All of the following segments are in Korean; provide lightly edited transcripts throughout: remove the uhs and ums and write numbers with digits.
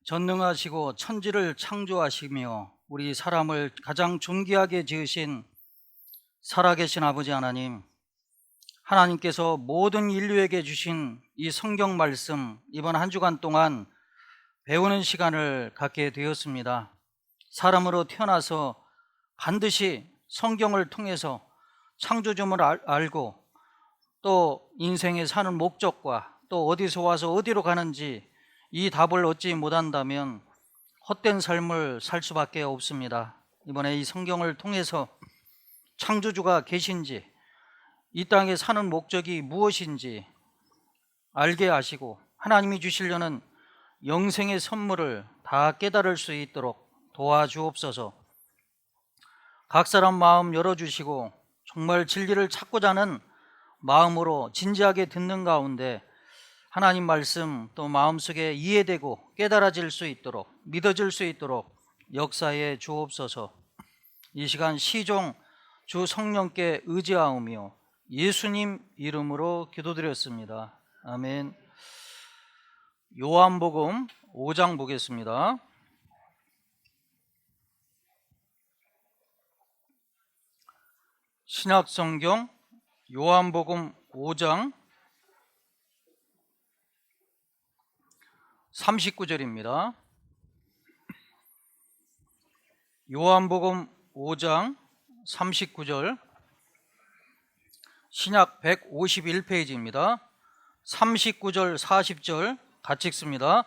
전능하시고 천지를 창조하시며 우리 사람을 가장 존귀하게 지으신 살아계신 아버지 하나님, 하나님께서 모든 인류에게 주신 이 성경 말씀, 이번 한 주간 동안 배우는 시간을 갖게 되었습니다. 사람으로 태어나서 반드시 성경을 통해서 창조주를 알고 또 인생에 사는 목적과 또 어디서 와서 어디로 가는지 이 답을 얻지 못한다면 헛된 삶을 살 수밖에 없습니다. 이번에 이 성경을 통해서 창조주가 계신지, 이 땅에 사는 목적이 무엇인지 알게 하시고 하나님이 주시려는 영생의 선물을 다 깨달을 수 있도록 도와주옵소서. 각 사람 마음 열어주시고 정말 진리를 찾고자 하는 마음으로 진지하게 듣는 가운데 하나님 말씀 또 마음속에 이해되고 깨달아질 수 있도록, 믿어질 수 있도록 역사해 주옵소서. 이 시간 시종 주 성령께 의지하오며 예수님 이름으로 기도드렸습니다. 아멘. 요한복음 5장 보겠습니다. 신약성경 요한복음 5장 39절입니다. 요한복음 5장 39절, 신약 151페이지입니다. 39절 40절 같이 읽습니다.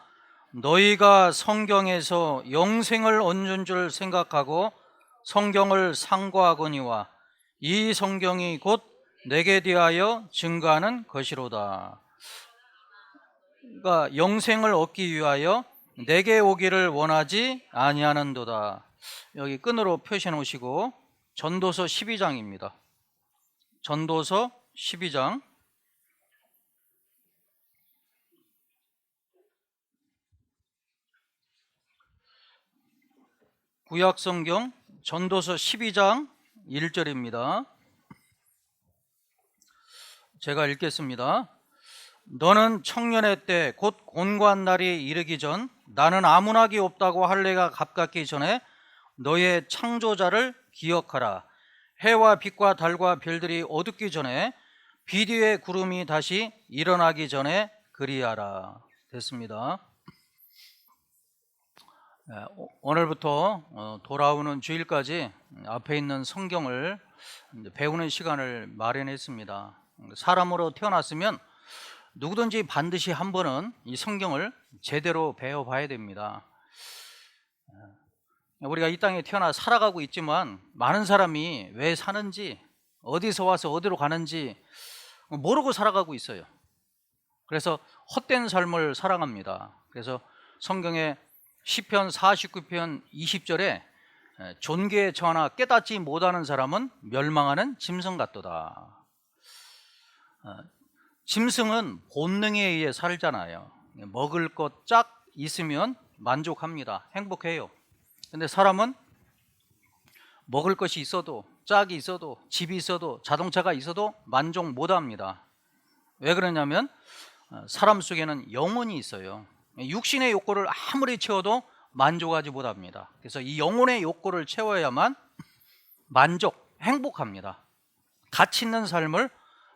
너희가 성경에서 영생을 얻는 줄 생각하고 성경을 상고하거니와 이 성경이 곧 내게 대하여 증거하는 것이로다. 그러니까 영생을 얻기 위하여 내게 오기를 원하지 아니하는도다. 여기 끈으로 표시해 놓으시고 전도서 12장입니다. 전도서 12장 구약성경 전도서 12장 1절입니다. 제가 읽겠습니다. 너는 청년의 때 곧 곤고한 날이 이르기 전 나는 아무나기 없다고 할 내가 가깝기 전에 너의 창조자를 기억하라. 해와 빛과 달과 별들이 어둡기 전에 빛 위에 구름이 다시 일어나기 전에 그리하라. 됐습니다. 오늘부터 돌아오는 주일까지 앞에 있는 성경을 배우는 시간을 마련했습니다. 사람으로 태어났으면 누구든지 반드시 한 번은 이 성경을 제대로 배워봐야 됩니다. 우리가 이 땅에 태어나 살아가고 있지만 많은 사람이 왜 사는지, 어디서 와서 어디로 가는지 모르고 살아가고 있어요. 그래서 헛된 삶을 살아갑니다. 그래서 성경에 시편 49편 20절에 존귀에 처하나 깨닫지 못하는 사람은 멸망하는 짐승 같도다. 짐승은 본능에 의해 살잖아요. 먹을 것 짝 있으면 만족합니다. 행복해요. 근데 사람은 먹을 것이 있어도, 짝이 있어도, 집이 있어도, 자동차가 있어도 만족 못합니다. 왜 그러냐면 사람 속에는 영혼이 있어요. 육신의 욕구를 아무리 채워도 만족하지 못합니다. 그래서 이 영혼의 욕구를 채워야만 만족, 행복합니다. 가치 있는 삶을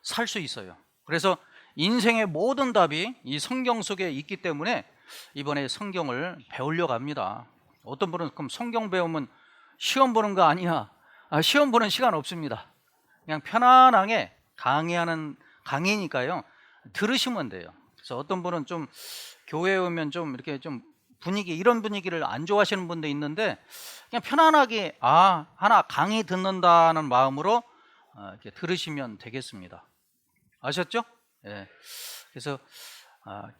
살 수 있어요. 그래서 인생의 모든 답이 이 성경 속에 있기 때문에 이번에 성경을 배우려고 합니다. 어떤 분은 그럼 성경 배우면 시험 보는 거 아니야? 시험 보는 시간 없습니다. 그냥 편안하게 강의하는 강의니까요. 들으시면 돼요. 그래서 어떤 분은 좀 교회에 오면 좀 이렇게 좀 분위기, 이런 분위기를 안 좋아하시는 분도 있는데 그냥 편안하게 하나 강의 듣는다는 마음으로 이렇게 들으시면 되겠습니다. 아셨죠? 예. 그래서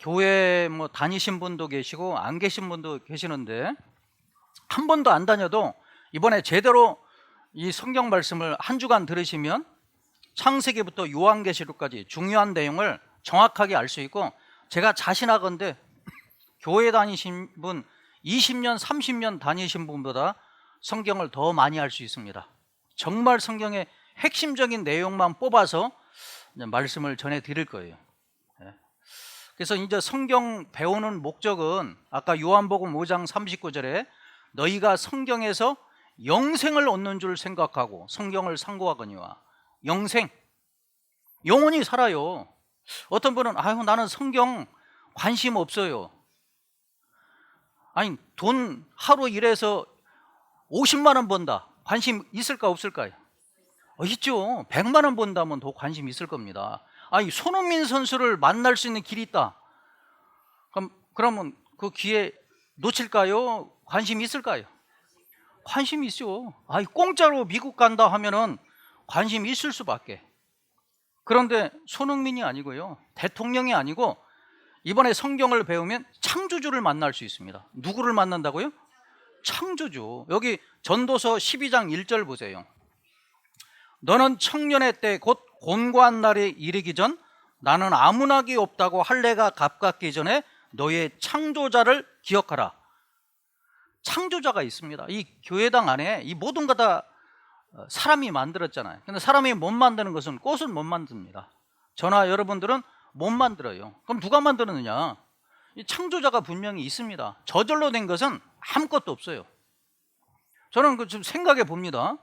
교회 뭐 다니신 분도 계시고 안 계신 분도 계시는데 한 번도 안 다녀도 이번에 제대로 이 성경 말씀을 한 주간 들으시면 창세기부터 요한계시록까지 중요한 내용을 정확하게 알 수 있고, 제가 자신하건대 교회 다니신 분 20년 30년 다니신 분보다 성경을 더 많이 알 수 있습니다. 정말 성경의 핵심적인 내용만 뽑아서 말씀을 전해 드릴 거예요. 그래서 이제 성경 배우는 목적은 아까 요한복음 5장 39절에 너희가 성경에서 영생을 얻는 줄 생각하고 성경을 상고하거니와, 영생, 영원히 살아요. 어떤 분은 아유 나는 성경 관심 없어요. 아니 돈 하루 일해서 50만 원 번다, 관심 있을까 없을까요? 있죠. 100만 원 번다면 더 관심 있을 겁니다. 아니 손흥민 선수를 만날 수 있는 길이 있다, 그러면 그 기회 놓칠까요? 관심 있을까요? 관심 있죠. 아니 공짜로 미국 간다 하면은 관심 있을 수밖에. 그런데 손흥민이 아니고요, 대통령이 아니고 이번에 성경을 배우면 창조주를 만날 수 있습니다. 누구를 만난다고요? 창조주. 여기 전도서 12장 1절 보세요. 너는 청년의 때 곧 곤고한 날에 이르기 전 나는 아무나기 없다고 할례가 가깝기 전에 너의 창조자를 기억하라. 창조자가 있습니다. 이 교회당 안에 이 모든 거 다 사람이 만들었잖아요. 근데 사람이 못 만드는 것은 꽃은 못 만듭니다. 저나 여러분들은 못 만들어요. 그럼 누가 만들었느냐? 이 창조자가 분명히 있습니다. 저절로 된 것은 아무것도 없어요. 저는 그 좀 생각해 봅니다.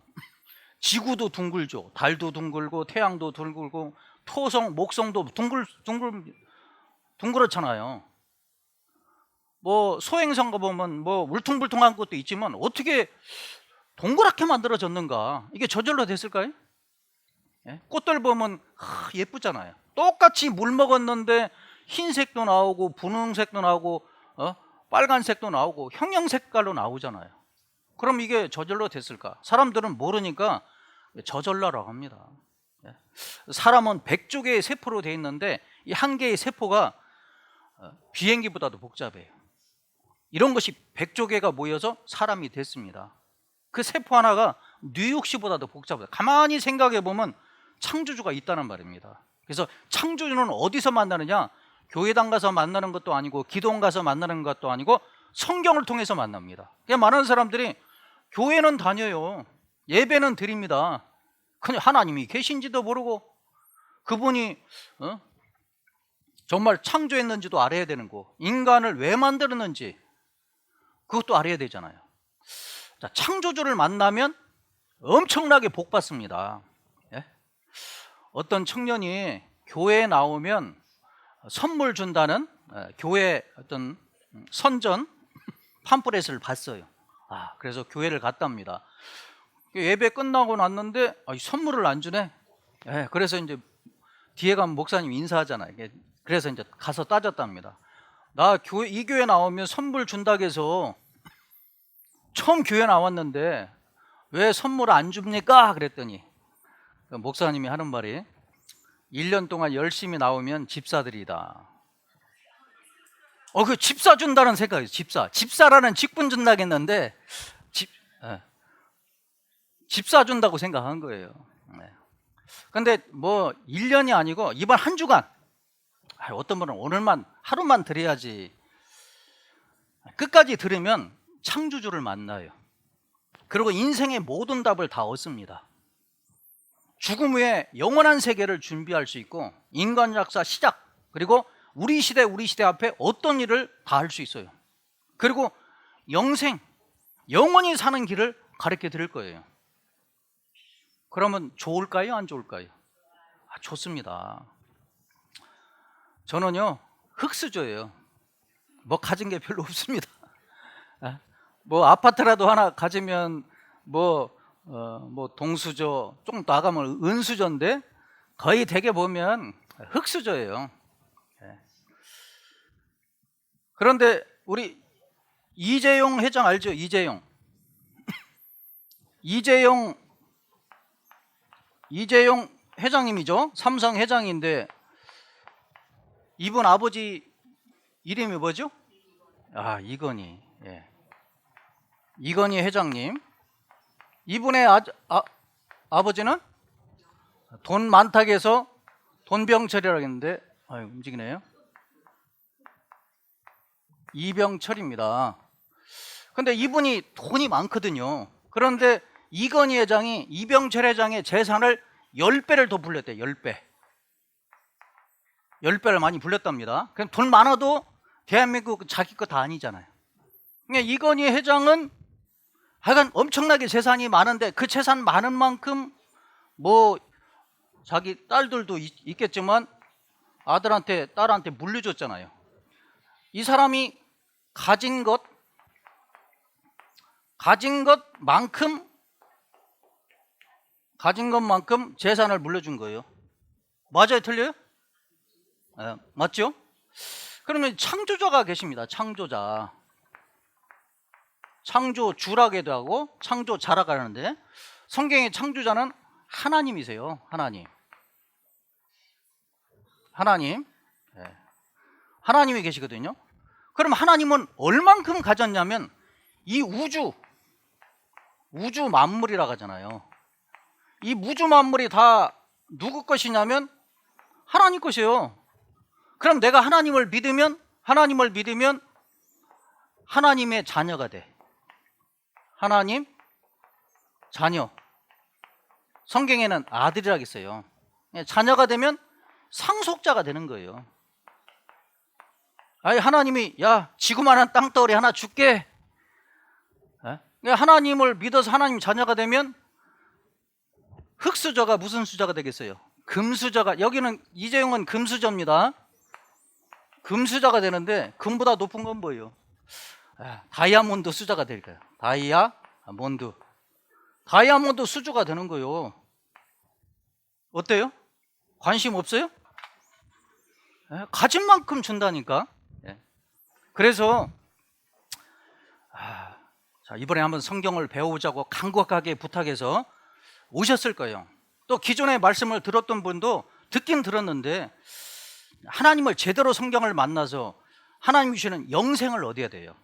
지구도 둥글죠. 달도 둥글고 태양도 둥글고 토성, 목성도 둥그렇잖아요. 뭐 소행성 가 보면 뭐 울퉁불퉁한 것도 있지만 어떻게 동그랗게 만들어졌는가? 이게 저절로 됐을까요? 예? 꽃들 보면 예쁘잖아요. 똑같이 물 먹었는데 흰색도 나오고 분홍색도 나오고 빨간색도 나오고 형형색깔로 나오잖아요. 그럼 이게 저절로 됐을까? 사람들은 모르니까 저절로라고 합니다. 예? 사람은 100조개의 세포로 되어 있는데 이 한 개의 세포가 비행기보다도 복잡해요. 이런 것이 100조개가 모여서 사람이 됐습니다. 그 세포 하나가 뉴욕시보다도 복잡해요. 가만히 생각해 보면 창조주가 있다는 말입니다. 그래서 창조주는 어디서 만나느냐? 교회당 가서 만나는 것도 아니고 기도원 가서 만나는 것도 아니고 성경을 통해서 만납니다. 많은 사람들이 교회는 다녀요, 예배는 드립니다. 그냥 하나님이 계신지도 모르고 그분이 정말 창조했는지도 알아야 되는 거, 인간을 왜 만들었는지 그것도 알아야 되잖아요. 자, 창조주를 만나면 엄청나게 복 받습니다. 예? 어떤 청년이 교회에 나오면 선물 준다는 교회 어떤 선전 팜플렛을 봤어요. 그래서 교회를 갔답니다. 예배 끝나고 났는데 선물을 안 주네. 예, 그래서 이제 뒤에 가면 목사님 인사하잖아요. 그래서 이제 가서 따졌답니다. 나 이 교회 나오면 선물 준다고 해서 처음 교회 나왔는데 왜 선물 안 줍니까? 그랬더니 목사님이 하는 말이 1년 동안 열심히 나오면 집사들이다. 그 집사 준다는 생각이에요. 집사라는 직분 준다겠는데 집사 준다고 생각한 거예요. 근데 뭐 1년이 아니고 이번 한 주간, 어떤 분은 오늘만 하루만 드려야지, 끝까지 들으면 창조주를 만나요. 그리고 인생의 모든 답을 다 얻습니다. 죽음 후에 영원한 세계를 준비할 수 있고 인간 역사 시작, 그리고 우리 시대 앞에 어떤 일을 다 할 수 있어요. 그리고 영생, 영원히 사는 길을 가르쳐 드릴 거예요. 그러면 좋을까요? 안 좋을까요? 좋습니다. 저는요 흙수저예요. 뭐 가진 게 별로 없습니다. 뭐 아파트라도 하나 가지면 뭐 동수저, 조금 나가면 은수저인데 거의 대개 보면 흙수저예요. 그런데 우리 이재용 회장 알죠? 이재용 회장님이죠. 삼성 회장인데 이분 아버지 이름이 뭐죠? 이건희. 이건희 회장님. 이분의 아버지는 돈 많다고 해서 돈병철이라고 했는데 움직이네요. 이병철입니다. 근데 이분이 돈이 많거든요. 그런데 이건희 회장이 이병철 회장의 재산을 10배를 더 불렸대요. 10배. 10배를 많이 불렸답니다. 그럼 돈 많아도 대한민국 자기 거 다 아니잖아요. 그러니까 이건희 회장은 하여간 엄청나게 재산이 많은데 그 재산 많은 만큼 뭐 자기 딸들도 있겠지만 아들한테 딸한테 물려줬잖아요. 이 사람이 가진 것만큼 재산을 물려준 거예요. 맞아요, 틀려요? 맞죠? 그러면 창조자가 계십니다. 창조주라고도 하고 창조자라고 하는데 성경의 창조자는 하나님이세요. 하나님. 하나님이 계시거든요. 그럼 하나님은 얼만큼 가졌냐면 이 우주 만물이라고 하잖아요. 이 우주 만물이 다 누구 것이냐면 하나님 것이에요. 그럼 내가 하나님을 믿으면 하나님의 자녀가 돼. 하나님 자녀. 성경에는 아들이라고 했어요. 자녀가 되면 상속자가 되는 거예요. 아니 하나님이 야 지구만한 땅덩어리 하나 줄게. 하나님을 믿어서 하나님 자녀가 되면 흙수저가 무슨 수저가 되겠어요? 금수저가. 여기는 이재용은 금수저입니다. 금수저가 되는데 금보다 높은 건 뭐예요? 다이아몬드 수저가 될 거예요. 다이아몬드 수저가 되는 거예요. 어때요? 관심 없어요? 가진 만큼 준다니까. 그래서 자, 이번에 한번 성경을 배워보자고 간곡하게 부탁해서 오셨을 거예요. 또 기존의 말씀을 들었던 분도 듣긴 들었는데 하나님을 제대로 성경을 만나서 하나님 주시는 영생을 얻어야 돼요.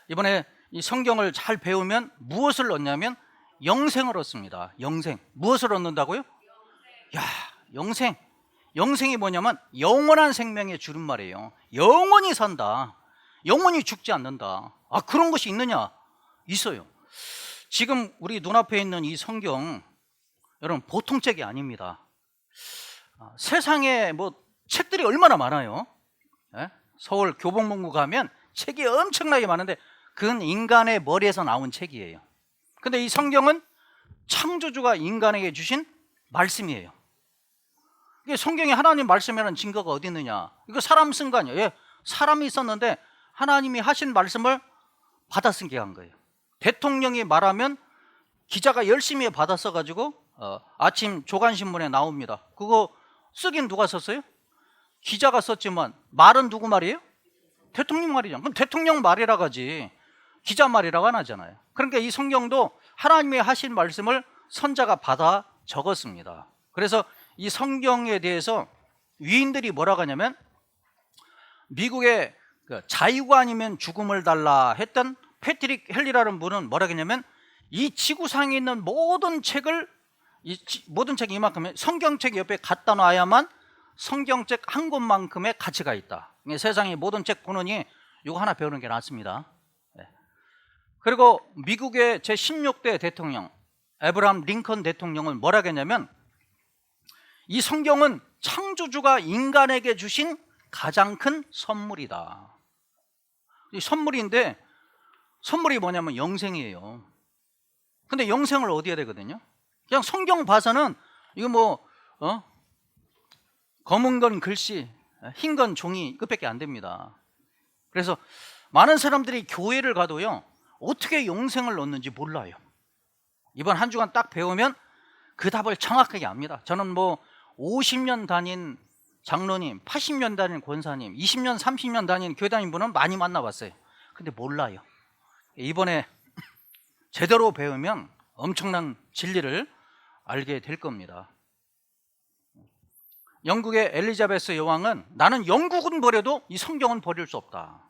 이번에 이 성경을 잘 배우면 무엇을 얻냐면 영생을 얻습니다. 영생. 무엇을 얻는다고요? 영생. 영생이 뭐냐면 영원한 생명의 줄임말이에요. 영원히 산다. 영원히 죽지 않는다. 그런 것이 있느냐? 있어요. 지금 우리 눈앞에 있는 이 성경, 여러분 보통 책이 아닙니다. 세상에 뭐 책들이 얼마나 많아요. 서울 교보문고 가면 책이 엄청나게 많은데 그건 인간의 머리에서 나온 책이에요. 근데 이 성경은 창조주가 인간에게 주신 말씀이에요. 이게 성경에 하나님 말씀이라는 증거가 어디 있느냐? 이거 사람 쓴 거 아니에요. 사람이 있었는데 하나님이 하신 말씀을 받아 쓴 한 거예요. 대통령이 말하면 기자가 열심히 받아 써가지고 아침 조간신문에 나옵니다. 그거 쓰긴 누가 썼어요? 기자가 썼지만 말은 누구 말이에요? 대통령 말이죠. 그럼 대통령 말이라고 하지 기자 말이라고 안 하잖아요. 그러니까 이 성경도 하나님이 하신 말씀을 선자가 받아 적었습니다. 그래서 이 성경에 대해서 위인들이 뭐라고 하냐면 미국의 자유가 아니면 죽음을 달라 했던 패트릭 헬리라는 분은 뭐라고 했냐면 이 지구상에 있는 모든 책이 이만큼 성경책 옆에 갖다 놔야만 성경책 한 권만큼의 가치가 있다. 세상의 모든 책 보느니 이거 하나 배우는 게 낫습니다. 그리고 미국의 제16대 대통령 에브라함 링컨 대통령은 뭐라고 했냐면 이 성경은 창조주가 인간에게 주신 가장 큰 선물이다. 이 선물인데 선물이 뭐냐면 영생이에요. 근데 영생을 얻어야 되거든요. 그냥 성경 봐서는 이거 뭐 검은 건 글씨, 흰 건 종이 끝밖에 안 됩니다. 그래서 많은 사람들이 교회를 가도요 어떻게 영생을 얻는지 몰라요. 이번 한 주간 딱 배우면 그 답을 정확하게 압니다. 저는 뭐 50년 다닌 장로님, 80년 다닌 권사님, 20년, 30년 다닌 교회다닌 분은 많이 만나봤어요. 근데 몰라요. 이번에 제대로 배우면 엄청난 진리를 알게 될 겁니다. 영국의 엘리자베스 여왕은 나는 영국은 버려도 이 성경은 버릴 수 없다.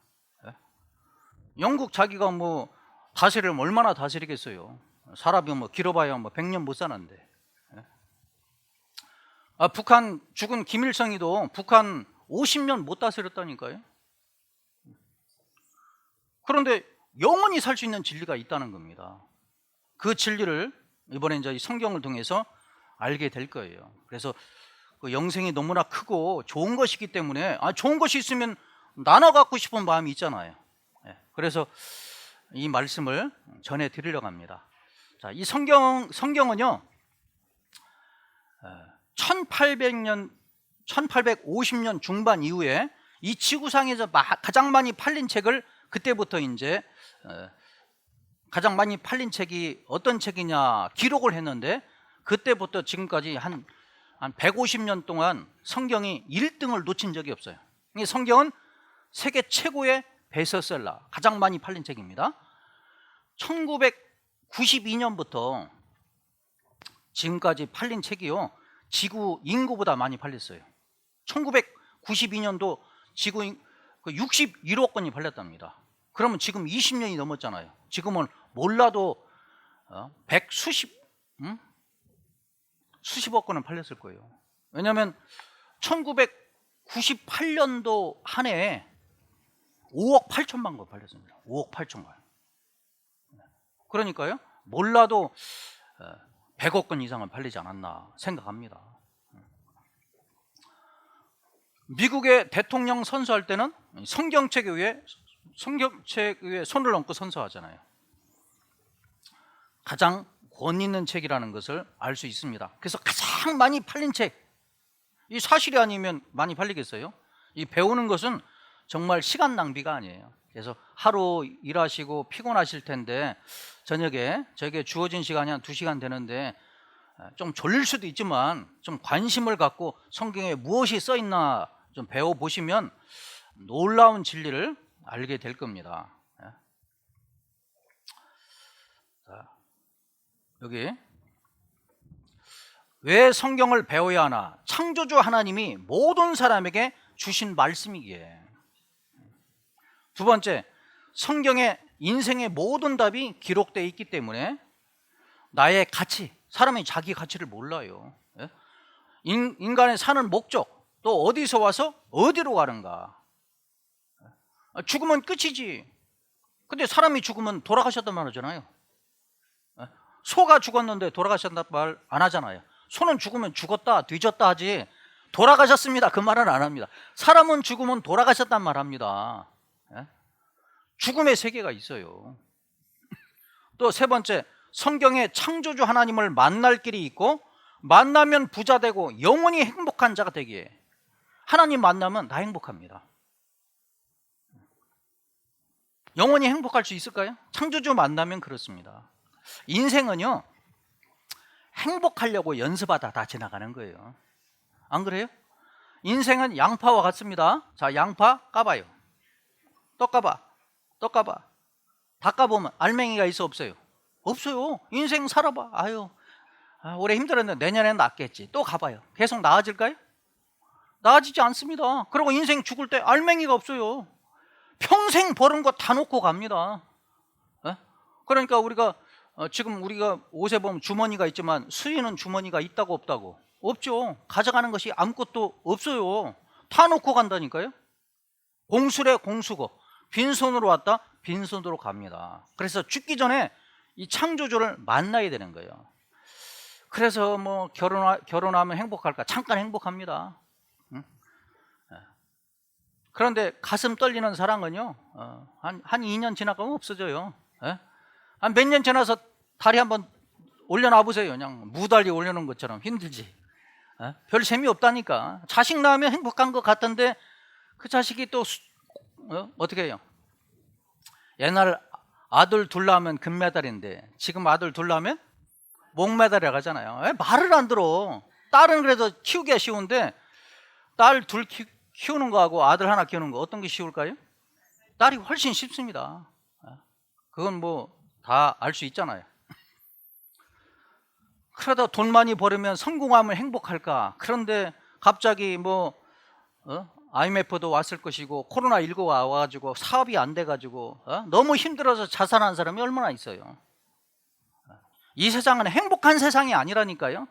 영국 자기가 뭐 다스리면 얼마나 다스리겠어요. 사람이 뭐 길어봐야 뭐 100년 못 사는데. 북한 죽은 김일성이도 북한 50년 못 다스렸다니까요. 그런데 영원히 살 수 있는 진리가 있다는 겁니다. 그 진리를 이번에 이제 이 성경을 통해서 알게 될 거예요. 그래서 그 영생이 너무나 크고 좋은 것이기 때문에 좋은 것이 있으면 나눠 갖고 싶은 마음이 있잖아요. 그래서 이 말씀을 전해 드리려고 합니다. 자, 이 성경은요 1850년 중반 이후에 이 지구상에서 가장 많이 팔린 책을 그때부터 이제 가장 많이 팔린 책이 어떤 책이냐 기록을 했는데, 그때부터 지금까지 한 150년 동안 성경이 1등을 놓친 적이 없어요. 이 성경은 세계 최고의 베스트셀러, 가장 많이 팔린 책입니다. 1992년부터 지금까지 팔린 책이요 지구 인구보다 많이 팔렸어요. 1992년도 지구 61억 건이 팔렸답니다. 그러면 지금 20년이 넘었잖아요. 지금은 몰라도 수십억 건은 팔렸을 거예요. 왜냐하면 1998년도 한 해에 5억 8천만 건 팔렸습니다. 5억 8천만. 그러니까요 몰라도 100억 건 이상은 팔리지 않았나 생각합니다. 미국의 대통령 선서할 때는 성경책 위에 손을 얹고 선서하잖아요. 가장 권위 있는 책이라는 것을 알 수 있습니다. 그래서 가장 많이 팔린 책, 이 사실이 아니면 많이 팔리겠어요? 이 배우는 것은 정말 시간 낭비가 아니에요. 그래서 하루 일하시고 피곤하실 텐데 저녁에 저에게 주어진 시간이 한 2시간 되는데 좀 졸릴 수도 있지만 좀 관심을 갖고 성경에 무엇이 써 있나 좀 배워보시면 놀라운 진리를 알게 될 겁니다. 자, 여기 왜 성경을 배워야 하나? 창조주 하나님이 모든 사람에게 주신 말씀이기에. 두 번째, 성경에 인생의 모든 답이 기록되어 있기 때문에 나의 가치, 사람이 자기 가치를 몰라요. 인간의 사는 목적, 또 어디서 와서 어디로 가는가. 죽으면 끝이지. 근데 사람이 죽으면 돌아가셨단 말 하잖아요. 소가 죽었는데 돌아가셨단 말 안 하잖아요. 소는 죽으면 죽었다 뒤졌다 하지 돌아가셨습니다 그 말은 안 합니다. 사람은 죽으면 돌아가셨단 말 합니다. 죽음의 세계가 있어요. 또 세 번째, 성경에 창조주 하나님을 만날 길이 있고 만나면 부자 되고 영원히 행복한 자가 되기에. 하나님 만나면 나 행복합니다. 영원히 행복할 수 있을까요? 창조주 만나면 그렇습니다. 인생은요 행복하려고 연습하다 다 지나가는 거예요. 안 그래요? 인생은 양파와 같습니다. 자, 양파 까봐요. 또 까봐. 또 까봐. 다 까보면 알맹이가 있어 없어요? 없어요. 인생 살아봐. 올해 힘들었는데 내년에는 낫겠지. 또 가봐요. 계속 나아질까요? 나아지지 않습니다. 그리고 인생 죽을 때 알맹이가 없어요. 평생 버는 거 다 놓고 갑니다. 그러니까 우리가 지금 우리가 옷에 보면 주머니가 있지만 수인은 주머니가 있다고 없다고? 없죠. 가져가는 것이 아무것도 없어요. 다 놓고 간다니까요. 공수래 공수고 빈손으로 왔다 빈손으로 갑니다. 그래서 죽기 전에 이 창조주를 만나야 되는 거예요. 그래서 뭐 결혼하면 행복할까? 잠깐 행복합니다. 그런데 가슴 떨리는 사랑은요 한 2년 지나가면 없어져요. 한 몇 년 지나서 다리 한번 올려놔 보세요. 그냥 무달리 올려놓은 것처럼 힘들지. 별 재미없다니까. 자식 낳으면 행복한 것 같던데 그 자식이 또 어떻게 해요? 옛날 아들 둘 낳으면 금메달인데 지금 아들 둘 낳으면 목메달이라고 하잖아요. 왜 말을 안 들어? 딸은 그래도 키우기가 쉬운데 딸 둘 키우는 거하고 아들 하나 키우는 거 어떤 게 쉬울까요? 딸이 훨씬 쉽습니다. 그건 뭐 다 알 수 있잖아요. 그러다 돈 많이 벌으면 성공하면 행복할까? 그런데 갑자기 뭐 IMF도 왔을 것이고 코로나19가 와가지고 사업이 안 돼가지고 너무 힘들어서 자살한 사람이 얼마나 있어요. 이 세상은 행복한 세상이 아니라니까요.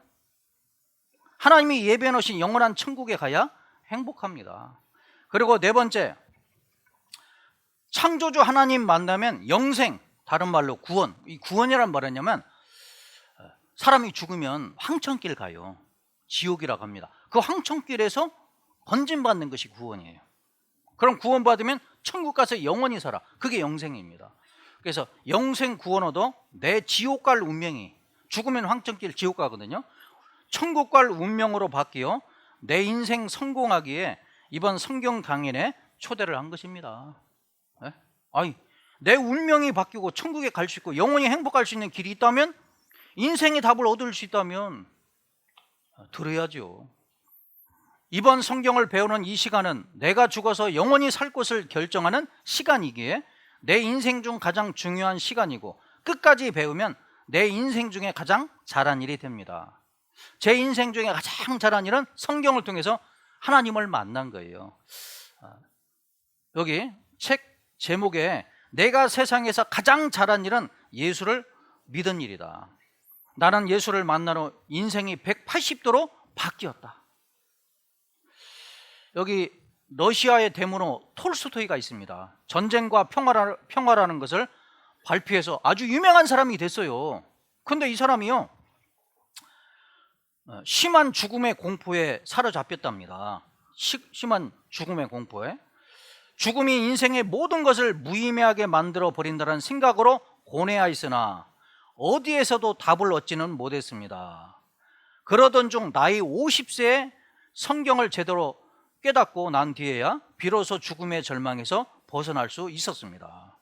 하나님이 예비해 놓으신 영원한 천국에 가야 행복합니다. 그리고 네 번째, 창조주 하나님 만나면 영생, 다른 말로 구원. 이 구원이란 말이냐면 사람이 죽으면 황천길 가요. 지옥이라고 합니다. 그 황천길에서 건진받는 것이 구원이에요. 그럼 구원받으면 천국 가서 영원히 살아. 그게 영생입니다. 그래서 영생 구원 얻어 내 지옥 갈 운명이, 죽으면 황천길 지옥 가거든요. 천국 갈 운명으로 바뀌어 내 인생 성공하기에 이번 성경 강연에 초대를 한 것입니다. 네? 아니, 내 운명이 바뀌고 천국에 갈 수 있고 영원히 행복할 수 있는 길이 있다면, 인생의 답을 얻을 수 있다면 들어야죠. 이번 성경을 배우는 이 시간은 내가 죽어서 영원히 살 곳을 결정하는 시간이기에 내 인생 중 가장 중요한 시간이고, 끝까지 배우면 내 인생 중에 가장 잘한 일이 됩니다. 제 인생 중에 가장 잘한 일은 성경을 통해서 하나님을 만난 거예요. 여기 책 제목에 내가 세상에서 가장 잘한 일은 예수를 믿은 일이다. 나는 예수를 만난 후 인생이 180도로 바뀌었다. 여기 러시아의 대문호 톨스토이가 있습니다. 전쟁과 평화라는 것을 발표해서 아주 유명한 사람이 됐어요. 근데 이 사람이요, 심한 죽음의 공포에 사로잡혔답니다. 심한 죽음의 공포에. 죽음이 인생의 모든 것을 무의미하게 만들어 버린다는 생각으로 고뇌하였으나 어디에서도 답을 얻지는 못했습니다. 그러던 중 나이 50세에 성경을 제대로 깨닫고 난 뒤에야 비로소 죽음의 절망에서 벗어날 수 있었습니다.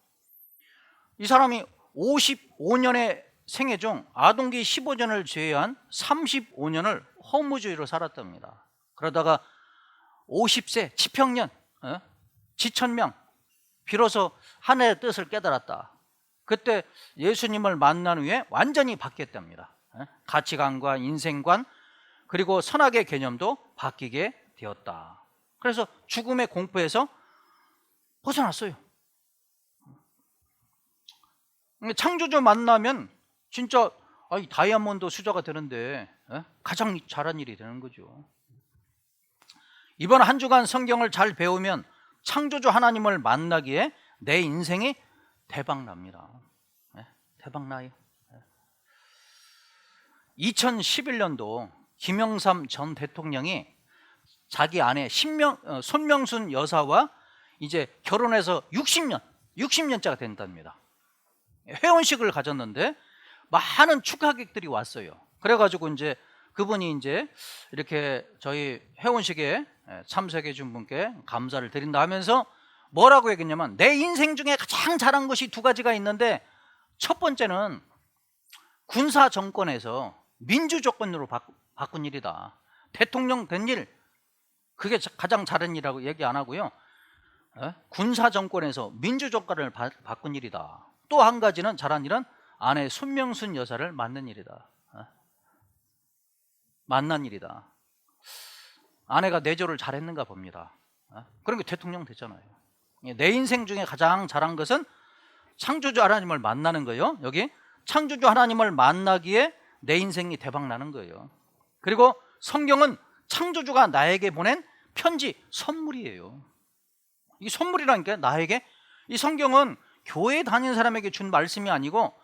이 사람이 55년의 생애 중 아동기 15년을 제외한 35년을 허무주의로 살았답니다. 그러다가 50세 지평년, 지천명, 비로소 하늘의 뜻을 깨달았다. 그때 예수님을 만난 후에 완전히 바뀌었답니다. 가치관과 인생관, 그리고 선악의 개념도 바뀌게 되었다. 그래서 죽음의 공포에서 벗어났어요. 창조주 만나면 진짜 다이아몬드 수저가 되는데 가장 잘한 일이 되는 거죠. 이번 한 주간 성경을 잘 배우면 창조주 하나님을 만나기에 내 인생이 대박납니다. 대박나요. 2011년도 김영삼 전 대통령이 자기 아내 손명순 여사와 이제 결혼해서 60년째가 된답니다. 회원식을 가졌는데 많은 축하객들이 왔어요. 그래가지고 이제 그분이 이제 이렇게 저희 회원식에 참석해 준 분께 감사를 드린다 하면서 뭐라고 얘기했냐면, 내 인생 중에 가장 잘한 것이 두 가지가 있는데, 첫 번째는 군사 정권에서 민주 정권으로 바꾼 일이다. 대통령 된 일, 그게 가장 잘한 일이라고 얘기 안 하고요, 군사 정권에서 민주 정권을 바꾼 일이다. 또 한 가지는 잘한 일은 아내 손명순 여사를 만난 일이다. 만난 일이다. 아내가 내조를 잘했는가 봅니다. 그러니까 대통령 됐잖아요. 내 인생 중에 가장 잘한 것은 창조주 하나님을 만나는 거예요. 여기 창조주 하나님을 만나기에 내 인생이 대박나는 거예요. 그리고 성경은 창조주가 나에게 보낸 편지, 선물이에요. 이 선물이라니까, 나에게. 이 성경은 교회 다니는 사람에게 준 말씀이 아니고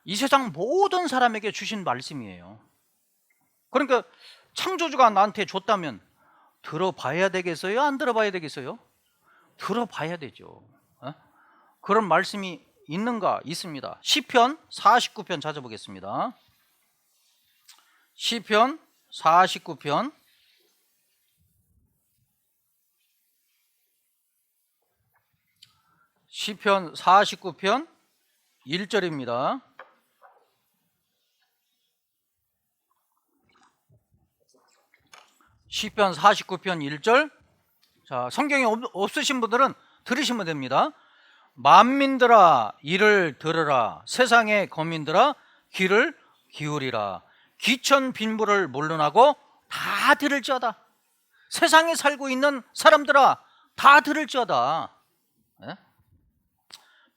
이 세상 모든 사람에게 주신 말씀이에요. 그러니까 창조주가 나한테 줬다면 들어봐야 되겠어요? 안 들어봐야 되겠어요? 들어봐야 되죠. 그런 말씀이 있는가? 있습니다. 시편 49편 찾아보겠습니다. 시편 49편 1절입니다. 시편 49편 1절. 자, 성경이 없으신 분들은 들으시면 됩니다. 만민들아 이를 들으라, 세상의 거민들아 귀를 기울이라. 귀천 빈부를 물론하고 다 들을지어다. 세상에 살고 있는 사람들아 다 들을지어다.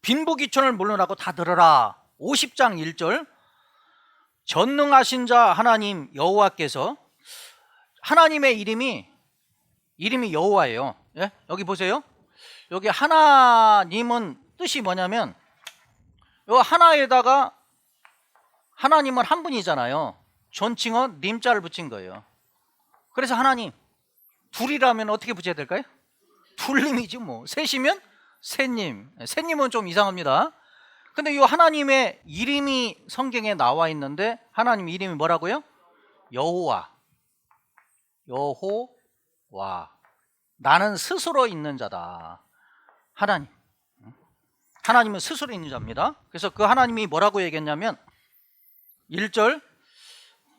빈부귀천을 물론하고 다 들어라. 50장 1절. 전능하신 자 하나님 여호와께서, 하나님의 이름이 여호와예요. 여기 보세요. 여기 하나님은 뜻이 뭐냐면, 요 하나에다가 하나님은 한 분이잖아요. 존칭어 님자를 붙인 거예요. 그래서 하나님 둘이라면 어떻게 붙여야 될까요? 둘님이지 뭐. 셋이면 셋님. 셋님은 좀 이상합니다. 근데 이 하나님의 이름이 성경에 나와 있는데 하나님 이름이 뭐라고요? 여호와. 여호와. 나는 스스로 있는 자다. 하나님. 하나님은 스스로 있는 자입니다. 그래서 그 하나님이 뭐라고 얘기했냐면 1절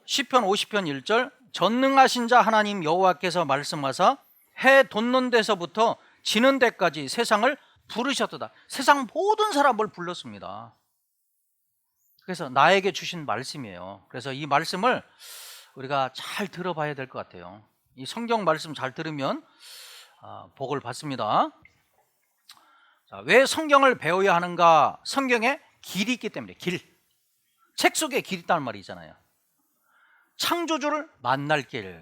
시편 50편 1절 전능하신 자 하나님 여호와께서 말씀하사 해 돋는 데서부터 지는 데까지 세상을 부르셨도다. 세상 모든 사람을 불렀습니다. 그래서 나에게 주신 말씀이에요. 그래서 이 말씀을 우리가 잘 들어봐야 될 것 같아요. 이 성경 말씀 잘 들으면 복을 받습니다. 자, 왜 성경을 배워야 하는가? 성경에 길이 있기 때문에. 길. 책 속에 길 있다는 말이 있잖아요. 창조주를 만날 길.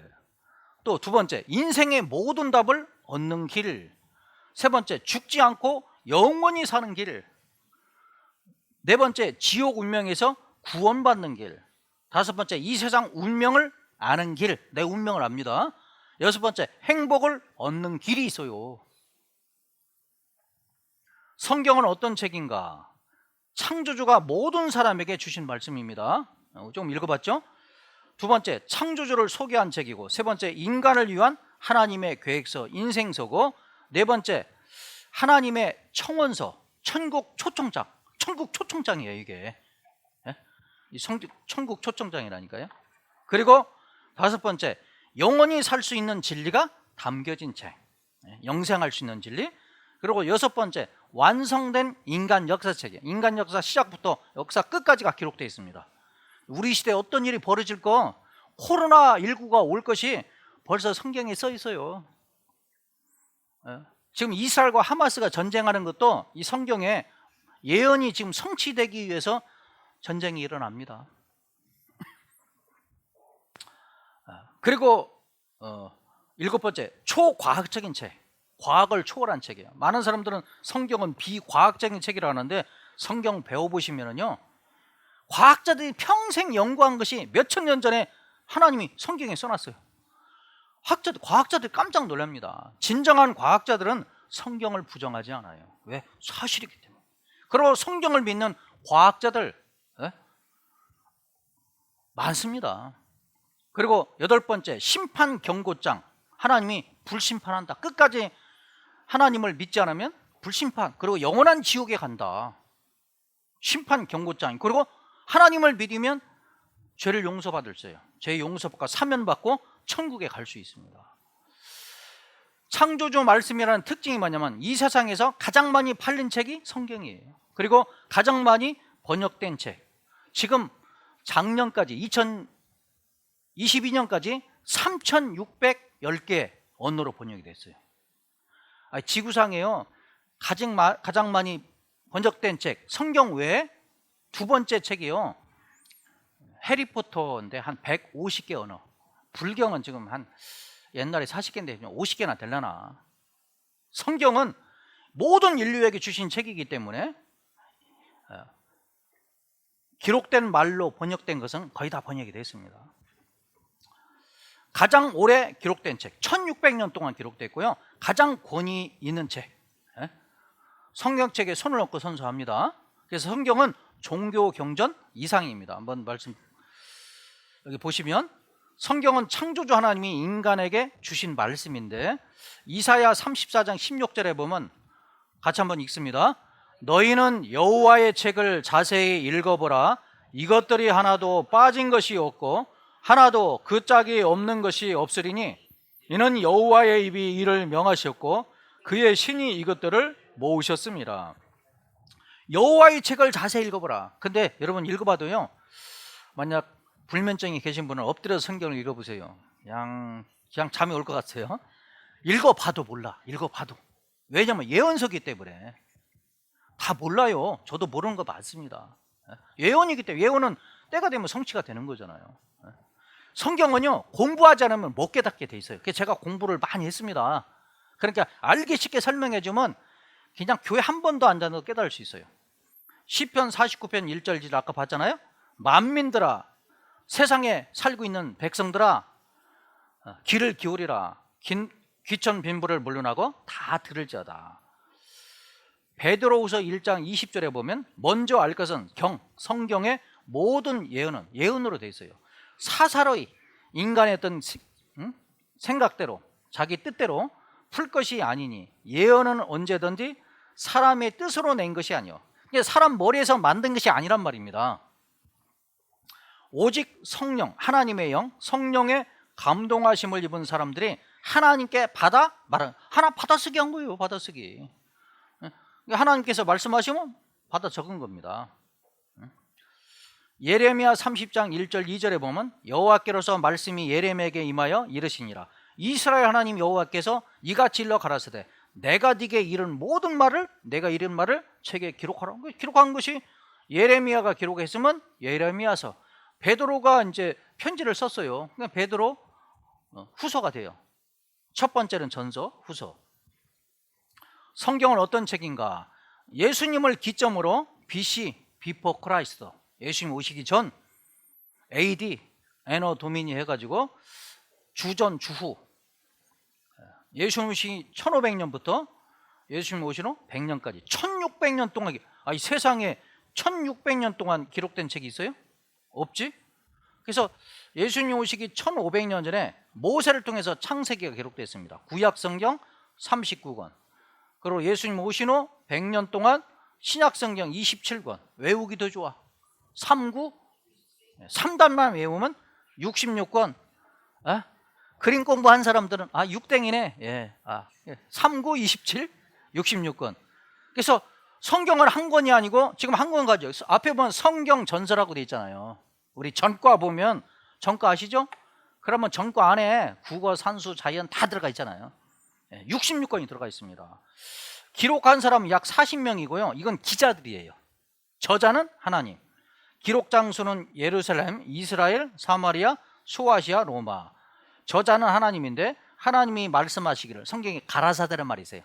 또 두 번째, 인생의 모든 답을 얻는 길. 세 번째, 죽지 않고 영원히 사는 길. 네 번째, 지옥 운명에서 구원받는 길. 다섯 번째, 이 세상 운명을 아는 길. 내 운명을 압니다. 여섯 번째, 행복을 얻는 길이 있어요. 성경은 어떤 책인가? 창조주가 모든 사람에게 주신 말씀입니다. 좀 읽어봤죠? 두 번째, 창조주를 소개한 책이고, 세 번째, 인간을 위한 하나님의 계획서, 인생서고, 네 번째, 하나님의 청원서, 천국 초청장. 천국 초청장이에요, 이게. 이 천국 초청장이라니까요. 그리고 다섯 번째, 영원히 살 수 있는 진리가 담겨진 책. 영생할 수 있는 진리. 그리고 여섯 번째, 완성된 인간 역사책이에요. 인간 역사 시작부터 역사 끝까지가 기록되어 있습니다. 우리 시대에 어떤 일이 벌어질 거, 코로나19가 올 것이 벌써 성경에 써 있어요. 지금 이스라엘과 하마스가 전쟁하는 것도 이 성경에 예언이 지금 성취되기 위해서 전쟁이 일어납니다. 그리고 일곱 번째, 초과학적인 책. 과학을 초월한 책이에요. 많은 사람들은 성경은 비과학적인 책이라고 하는데 성경 배워보시면요, 과학자들이 평생 연구한 것이 몇천 년 전에 하나님이 성경에 써놨어요. 과학자들 깜짝 놀랍니다. 진정한 과학자들은 성경을 부정하지 않아요. 왜? 사실이기 때문에. 그리고 성경을 믿는 과학자들 많습니다. 그리고 여덟 번째, 심판 경고장. 하나님이 불심판한다. 끝까지 하나님을 믿지 않으면 불심판, 그리고 영원한 지옥에 간다. 심판 경고장. 그리고 하나님을 믿으면 죄를 용서받을 수 있어요. 죄 용서받고 사면받고 천국에 갈 수 있습니다. 창조주 말씀이라는 특징이 뭐냐면 이 세상에서 가장 많이 팔린 책이 성경이에요. 그리고 가장 많이 번역된 책. 지금 작년까지 2022년까지 3,610개 언어로 번역이 됐어요. 지구상에요, 가장 많이 번역된 책, 성경 외에 두 번째 책이요, 해리포터인데 한 150개 언어. 불경은 지금 한 옛날에 40개인데 50개나 되려나. 성경은 모든 인류에게 주신 책이기 때문에 기록된 말로 번역된 것은 거의 다 번역이 됐습니다. 가장 오래 기록된 책, 1600년 동안 기록됐고요. 가장 권위 있는 책, 성경책에 손을 얹고 선서합니다. 그래서 성경은 종교 경전 이상입니다. 한번 말씀 여기 보시면 성경은 창조주 하나님이 인간에게 주신 말씀인데 이사야 34장 16절에 보면 같이 한번 읽습니다. 너희는 여호와의 책을 자세히 읽어보라. 이것들이 하나도 빠진 것이 없고 하나도 그 짝이 없는 것이 없으리니 이는 여호와의 입이 이를 명하셨고 그의 신이 이것들을 모으셨습니다. 여호와의 책을 자세히 읽어보라. 근데 여러분 읽어봐도요, 만약 불면증이 계신 분은 엎드려서 성경을 읽어보세요. 그냥 잠이 올 것 같아요. 읽어봐도 몰라. 읽어봐도. 왜냐하면 예언서기 때문에 다 몰라요. 저도 모르는 거 많습니다. 예언이기 때문에. 예언은 때가 되면 성취가 되는 거잖아요. 성경은요, 공부하지 않으면 못 깨닫게 돼 있어요. 그래서 제가 공부를 많이 했습니다. 그러니까 알기 쉽게 설명해 주면 그냥 교회 한 번도 안 다녀도 깨달을 수 있어요. 시편 49편 1절 아까 봤잖아요. 만민들아, 세상에 살고 있는 백성들아, 귀를 기울이라. 귀천 빈부를 물러나고 다 들을지어다. 베드로후서 1장 20절에 보면 먼저 알 것은 성경의 모든 예언은 예언으로 되어 있어요. 사사로이 인간의 어떤 생각대로 자기 뜻대로 풀 것이 아니니 예언은 언제든지 사람의 뜻으로 낸 것이 아니요, 사람 머리에서 만든 것이 아니란 말입니다. 오직 성령, 하나님의 영, 성령의 감동하심을 입은 사람들이 하나님께 받아쓰기 한 거예요. 받아쓰기. 하나님께서 말씀하시면 받아 적은 겁니다. 예레미야 30장 1절 2절에 보면 여호와께로서 말씀이 예레미야에게 임하여 이르시니라. 이스라엘 하나님 여호와께서 이같이 일러 가라사대 내가 네게 이른 모든 말을, 내가 이른 말을 책에 기록하라. 기록한 것이 예레미야가 기록했으면 예레미야서. 베드로가 이제 편지를 썼어요. 그러니까 베드로 후서가 돼요. 첫 번째는 전서, 후서. 성경은 어떤 책인가? 예수님을 기점으로 BC, Before Christ, 예수님 오시기 전, AD, 에너 도미니 해가지고 주전, 주후. 예수님 오시기 1500년부터 예수님 오신 후 100년까지 1600년 동안, 이 세상에 1600년 동안 기록된 책이 있어요? 없지? 그래서 예수님 오시기 1500년 전에 모세를 통해서 창세기가 기록됐습니다. 구약 성경 39권. 그리고 예수님 오신 후 100년 동안 신약 성경 27권. 외우기도 좋아. 3단만 외우면 66권. 그림 공부한 사람들은 6땡이네. 39, 27, 66권. 그래서 성경을 한 권이 아니고 지금 한 권 가죠. 앞에 보면 성경 전서라고 돼 있잖아요. 우리 전과 보면, 전과 아시죠? 그러면 전과 안에 국어, 산수, 자연 다 들어가 있잖아요. 66권이 들어가 있습니다. 기록한 사람은 약 40명이고요. 이건 기자들이에요. 저자는 하나님. 기록 장소는 예루살렘, 이스라엘, 사마리아, 소아시아, 로마. 저자는 하나님인데 하나님이 말씀하시기를, 성경에 가라사대란 말이 있어요.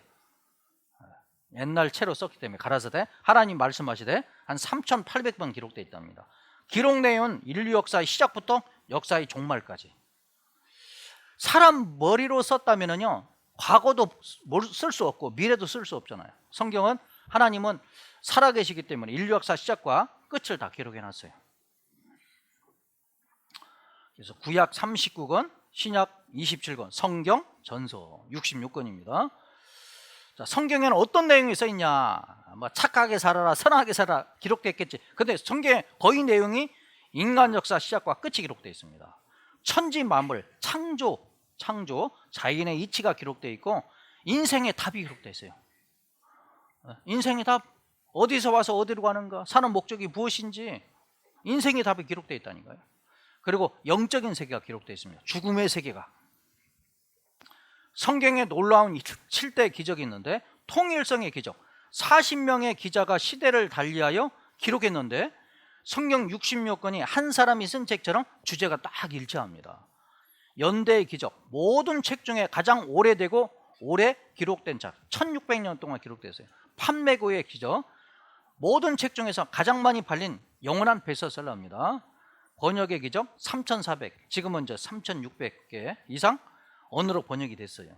옛날 채로 썼기 때문에 가라사대. 하나님 말씀하시되 한 3800번 기록되어 있답니다. 기록 내용은 인류 역사의 시작부터 역사의 종말까지. 사람 머리로 썼다면요, 과거도 쓸 수 없고 미래도 쓸 수 없잖아요. 성경은, 하나님은 살아계시기 때문에 인류 역사 시작과 끝을 다 기록해 놨어요. 그래서 구약 39권, 신약 27권, 성경 전서 66권입니다. 자, 성경에는 어떤 내용이 써 있냐? 착하게 살아라, 선하게 살아라 기록됐겠지. 근데 성경의 거의 내용이 인간 역사 시작과 끝이 기록되어 있습니다. 천지 만물, 창조, 자연의 이치가 기록되어 있고 인생의 답이 기록되어 있어요. 인생의 답, 어디서 와서 어디로 가는가, 사는 목적이 무엇인지 인생의 답이 기록되어 있다니까요. 그리고 영적인 세계가 기록되어 있습니다. 죽음의 세계가. 성경에 놀라운 7대 기적이 있는데, 통일성의 기적, 40명의 기자가 시대를 달리하여 기록했는데 성경 66권이 한 사람이 쓴 책처럼 주제가 딱 일치합니다. 연대의 기적, 모든 책 중에 가장 오래되고 오래 기록된 책, 1600년 동안 기록됐어요. 판매고의 기적, 모든 책 중에서 가장 많이 팔린 영원한 베스트셀러입니다. 번역의 기적 3400, 지금은 이제 3600개 이상 언어로 번역이 됐어요.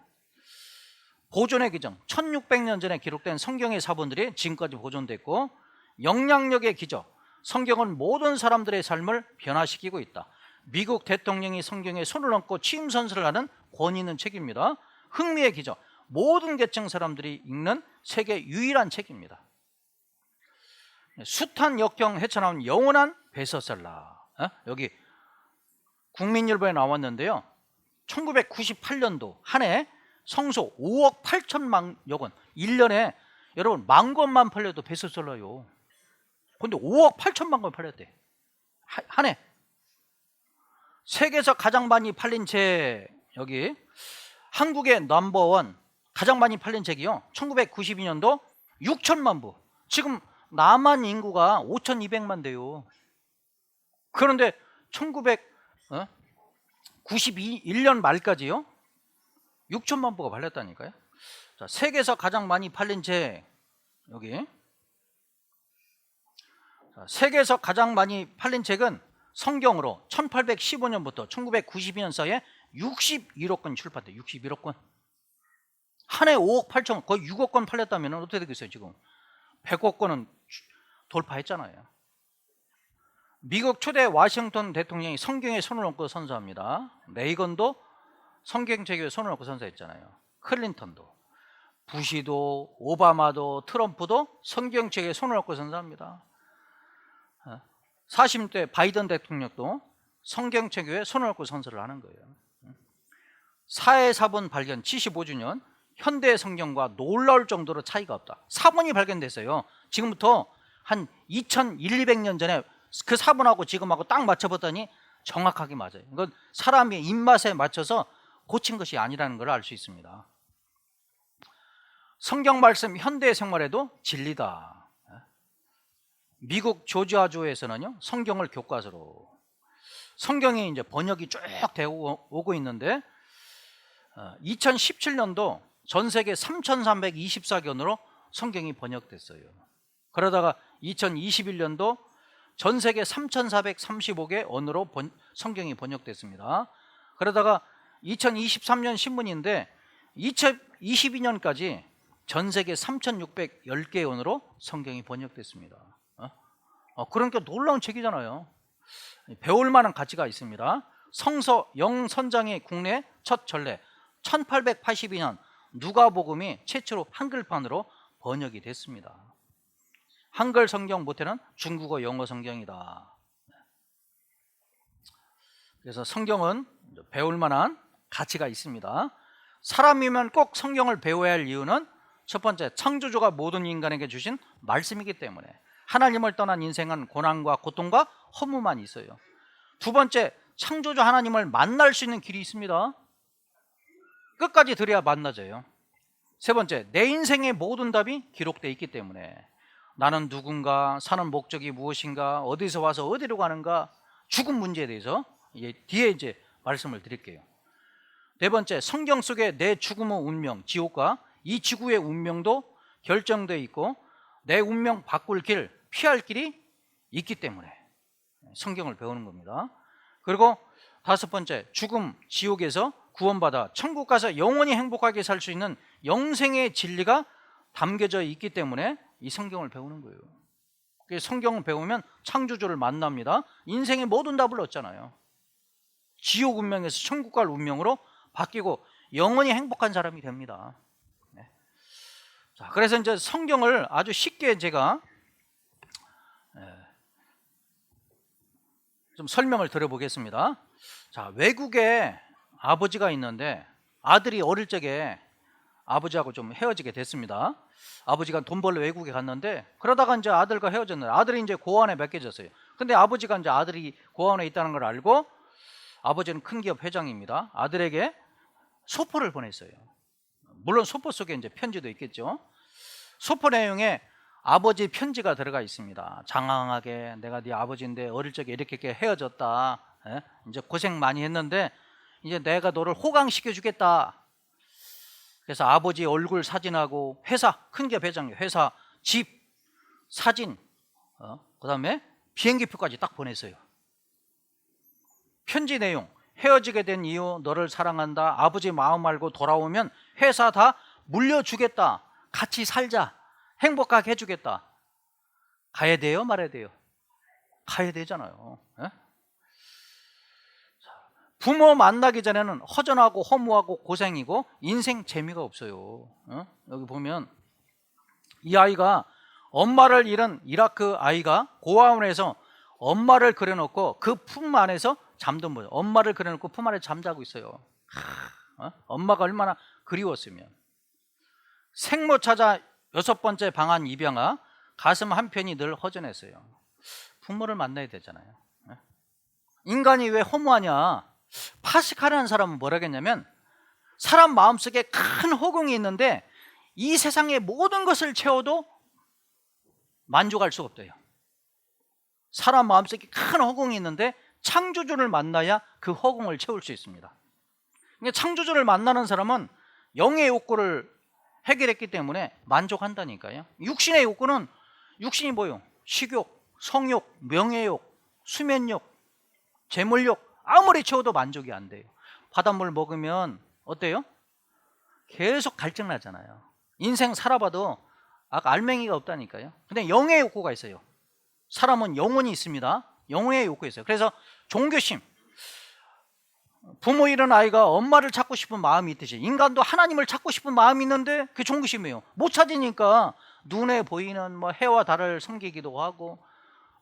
보존의 기적, 1600년 전에 기록된 성경의 사본들이 지금까지 보존됐고, 영향력의 기적, 성경은 모든 사람들의 삶을 변화시키고 있다. 미국 대통령이 성경에 손을 얹고 취임 선서를 하는 권위 있는 책입니다. 흥미의 기적, 모든 계층 사람들이 읽는 세계 유일한 책입니다. 숱한 역경 헤쳐나온 영원한 베스트셀러. 여기 국민일보에 나왔는데요, 1998년도 한 해 성소 5억 8천만여 권, 1년에 여러분 10,000권만 팔려도 베스트셀러요. 근데 5억 8천만 권 팔렸대, 한 해. 세계에서 가장 많이 팔린 책, 여기 한국의 넘버원 가장 많이 팔린 책이요, 1992년도 6천만 부. 지금 남한 인구가 5,200만 돼요. 그런데 1991년 말까지요 6천만 부가 팔렸다니까요. 자, 세계에서 가장 많이 팔린 책, 여기. 자, 세계에서 가장 많이 팔린 책은 성경으로 1815년부터 1992년 사이에 61억 건 출판돼. 61억 건. 한 해 5억 8천, 거의 6억 건 팔렸다면 어떻게 되겠어요 지금? 100억 건은 돌파했잖아요. 미국 초대 워싱턴 대통령이 성경에 손을 얹고 선서합니다. 레이건도 성경책에 손을 얹고 선서했잖아요. 클린턴도, 부시도, 오바마도, 트럼프도 성경책에 손을 얹고 선서합니다. 40대 바이든 대통령도 성경책에 손을 얹고 선서를 하는 거예요. 사해사본 발견 75주년, 현대 성경과 놀라울 정도로 차이가 없다. 사본이 발견됐어요. 지금부터 한 2100년 전에 그 사본하고 지금하고 딱 맞춰봤더니 정확하게 맞아요. 이건 사람의 입맛에 맞춰서 고친 것이 아니라는 걸 알 수 있습니다. 성경 말씀 현대 생활에도 진리다. 미국 조지아주에서는요, 성경을 교과서로, 성경이 이제 번역이 쭉 되고 오고 있는데 2017년도 전 세계 3,324권으로 성경이 번역됐어요. 그러다가 2021년도 전 세계 3,435개 언어로 성경이 번역됐습니다. 그러다가 2023년 신문인데 2022년까지 전 세계 3,610개 언어로 성경이 번역됐습니다. 그러니까 놀라운 책이잖아요. 배울 만한 가치가 있습니다. 성서 영선장의 국내 첫 전례, 1882년 누가복음이 최초로 한글판으로 번역이 됐습니다. 한글 성경 못해는 중국어 영어 성경이다. 그래서 성경은 배울 만한 가치가 있습니다. 사람이면 꼭 성경을 배워야 할 이유는 첫 번째, 창조주가 모든 인간에게 주신 말씀이기 때문에. 하나님을 떠난 인생은 고난과 고통과 허무만 있어요. 두 번째, 창조주 하나님을 만날 수 있는 길이 있습니다. 끝까지 들어야 만나져요. 세 번째, 내 인생의 모든 답이 기록되어 있기 때문에. 나는 누군가, 사는 목적이 무엇인가, 어디서 와서 어디로 가는가, 죽음 문제에 대해서 뒤에 이제 말씀을 드릴게요. 네 번째, 성경 속에 내 죽음의 운명, 지옥과 이 지구의 운명도 결정되어 있고 내 운명 바꿀 길, 피할 길이 있기 때문에 성경을 배우는 겁니다. 그리고 다섯 번째, 죽음, 지옥에서 구원받아 천국 가서 영원히 행복하게 살 수 있는 영생의 진리가 담겨져 있기 때문에 이 성경을 배우는 거예요. 성경을 배우면 창조주를 만납니다. 인생의 모든 답을 얻잖아요. 지옥 운명에서 천국 갈 운명으로 바뀌고 영원히 행복한 사람이 됩니다. 네. 자, 그래서 이제 성경을 아주 쉽게 제가 좀 설명을 드려보겠습니다. 자, 외국에 아버지가 있는데 아들이 어릴 적에 아버지하고 좀 헤어지게 됐습니다. 아버지가 돈 벌러 외국에 갔는데 그러다가 이제 아들과 헤어졌는데 아들이 이제 고아원에 맡겨졌어요. 근데 아버지가 이제 아들이 고아원에 있다는 걸 알고 아버지는 큰 기업 회장입니다. 아들에게 소포를 보냈어요. 물론 소포 속에 이제 편지도 있겠죠. 소포 내용에 아버지 편지가 들어가 있습니다. 장황하게 내가 네 아버지인데 어릴 적에 이렇게 헤어졌다. 이제 고생 많이 했는데 이제 내가 너를 호강시켜 주겠다. 그래서 아버지 얼굴 사진하고 회사, 큰 기업 회장 회사, 집, 사진, 그다음에 비행기표까지 딱 보냈어요. 편지 내용, 헤어지게 된 이유 너를 사랑한다. 아버지 마음 알고 돌아오면 회사 다 물려주겠다. 같이 살자. 행복하게 해주겠다. 가야 돼요? 말아야 돼요? 가야 되잖아요. 부모 만나기 전에는 허전하고 허무하고 고생이고 인생 재미가 없어요. 여기 보면 이 아이가 엄마를 잃은 이라크 아이가 고아원에서 엄마를 그려놓고 그 품 안에서 잠도 못 자요. 엄마를 그려놓고 품 안에 잠자고 있어요. 엄마가 얼마나 그리웠으면. 생모 찾아 6번째 방한 입양아, 가슴 한편이 늘 허전했어요. 부모를 만나야 되잖아요. 인간이 왜 허무하냐? 파스칼이라는 사람은 뭐라 했냐면 사람 마음속에 큰 허공이 있는데 이 세상의 모든 것을 채워도 만족할 수가 없대요. 사람 마음속에 큰 허공이 있는데 창조주를 만나야 그 허공을 채울 수 있습니다. 그러니까 창조주를 만나는 사람은 영의 욕구를 해결했기 때문에 만족한다니까요. 육신의 욕구는 육신이 뭐요? 식욕, 성욕, 명예욕, 수면욕, 재물욕 아무리 채워도 만족이 안 돼요. 바닷물 먹으면 어때요? 계속 갈증 나잖아요. 인생 살아봐도 아까 알맹이가 없다니까요. 근데 영의 욕구가 있어요. 사람은 영혼이 있습니다. 영혼의 욕구가 있어요. 그래서 종교심, 부모 잃은 아이가 엄마를 찾고 싶은 마음이 있듯이 인간도 하나님을 찾고 싶은 마음이 있는데 그게 종교심이에요. 못 찾으니까 눈에 보이는 뭐 해와 달을 섬기기도 하고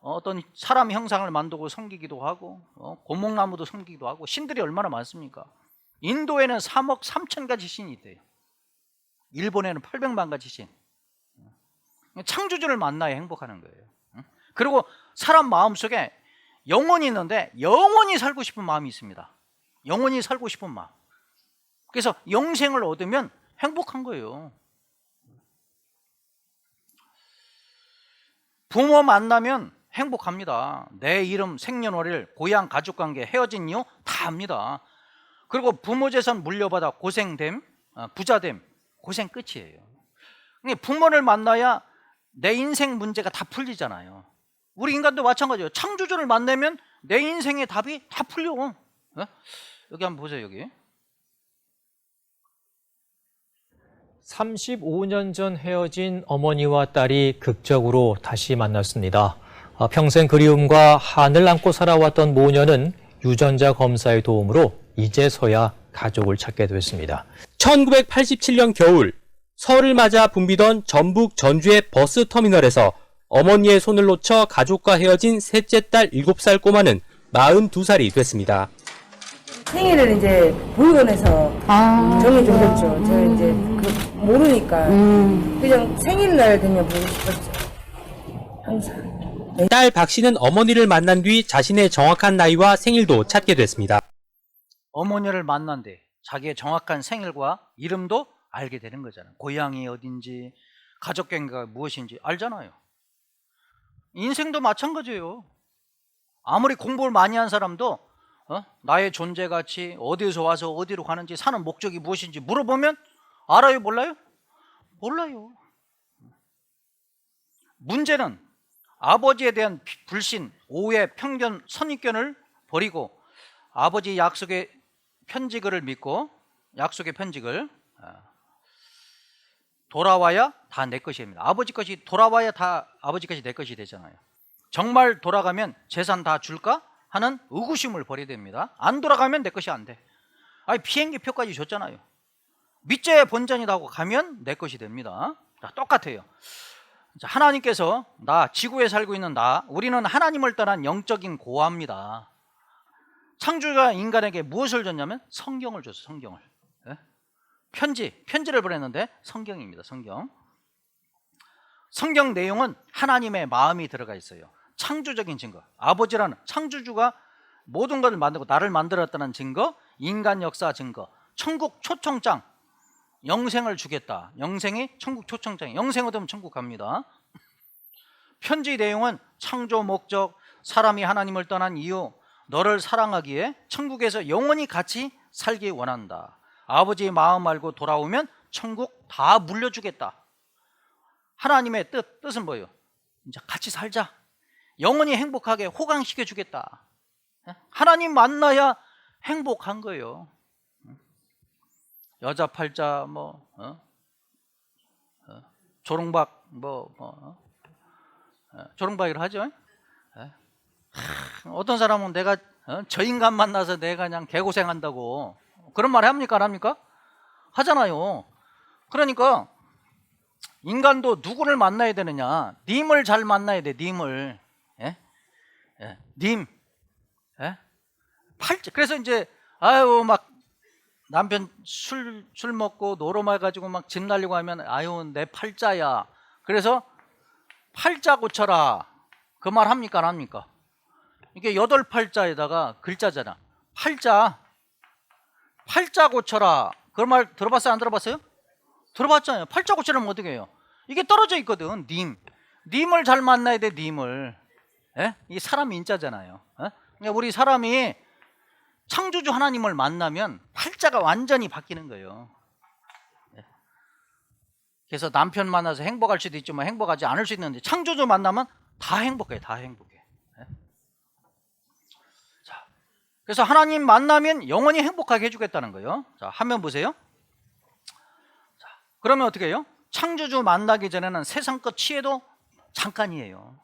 어떤 사람 형상을 만들고 섬기기도 하고 고목나무도 섬기기도 하고 신들이 얼마나 많습니까? 인도에는 3억 3천 가지 신이 있대요. 일본에는 800만 가지 신. 창조주를 만나야 행복하는 거예요. 그리고 사람 마음속에 영혼이 있는데 영원히 살고 싶은 마음이 있습니다. 영원히 살고 싶은 마음. 그래서 영생을 얻으면 행복한 거예요. 부모 만나면 행복합니다. 내 이름, 생년월일, 고향, 가족관계, 헤어진 이유 다 압니다. 그리고 부모 재산 물려받아 고생됨, 부자됨, 고생 끝이에요. 부모를 만나야 내 인생 문제가 다 풀리잖아요. 우리 인간도 마찬가지예요. 창조주를 만나면 내 인생의 답이 다 풀려. 여기 한번 보세요. 여기 35년 전 헤어진 어머니와 딸이 극적으로 다시 만났습니다. 평생 그리움과 한을 안고 살아왔던 모녀는 유전자 검사의 도움으로 이제서야 가족을 찾게 됐습니다. 1987년 겨울 설을 맞아 붐비던 전북 전주의 버스터미널에서 어머니의 손을 놓쳐 가족과 헤어진 셋째 딸 7살 꼬마는 42살이 됐습니다. 생일을 이제 보육원에서 정해줬죠. 제가 이제 모르니까 그냥 생일날 되면 보고 싶었죠. 항상. 딸 박 씨는 어머니를 만난 뒤 자신의 정확한 나이와 생일도 찾게 됐습니다. 어머니를 만난 뒤 자기의 정확한 생일과 이름도 알게 되는 거잖아요. 고향이 어딘지, 가족관계가 무엇인지 알잖아요. 인생도 마찬가지예요. 아무리 공부를 많이 한 사람도 나의 존재 가치, 어디에서 와서 어디로 가는지, 사는 목적이 무엇인지 물어보면 알아요, 몰라요? 몰라요. 문제는 아버지에 대한 불신, 오해, 편견, 선입견을 버리고 아버지 약속의 편지글을 믿고 약속의 편지글 돌아와야 다 내 것입니다. 아버지 것이 돌아와야 다 아버지 것이 내 것이 되잖아요. 정말 돌아가면 재산 다 줄까 하는 의구심을 버려야 됩니다. 안 돌아가면 내 것이 안 돼. 아니 비행기 표까지 줬잖아요. 밑제 본전이다 하고 가면 내 것이 됩니다. 자, 똑같아요. 하나님께서 나 지구에 살고 있는 나, 우리는 하나님을 떠난 영적인 고아입니다. 창조가 인간에게 무엇을 줬냐면 성경을 줬어요. 성경을. 편지를 보냈는데 성경입니다. 성경 내용은 하나님의 마음이 들어가 있어요. 창조적인 증거, 아버지라는 창조주가 모든 것을 만들고 나를 만들었다는 증거, 인간 역사 증거, 천국 초청장, 영생을 주겠다. 영생이 천국 초청장, 영생 얻으면 천국 갑니다. 편지 내용은 창조 목적, 사람이 하나님을 떠난 이유, 너를 사랑하기에 천국에서 영원히 같이 살기 원한다. 아버지의 마음 알고 돌아오면 천국 다 물려주겠다. 하나님의 뜻은 뭐예요? 이제 같이 살자. 영원히 행복하게 호강시켜 주겠다. 하나님 만나야 행복한 거예요. 여자 팔자 조롱박 조롱박이라 하죠. 어떤 사람은 내가 저 인간 만나서 내가 그냥 개고생한다고 그런 말 합니까? 안 합니까? 하잖아요. 그러니까 인간도 누구를 만나야 되느냐? 님을 잘 만나야 돼. 님을. 님. 그래서 이제 막 남편 술 먹고 노름해 가지고 막 집 날리고 하면 아유 내 팔자야. 그래서 팔자 고쳐라. 그 말 합니까? 안 합니까? 이게 8팔자에다가 글자잖아. 팔자 고쳐라. 그 말 들어봤어요? 안 들어봤어요? 들어봤잖아요. 팔자 고치려면 어떻게 해요? 이게 떨어져 있거든. 님을 잘 만나야 돼. 님을. 이게 사람 인자잖아요. 그러니까 우리 사람이 창조주 하나님을 만나면 팔자가 완전히 바뀌는 거예요. 그래서 남편 만나서 행복할 수도 있지만 행복하지 않을 수 있는데 창조주 만나면 다 행복해. 다 행복해. 자, 그래서 하나님 만나면 영원히 행복하게 해주겠다는 거예요. 자, 화면 보세요. 자, 그러면 어떻게 해요? 창조주 만나기 전에는 세상 것 취해도 잠깐이에요.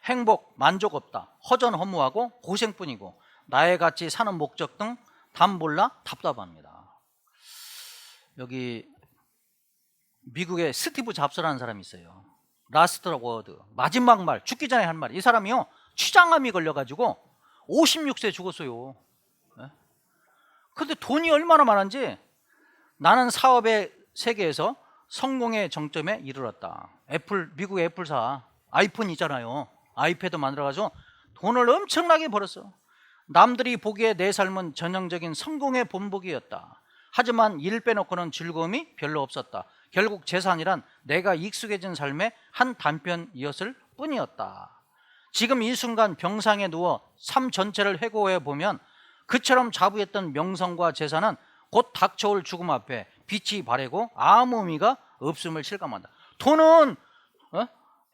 행복, 만족 없다. 허전허무하고 고생뿐이고 나의 같이 사는 목적 등 담볼라 답답합니다. 여기 미국의 스티브 잡스라는 사람이 있어요. 라스트 워드, 마지막 말, 죽기 전에 한 말. 이 사람이요, 췌장암이 걸려가지고 56세에 죽었어요. 그런데 돈이 얼마나 많은지, 나는 사업의 세계에서 성공의 정점에 이르렀다. 미국의 애플사 아이폰 있잖아요. 아이패드 만들어가지고 돈을 엄청나게 벌었어. 남들이 보기에 내 삶은 전형적인 성공의 본보기였다. 하지만 일 빼놓고는 즐거움이 별로 없었다. 결국 재산이란 내가 익숙해진 삶의 한 단편이었을 뿐이었다. 지금 이 순간 병상에 누워 삶 전체를 회고해 보면 그처럼 자부했던 명성과 재산은 곧 닥쳐올 죽음 앞에 빛이 바래고 아무 의미가 없음을 실감한다. 돈은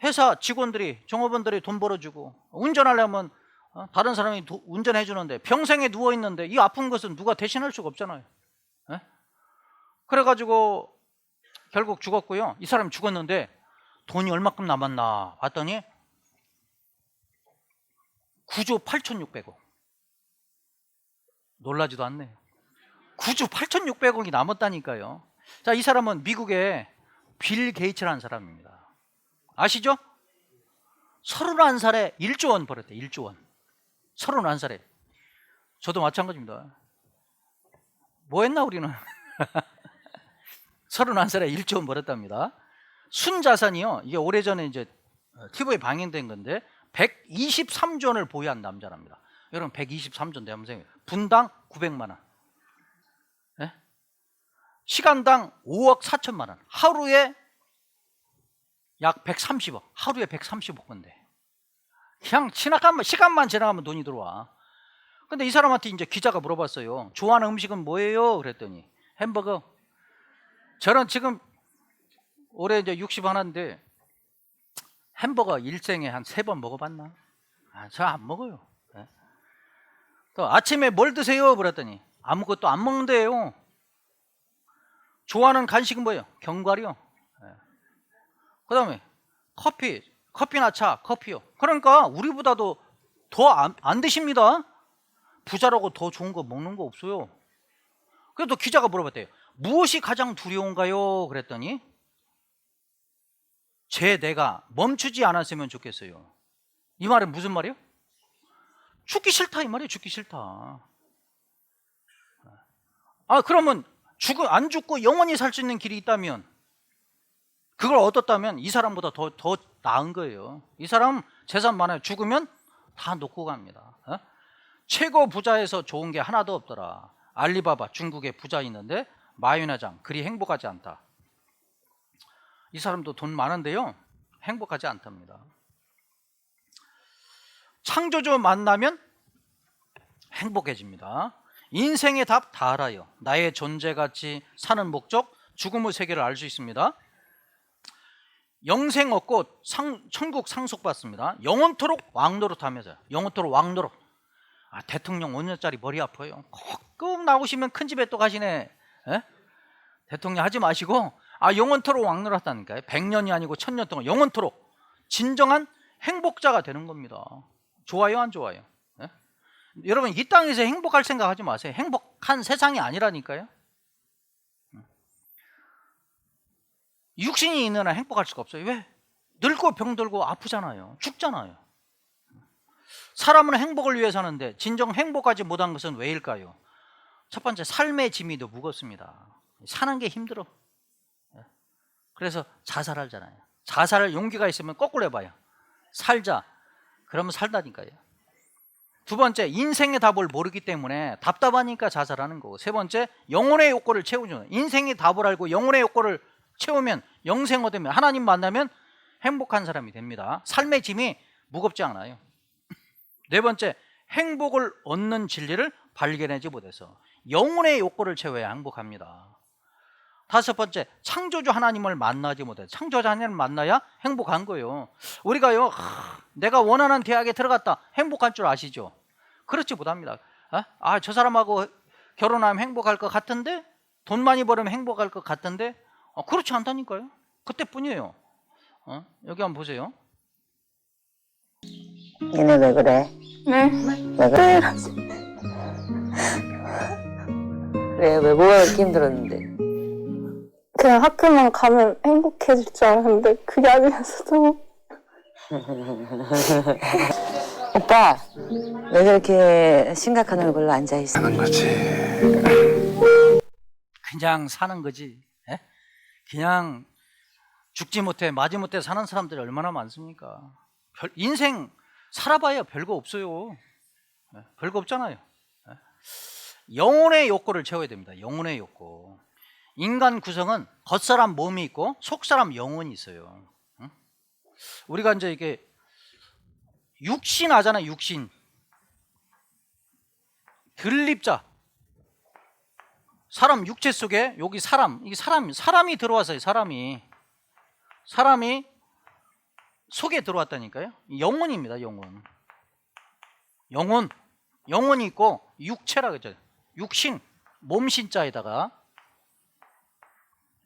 회사 직원들이, 종업원들이 돈 벌어주고, 운전하려면 다른 사람이 운전해 주는데, 평생에 누워 있는데 이 아픈 것은 누가 대신할 수가 없잖아요. 그래가지고 결국 죽었고요. 이 사람이 죽었는데 돈이 얼마큼 남았나 봤더니 9조 8,600억. 놀라지도 않네요. 9조 8,600억이 남았다니까요. 자, 이 사람은 미국의 빌 게이츠라는 사람입니다. 아시죠? 31살에 1조 원 벌었대요. 1조 원. 31살에. 저도 마찬가지입니다. 뭐 했나 우리는? 31살에 1조 원 벌었답니다. 순자산이요, 이게 오래전에 이제 TV에 방영된 건데 123조 원을 보유한 남자랍니다. 여러분, 123조인데 한번 생각해요. 분당 900만 원, 네? 시간당 5억 4천만 원, 하루에 약 130억, 하루에 130억 건데 그냥 시간만 지나가면 돈이 들어와. 근데 이 사람한테 이제 기자가 물어봤어요. 좋아하는 음식은 뭐예요? 그랬더니 햄버거. 저는 지금 올해 이제 61인데 햄버거 일생에 한 3번 먹어봤나? 저 안 먹어요. 네. 또 아침에 뭘 드세요? 그랬더니 아무것도 안 먹는데요. 좋아하는 간식은 뭐예요? 견과류요. 네. 그 다음에 커피나 차, 커피요. 그러니까 우리보다도 더 안 드십니다. 부자라고 더 좋은 거 먹는 거 없어요. 그래도 기자가 물어봤대요. 무엇이 가장 두려운가요? 그랬더니 내가 멈추지 않았으면 좋겠어요. 이 말은 무슨 말이에요? 죽기 싫다 이 말이에요. 죽기 싫다. 그러면 안 죽고 영원히 살 수 있는 길이 있다면, 그걸 얻었다면 이 사람보다 더 나은 거예요. 이 사람 재산 많아요. 죽으면 다 놓고 갑니다. 최고 부자에서 좋은 게 하나도 없더라. 알리바바, 중국의 부자 있는데 마윤회장 그리 행복하지 않다. 이 사람도 돈 많은데요, 행복하지 않답니다. 창조주 만나면 행복해집니다. 인생의 답 다 알아요. 나의 존재 가치, 사는 목적, 죽음의 세계를 알 수 있습니다. 영생 얻고 천국 상속받습니다. 영원토록 왕노릇하면서, 영원토록 왕노릇. 대통령 5년짜리 머리 아파요. 가끔 나오시면 큰 집에 또 가시네. 대통령 하지 마시고 영원토록 왕노릇하다니까요. 100년이 아니고 1000년 동안 영원토록 진정한 행복자가 되는 겁니다. 좋아요, 안 좋아요? 여러분, 이 땅에서 행복할 생각하지 마세요. 행복한 세상이 아니라니까요. 육신이 있는 한 행복할 수가 없어요. 왜? 늙고 병들고 아프잖아요. 죽잖아요. 사람은 행복을 위해 사는데 진정 행복하지 못한 것은 왜일까요? 첫 번째, 삶의 짐이 더 무겁습니다. 사는 게 힘들어. 그래서 자살하잖아요. 자살할 용기가 있으면 거꾸로 해봐요. 살자. 그러면 살다니까요. 두 번째, 인생의 답을 모르기 때문에 답답하니까 자살하는 거고. 세 번째, 영혼의 욕구를 채우죠. 인생의 답을 알고 영혼의 욕구를 채우면, 영생 얻으면, 하나님 만나면 행복한 사람이 됩니다. 삶의 짐이 무겁지 않아요. 네 번째, 행복을 얻는 진리를 발견하지 못해서 영혼의 욕구를 채워야 행복합니다. 다섯 번째, 창조주 하나님을 만나지 못해서, 창조주 하나님을 만나야 행복한 거예요. 우리가요, 내가 원하는 대학에 들어갔다 행복할 줄 아시죠? 그렇지 못합니다. 아, 저 사람하고 결혼하면 행복할 것 같은데, 돈 많이 벌으면 행복할 것 같은데, 그렇지 않다니까요. 그때뿐이에요. 여기 한번 보세요. 얘네 왜 그래? 네. 왜 그래? 그래, 왜 뭐가 그렇게 힘들었는데? 그냥 학교만 가면 행복해질 줄 알았는데 그게 아니라서 너무 오빠, 왜 그렇게 심각한 얼굴로 앉아있어? 그냥 사는 거지. 예? 그냥 죽지 못해 마지 못해 사는 사람들이 얼마나 많습니까? 인생 살아봐야 별거 없어요. 예? 별거 없잖아요. 예? 영혼의 욕구를 채워야 됩니다. 영혼의 욕구. 인간 구성은 겉사람 몸이 있고 속사람 영혼이 있어요. 응? 우리가 이제 이게 육신 하잖아. 육신. 들립자. 사람 육체 속에 여기 이게 사람이 들어왔어요. 사람이 속에 들어왔다니까요. 영혼입니다. 영혼이 있고 육체라 그러죠. 육신, 몸신자에다가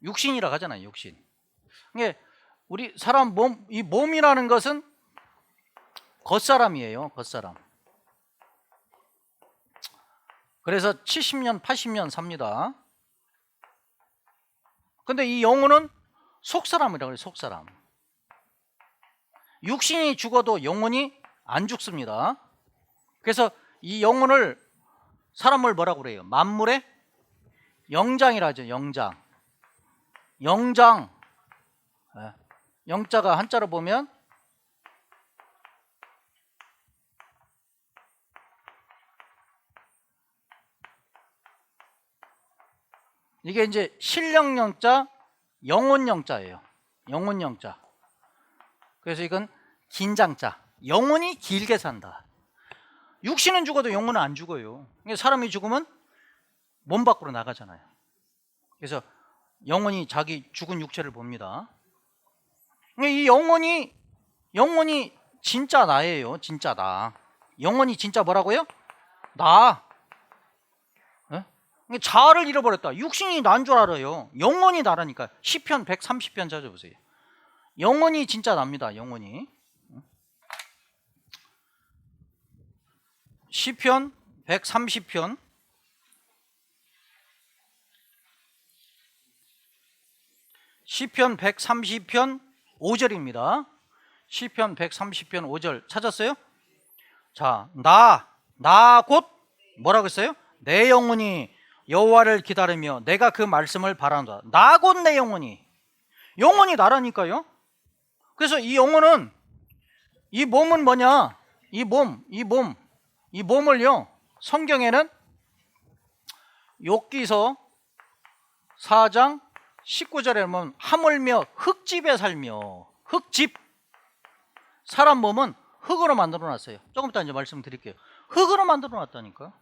육신이라고 하잖아요. 육신. 이게 우리 사람 이 몸이라는 것은 겉사람이에요. 겉사람. 그래서 70년, 80년 삽니다. 근데 이 영혼은 속사람이라고 해요. 속사람. 육신이 죽어도 영혼이 안 죽습니다. 그래서 이 영혼을 사람을 뭐라고 그래요? 만물의 영장이라 하죠. 영장. 영자가 한자로 보면 이게 이제 신령영자, 영혼영자예요. 영혼영자. 그래서 이건 긴장자. 영혼이 길게 산다. 육신은 죽어도 영혼은 안 죽어요. 사람이 죽으면 몸 밖으로 나가잖아요. 그래서 영혼이 자기 죽은 육체를 봅니다. 이 영혼이 진짜 나예요. 진짜 나. 영혼이 진짜 뭐라고요? 나. 자아를 잃어버렸다. 육신이 난 줄 알아요. 영혼이 나라니까. 시편 130편 찾아보세요. 영혼이 진짜 납니다. 영혼이. 시편 130편 시편 130편 5절입니다. 시편 130편 5절 찾았어요? 자, 나 곧 뭐라고 했어요? 내 영혼이 여호와를 기다리며 내가 그 말씀을 바란다. 나 곧 내 영혼이 나라니까요. 그래서 이 영혼은 이 몸은 뭐냐? 이 몸을요. 성경에는 욥기서 4장 19절에 보면 하물며 흙집에 살며 흙집 사람 몸은 흙으로 만들어 놨어요. 조금 이따 이제 말씀드릴게요. 흙으로 만들어 놨다니까.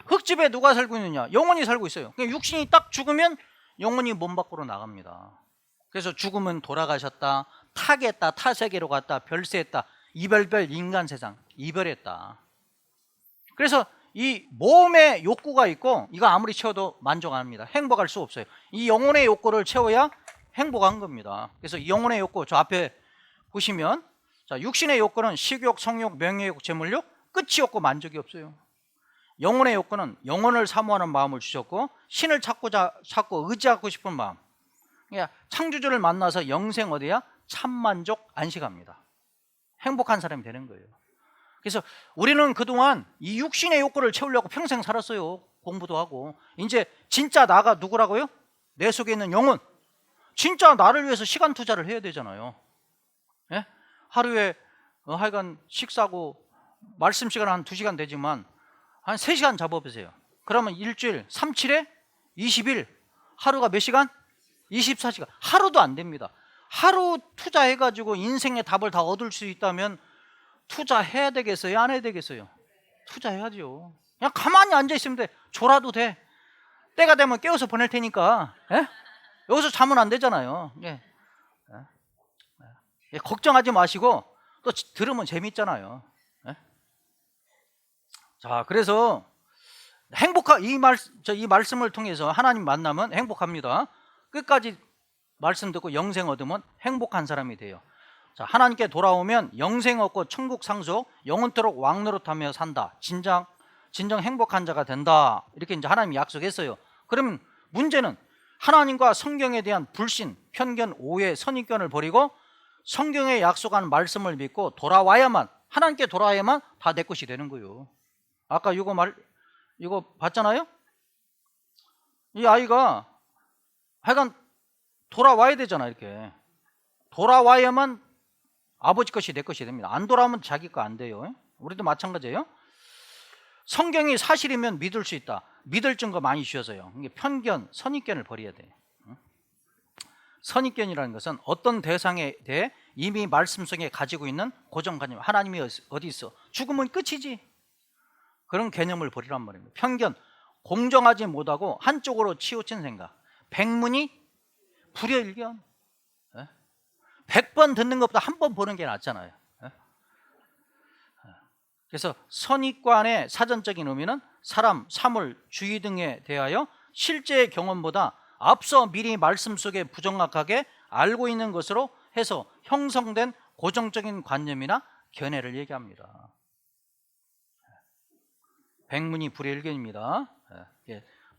흙집에 누가 살고 있느냐? 영혼이 살고 있어요. 그러니까 육신이 딱 죽으면 영혼이 몸 밖으로 나갑니다. 그래서 죽으면 돌아가셨다, 타겠다, 타세계로 갔다, 별세했다, 이별별 인간 세상 이별했다. 그래서 이 몸에 욕구가 있고 이거 아무리 채워도 만족 안 합니다. 행복할 수 없어요. 이 영혼의 욕구를 채워야 행복한 겁니다. 그래서 이 영혼의 욕구 저 앞에 보시면 자, 육신의 욕구는 식욕, 성욕, 명예욕, 재물욕 끝이 없고 만족이 없어요. 영혼의 욕구는 영혼을 사모하는 마음을 주셨고 신을 찾고 의지하고 싶은 마음. 그러니까 창조주를 만나서 영생 어디야? 참만족 안식합니다. 행복한 사람이 되는 거예요. 그래서 우리는 그동안 이 육신의 욕구를 채우려고 평생 살았어요. 공부도 하고. 이제 진짜 나가 누구라고요? 내 속에 있는 영혼. 진짜 나를 위해서 시간 투자를 해야 되잖아요. 예? 하루에 하여간 식사하고 말씀 시간 한 2시간 되지만 한 3시간 잡아보세요. 그러면 일주일 37에 20일 하루가 몇 시간? 24시간. 하루도 안 됩니다. 하루 투자해가지고 인생의 답을 다 얻을 수 있다면 투자해야 되겠어요? 안 해야 되겠어요? 투자해야죠. 그냥 가만히 앉아있으면 돼. 졸아도 돼. 때가 되면 깨워서 보낼 테니까. 예? 여기서 자면 안 되잖아요. 예. 예. 걱정하지 마시고 또 들으면 재밌잖아요. 예? 자, 그래서 이 말씀을 통해서 하나님 만나면 행복합니다. 끝까지 말씀 듣고 영생 얻으면 행복한 사람이 돼요. 자, 하나님께 돌아오면 영생 얻고 천국 상속, 영원토록 왕노릇하며 산다. 진정 행복한 자가 된다. 이렇게 이제 하나님이 약속했어요. 그러면 문제는 하나님과 성경에 대한 불신, 편견, 오해, 선입견을 버리고 성경에 약속한 말씀을 믿고 하나님께 돌아와야만 다 내 것이 되는 거예요. 아까 이거 봤잖아요? 이 아이가 하여간 돌아와야 되잖아. 이렇게 돌아와야만 아버지 것이 내 것이 됩니다. 안 돌아오면 자기 거 안 돼요. 우리도 마찬가지예요. 성경이 사실이면 믿을 수 있다. 믿을 증거 많이 주셔서요. 이게 편견, 선입견을 버려야 돼요. 선입견이라는 것은 어떤 대상에 대해 이미 말씀 속에 가지고 있는 고정관념, 하나님이 어디 있어? 죽으면 끝이지. 그런 개념을 버리란 말입니다. 편견, 공정하지 못하고 한쪽으로 치우친 생각, 백문이 불여일견. 100번 듣는 것보다 한 번 보는 게 낫잖아요. 그래서 선입관의 사전적인 의미는 사람, 사물, 주의 등에 대하여 실제 경험보다 앞서 미리 말씀 속에 부정확하게 알고 있는 것으로 해서 형성된 고정적인 관념이나 견해를 얘기합니다. 백문이 불여일견입니다.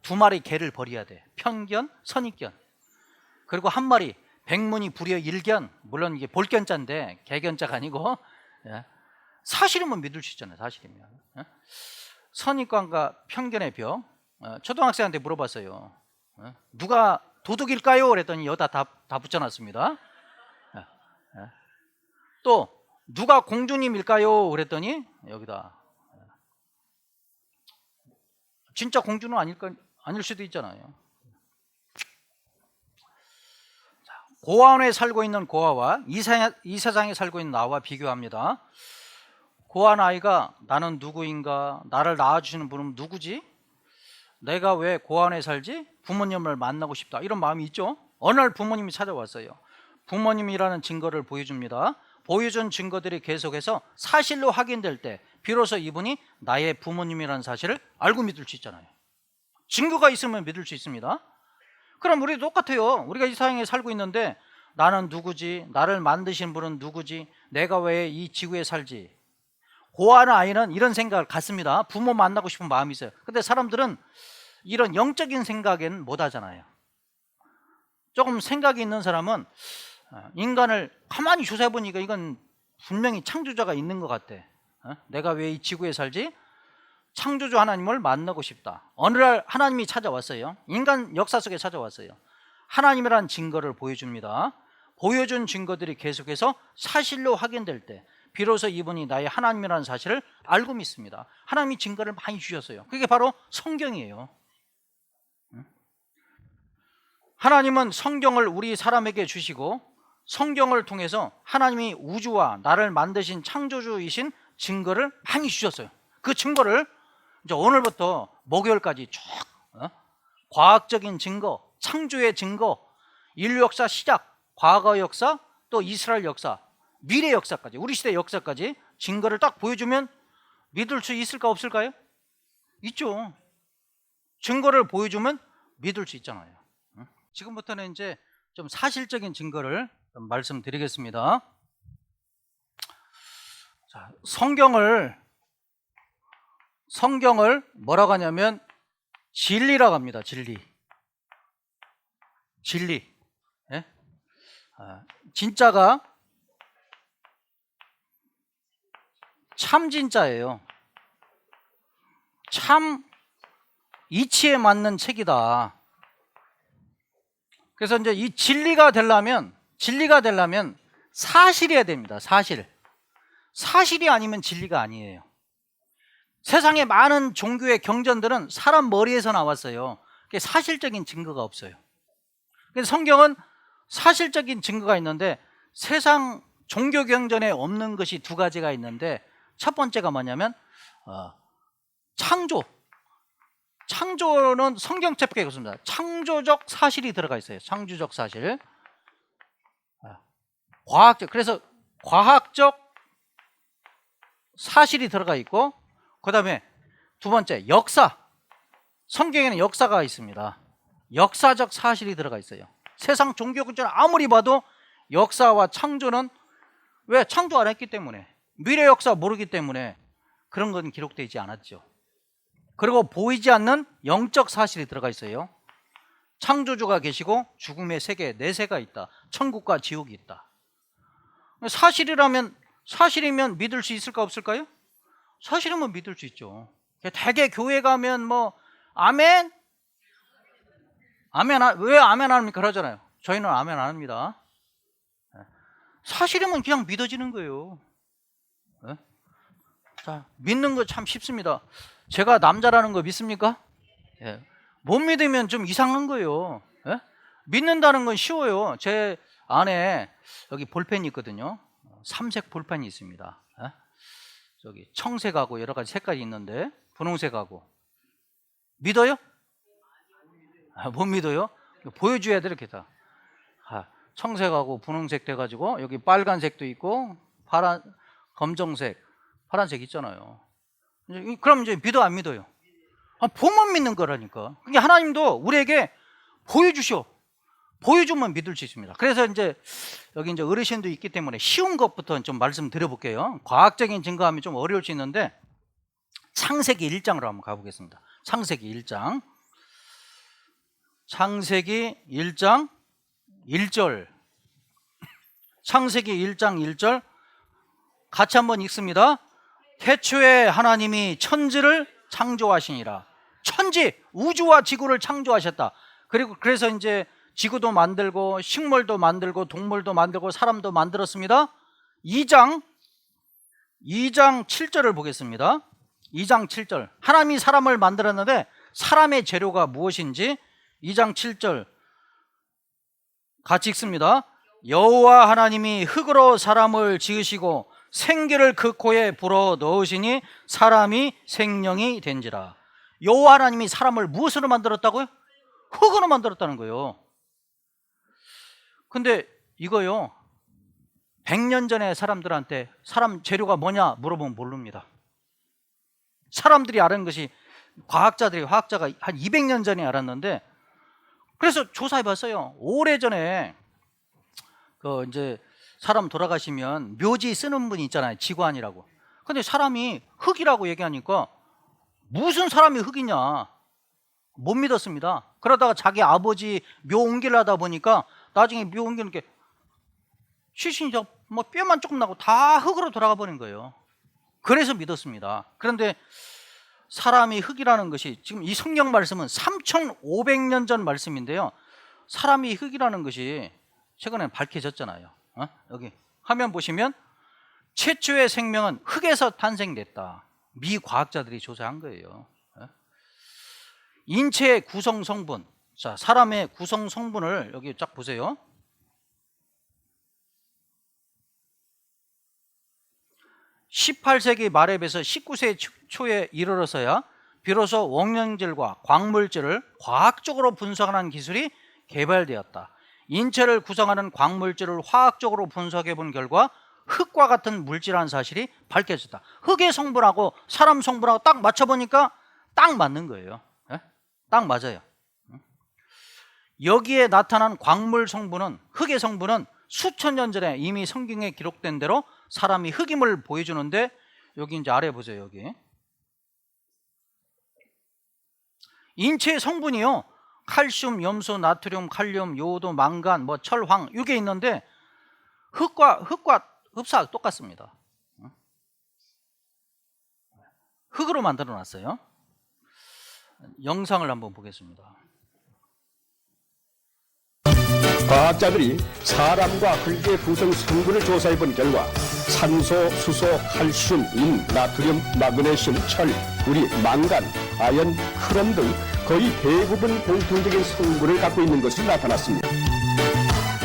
두 마리 개를 버려야 돼. 편견, 선입견. 그리고 한 마리 백문이 불여일견. 물론 이게 볼견자인데 개견자가 아니고 사실이면 믿을 수 있잖아요. 사실이면. 선입관과 편견의 벽. 초등학생한테 물어봤어요. 누가 도둑일까요? 그랬더니 여기다 다 붙여놨습니다. 또 누가 공주님일까요? 그랬더니 여기다. 진짜 공주는 아닐 수도 있잖아요. 고아원에 살고 있는 고아와 이 세상에 살고 있는 나와 비교합니다. 고아원 아이가 나는 누구인가? 나를 낳아주시는 분은 누구지? 내가 왜 고아원에 살지? 부모님을 만나고 싶다. 이런 마음이 있죠. 어느 날 부모님이 찾아왔어요. 부모님이라는 증거를 보여줍니다. 보여준 증거들이 계속해서 사실로 확인될 때 비로소 이분이 나의 부모님이라는 사실을 알고 믿을 수 있잖아요. 증거가 있으면 믿을 수 있습니다. 그럼 우리도 똑같아요. 우리가 이 세상에 살고 있는데 나는 누구지? 나를 만드신 분은 누구지? 내가 왜 이 지구에 살지? 고아는 아이는 이런 생각을 갖습니다. 부모 만나고 싶은 마음이 있어요. 근데 사람들은 이런 영적인 생각에는 못 하잖아요. 조금 생각이 있는 사람은 인간을 가만히 조사해보니까 이건 분명히 창조자가 있는 것 같아. 내가 왜 이 지구에 살지? 창조주 하나님을 만나고 싶다. 어느 날 하나님이 찾아왔어요. 인간 역사 속에 찾아왔어요. 하나님이라는 증거를 보여줍니다. 보여준 증거들이 계속해서 사실로 확인될 때 비로소 이분이 나의 하나님이라는 사실을 알고 믿습니다. 하나님이 증거를 많이 주셨어요. 그게 바로 성경이에요. 하나님은 성경을 우리 사람에게 주시고 성경을 통해서 하나님이 우주와 나를 만드신 창조주이신 증거를 많이 주셨어요. 그 증거를 이제 오늘부터 목요일까지 쭉 과학적인 증거, 창조의 증거, 인류 역사 시작, 과거 역사, 또 이스라엘 역사, 미래 역사까지, 우리 시대 역사까지 증거를 딱 보여주면 믿을 수 있을까 없을까요? 있죠. 증거를 보여주면 믿을 수 있잖아요. 지금부터는 이제 좀 사실적인 증거를 좀 말씀드리겠습니다. 자, 성경을 뭐라고 하냐면 진리라고 합니다. 진리. 예? 진짜가 참 진짜예요. 참 이치에 맞는 책이다. 그래서 이제 이 진리가 되려면 사실이어야 됩니다. 사실이 아니면 진리가 아니에요. 세상에 많은 종교의 경전들은 사람 머리에서 나왔어요. 그게 사실적인 증거가 없어요. 그래서 성경은 사실적인 증거가 있는데 세상 종교 경전에 없는 것이 두 가지가 있는데 첫 번째가 뭐냐면 창조는 성경책에 그렇습니다. 창조적 사실이 들어가 있어요. 창조적 사실. 그래서 과학적 사실이 들어가 있고, 그 다음에 두 번째 역사. 성경에는 역사가 있습니다. 역사적 사실이 들어가 있어요. 세상 종교학자는 아무리 봐도 역사와 창조는 왜 창조 안 했기 때문에, 미래 역사 모르기 때문에 그런 건 기록되지 않았죠. 그리고 보이지 않는 영적 사실이 들어가 있어요. 창조주가 계시고 죽음의 세계, 내세가 있다. 천국과 지옥이 있다. 사실이면 믿을 수 있을까 없을까요? 사실이면 믿을 수 있죠. 대개 교회 가면 뭐 아멘? 왜 아멘 안 합니까? 그러잖아요. 저희는 아멘 안 합니다. 사실이면 그냥 믿어지는 거예요. 자, 믿는 거 참 쉽습니다. 제가 남자라는 거 믿습니까? 못 믿으면 좀 이상한 거예요. 믿는다는 건 쉬워요. 제 안에 여기 볼펜이 있거든요. 삼색 볼펜이 있습니다. 저기 청색하고 여러 가지 색깔이 있는데 분홍색하고 믿어요? 못 믿어요? 보여줘야 돼. 이렇게 다 청색하고 분홍색 돼가지고 여기 빨간색도 있고 파란, 검정색, 파란색 있잖아요. 그럼 이제 믿어 안 믿어요? 보면 믿는 거라니까. 그게 하나님도 우리에게 보여주면 믿을 수 있습니다. 그래서 이제 여기 이제 어르신도 있기 때문에 쉬운 것부터 좀 말씀드려볼게요. 과학적인 증거하면 좀 어려울 수 있는데 창세기 1장으로 한번 가보겠습니다. 창세기 1장. 창세기 1장 1절. 창세기 1장 1절 같이 한번 읽습니다. 태초에 하나님이 천지를 창조하시니라. 천지, 우주와 지구를 창조하셨다. 그래서 이제 지구도 만들고 식물도 만들고 동물도 만들고 사람도 만들었습니다. 2장 7절을 보겠습니다. 2장 7절. 하나님이 사람을 만들었는데 사람의 재료가 무엇인지 2장 7절 같이 읽습니다. 여호와 하나님이 흙으로 사람을 지으시고 생기를 그 코에 불어 넣으시니 사람이 생명이 된지라. 여호와 하나님이 사람을 무엇으로 만들었다고요? 흙으로 만들었다는 거예요. 근데 이거요, 100년 전에 사람들한테 사람 재료가 뭐냐 물어보면 모릅니다. 사람들이 아는 것이 화학자가 한 200년 전에 알았는데, 그래서 조사해 봤어요. 오래전에 이제 사람 돌아가시면 묘지 쓰는 분이 있잖아요. 직관이라고. 근데 사람이 흙이라고 얘기하니까 무슨 사람이 흙이냐 못 믿었습니다. 그러다가 자기 아버지 묘 옮기려 하다 보니까 나중에 묘 옮기는 게 시신이 뭐 뼈만 조금 나고 다 흙으로 돌아가 버린 거예요. 그래서 믿었습니다. 그런데 사람이 흙이라는 것이 지금 이 성경 말씀은 3,500년 전 말씀인데요. 사람이 흙이라는 것이 최근에 밝혀졌잖아요. 여기 화면 보시면 최초의 생명은 흙에서 탄생됐다. 미 과학자들이 조사한 거예요. 인체의 구성 성분. 자, 사람의 구성 성분을 여기 쫙 보세요. (18세기) 말에 비해서 (19세기) 초에 이르러서야 비로소 원형질과 광물질을 과학적으로 분석하는 기술이 개발되었다. 인체를 구성하는 광물질을 화학적으로 분석해 본 결과 흙과 같은 물질이라는 사실이 밝혀졌다. 흙의 성분하고 사람 성분하고 딱 맞춰보니까 딱 맞는 거예요. 딱 맞아요. 여기에 나타난 광물 성분은, 흙의 성분은 수천 년 전에 이미 성경에 기록된 대로 사람이 흙임을 보여주는데, 여기 이제 아래 보세요. 여기 인체의 성분이요, 칼슘, 염소, 나트륨, 칼륨, 요오도, 망간, 뭐 철, 황, 이게 있는데 흙과 흡사하고 똑같습니다. 흙으로 만들어 놨어요. 영상을 한번 보겠습니다. 과학자들이 사람과 흙의 구성 성분을 조사해 본 결과 산소, 수소, 칼슘, 인, 나트륨, 마그네슘, 철, 구리, 망간, 아연, 크롬 등 거의 대부분 공통적인 성분을 갖고 있는 것으로 나타났습니다.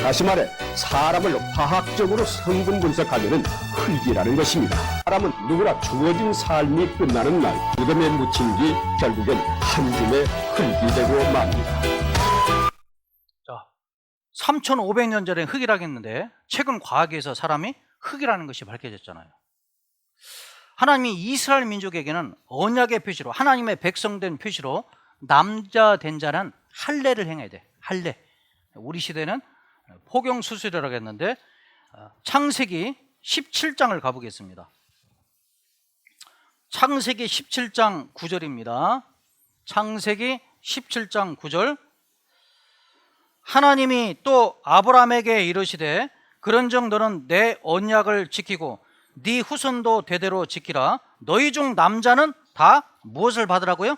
다시 말해 사람을 화학적으로 성분 분석하려는 흙이라는 것입니다. 사람은 누구나 주어진 삶이 끝나는 날 무덤에 묻힌 뒤 결국엔 한 줌의 흙이 되고 맙니다. 3,500년 전에 흙이라고 했는데 최근 과학에서 사람이 흙이라는 것이 밝혀졌잖아요. 하나님이 이스라엘 민족에게는 언약의 표시로, 하나님의 백성된 표시로 남자 된 자는 할례를 행해야 돼. 할례. 우리 시대는 포경 수술이라고 했는데 창세기 17장을 가보겠습니다. 창세기 17장 9절입니다. 창세기 17장 9절. 하나님이 또 아브라함에게 이르시되 그런즉 너는 내 언약을 지키고 네 후손도 대대로 지키라. 너희 중 남자는 다 무엇을 받으라고요?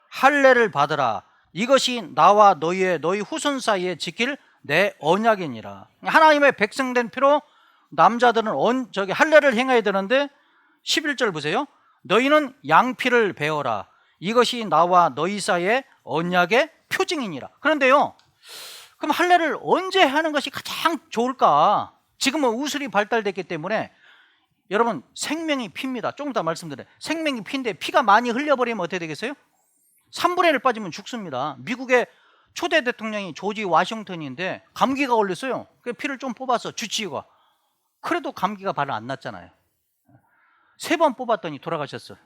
할례를 받으라. 이것이 나와 너희 후손 사이에 지킬 내 언약이니라. 하나님의 백성된 피로 남자들은 할례를 행해야 되는데 11절 보세요. 너희는 양피를 베어라. 이것이 나와 너희 사이의 언약의 표징이니라. 그런데요, 그럼 할례를 언제 하는 것이 가장 좋을까? 지금은 우술이 발달됐기 때문에 여러분, 생명이 피입니다. 조금 더 말씀드려요. 생명이 피인데 피가 많이 흘려버리면 어떻게 되겠어요? 3분의 1 빠지면 죽습니다. 미국의 초대 대통령이 조지 워싱턴인데 감기가 걸렸어요. 그래서 피를 좀 뽑았어, 주치의가. 그래도 감기가 바로 안 났잖아요. 3번 뽑았더니 돌아가셨어요.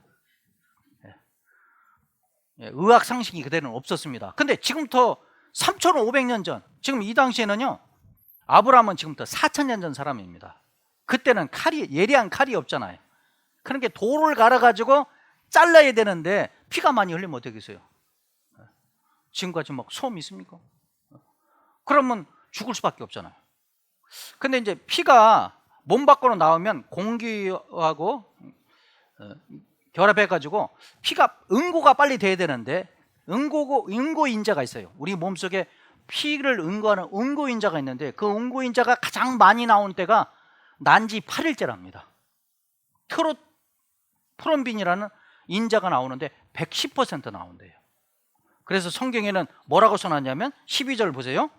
의학 상식이 그대로는 없었습니다. 근데 지금부터 3,500년 전, 지금 이 당시에는요, 아브라함은 지금부터 4,000년 전 사람입니다. 그때는 예리한 칼이 없잖아요. 그러니까 돌을 갈아가지고 잘라야 되는데 피가 많이 흘리면 어떻게 되겠어요? 지금까지 막 소음 있습니까? 그러면 죽을 수밖에 없잖아요. 근데 이제 피가 몸 밖으로 나오면 공기하고 결합해가지고 피가 응고가 빨리 돼야 되는데 응고인자가 있어요. 우리 몸속에 피를 응고하는 응고인자가 있는데 그 응고인자가 가장 많이 나온 때가 난지 8일째랍니다. 트롬빈이라는 인자가 나오는데 110% 나온대요. 그래서 성경에는 뭐라고 써놨냐면 12절 보세요.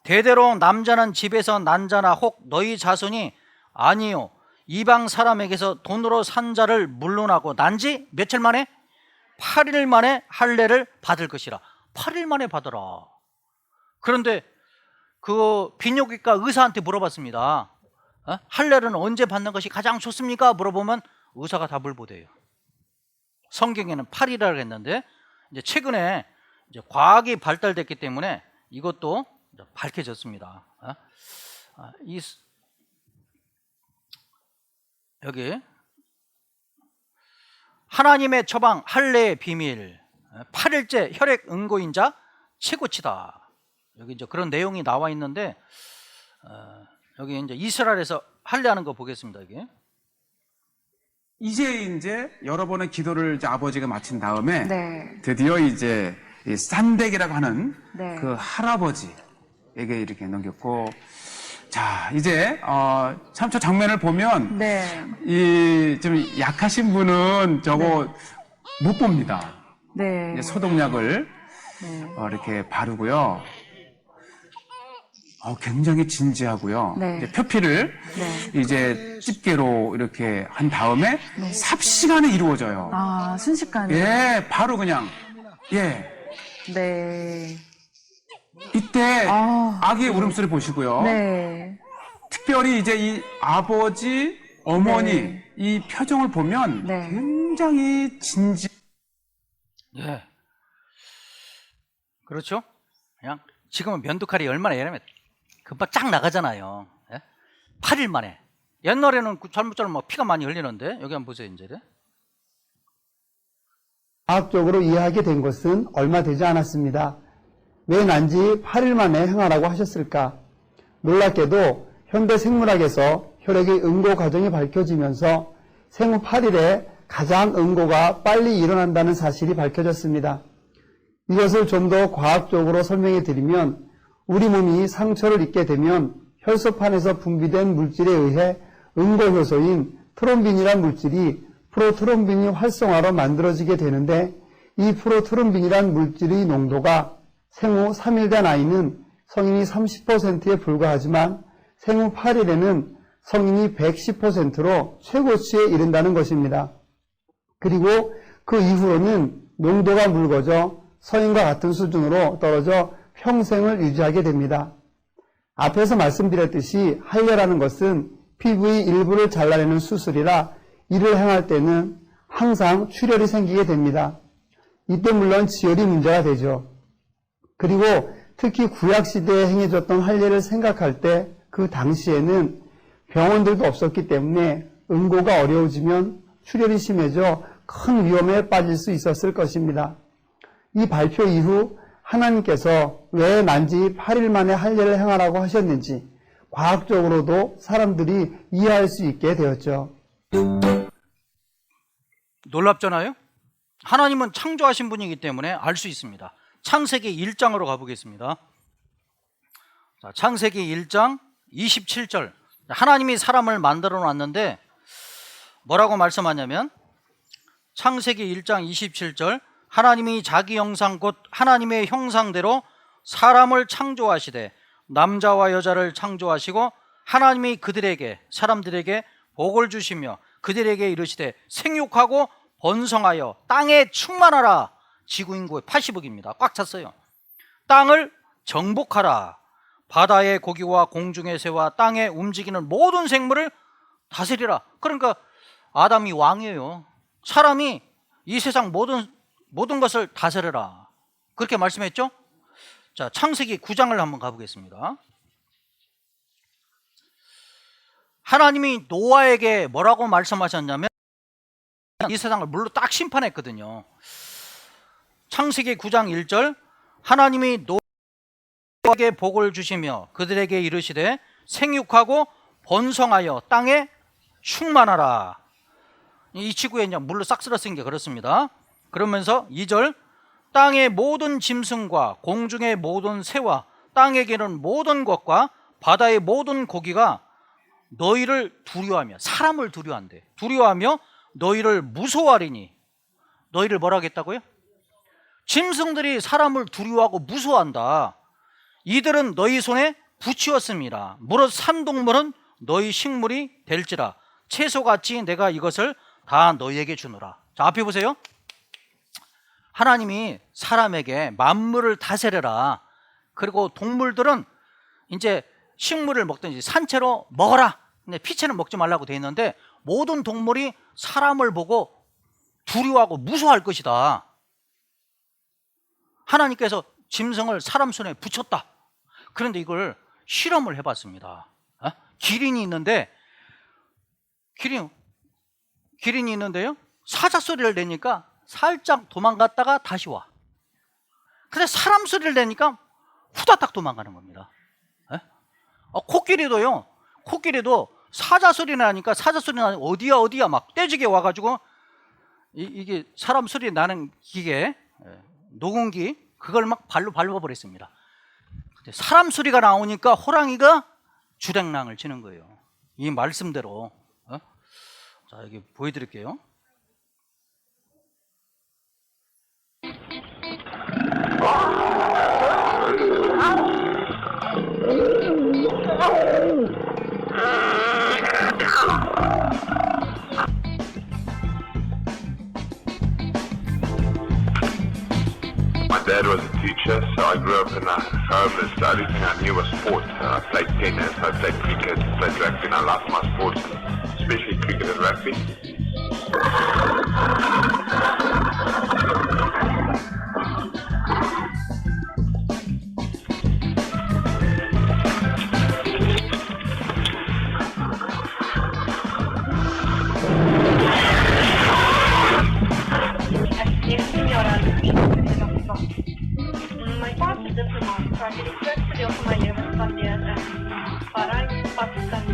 대대로 남자는 집에서 난 자나 혹 너희 자손이 아니요 이방 사람에게서 돈으로 산 자를 물론하고 난지 며칠 만에? 8일 만에 할례를 받을 것이라. 8일 만에 받으라. 그런데 그 비뇨기과 의사한테 물어봤습니다. 할례는 언제 받는 것이 가장 좋습니까? 물어보면 의사가 답을 못해요. 성경에는 8일이라고 했는데 이제 최근에 이제 과학이 발달됐기 때문에 이것도 밝혀졌습니다. 여기 하나님의 처방 할례의 비밀 8일째 혈액 응고인자 최고치다. 여기 이제 그런 내용이 나와 있는데 여기 이제 이스라엘에서 할례하는 거 보겠습니다. 이게 이제 여러 번의 기도를 이제 아버지가 마친 다음에 네. 드디어 이제 이 산덱이라고 하는 네. 그 할아버지에게 이렇게 넘겼고, 자 이제 참 저 장면을 보면 네. 이 좀 약하신 분은 저거 못 봅니다. 네. 이제 소독약을 네. 이렇게 바르고요. 굉장히 진지하고요. 네. 이제 표피를 네. 이제 집게로 이렇게 한 다음에 삽시간에 이루어져요. 아, 순식간에. 예, 바로 그냥 예. 네. 이때 아, 아기의 울음소리 보시고요. 네. 특별히 이제 이 아버지, 어머니 네. 이 표정을 보면 네. 굉장히 진지. 예, 그렇죠. 그냥 지금은 면도칼이 얼마나 예라면 금방 쫙 나가잖아요. 예? 8일 만에. 옛날에는 잘못자면 막 피가 많이 흘리는데 여기 한번 보세요. 이제 과학적으로 이해하게 된 것은 얼마 되지 않았습니다. 왜 난지 8일 만에 행하라고 하셨을까? 놀랍게도 현대 생물학에서 혈액의 응고 과정이 밝혀지면서 생후 8일에 가장 응고가 빨리 일어난다는 사실이 밝혀졌습니다. 이것을 좀 더 과학적으로 설명해 드리면 우리 몸이 상처를 입게 되면 혈소판에서 분비된 물질에 의해 응고 효소인 트롬빈이란 물질이 프로트롬빈이 활성화로 만들어지게 되는데 이 프로트롬빈이란 물질의 농도가 생후 3일 된 아이는 성인이 30%에 불과하지만 생후 8일에는 성인이 110%로 최고치에 이른다는 것입니다. 그리고 그 이후로는 농도가 묽어져 성인과 같은 수준으로 떨어져 평생을 유지하게 됩니다. 앞에서 말씀드렸듯이 할례라는 것은 피부의 일부를 잘라내는 수술이라 이를 행할 때는 항상 출혈이 생기게 됩니다. 이때 물론 지혈이 문제가 되죠. 그리고 특히 구약시대에 행해졌던 할례를 생각할 때 그 당시에는 병원들도 없었기 때문에 응고가 어려워지면 출혈이 심해져 큰 위험에 빠질 수 있었을 것입니다. 이 발표 이후 하나님께서 왜 난지 8일 만에 할례를 행하라고 하셨는지 과학적으로도 사람들이 이해할 수 있게 되었죠. 놀랍잖아요? 하나님은 창조하신 분이기 때문에 알 수 있습니다. 창세기 1장으로 가보겠습니다. 자, 창세기 1장 27절. 하나님이 사람을 만들어 놨는데 뭐라고 말씀하냐면 창세기 1장 27절 하나님이 자기 형상 곧 하나님의 형상대로 사람을 창조하시되 남자와 여자를 창조하시고 하나님이 그들에게 사람들에게 복을 주시며 그들에게 이르시되 생육하고 번성하여 땅에 충만하라. 지구인구의 80억입니다. 꽉 찼어요. 땅을 정복하라. 바다의 고기와 공중의 새와 땅에 움직이는 모든 생물을 다스리라. 그러니까 아담이 왕이에요. 사람이 이 세상 모든 것을 다스려라. 그렇게 말씀했죠? 자, 창세기 9장을 한번 가보겠습니다. 하나님이 노아에게 뭐라고 말씀하셨냐면 이 세상을 물로 딱 심판했거든요. 창세기 9장 1절 하나님이 노아에게 복을 주시며 그들에게 이르시되 생육하고 번성하여 땅에 충만하라. 이 지구에 이제 물로 싹 쓸어쓴 게 그렇습니다. 그러면서 2절 땅의 모든 짐승과 공중의 모든 새와 땅에 기는 모든 것과 바다의 모든 고기가 너희를 두려워하며 사람을 두려워한대. 두려워하며 너희를 무서워하리니. 너희를 뭐라고 했다고요? 짐승들이 사람을 두려워하고 무서워한다. 이들은 너희 손에 붙이었습니다. 무릇 산동물은 너희 식물이 될지라. 채소같이 내가 이것을 다 너희에게 주노라. 자, 앞에 보세요. 하나님이 사람에게 만물을 다스려라. 그리고 동물들은 이제 식물을 먹든지 산채로 먹어라. 근데 피채는 먹지 말라고 돼 있는데 모든 동물이 사람을 보고 두려워하고 무서워할 것이다. 하나님께서 짐승을 사람 손에 붙였다. 그런데 이걸 실험을 해봤습니다. 기린이 있는데 기린이 있는데요. 사자 소리를 내니까 살짝 도망갔다가 다시 와. 근데 사람 소리를 내니까 후다닥 도망가는 겁니다. 코끼리도요. 코끼리도 사자 소리 나니까 사자 소리 나니까 어디야 막 떼지게 와가지고 이게 사람 소리 나는 기계 녹음기 그걸 막 발로 밟아버렸습니다. 사람 소리가 나오니까 호랑이가 주랭랑을 치는 거예요. 이 말씀대로. 자, 여기 보여드릴게요. My dad was a teacher, so I grew up in a home that the only thing I knew was sport. I played tennis, I played cricket, played rugby, and I loved my sports, especially cricket and rugby. My father is diplomat, so I can request to offer my yearbook on the Farang, Pakistan.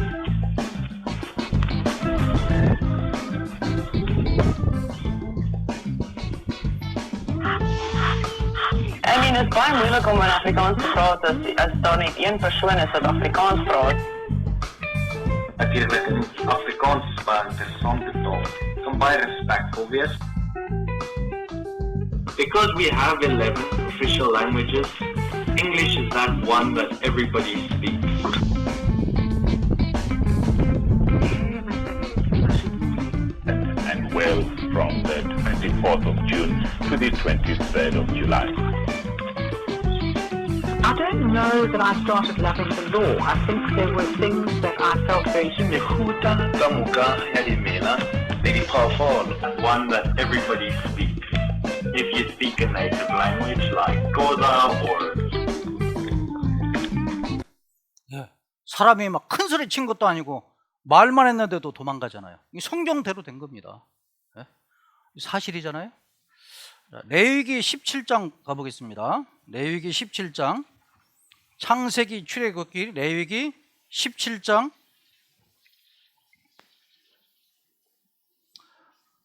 En het baie moeilik om in Afrikaans te praat as daar net een persoon is wat Afrikaans praat. Natuurlijk in Afrikaans is baie interessant te taal. Dit kan baie respectvol wees. Because we have 11 official languages, English is that one that everybody speaks. And well from the 24th of June to the 23rd of July. I don't know that I started loving the law. I think there were things that I felt very One that everybody speaks. if you speak a native language like Goda or 사람이 막 큰 소리 친 것도 아니고 말만 했는데도 도망가잖아요. 이 성경대로 된 겁니다. 예? 사실이잖아요. 자, 레위기 17장 가보겠습니다. 레위기 17장, 창세기, 출애굽기, 레위기 17장.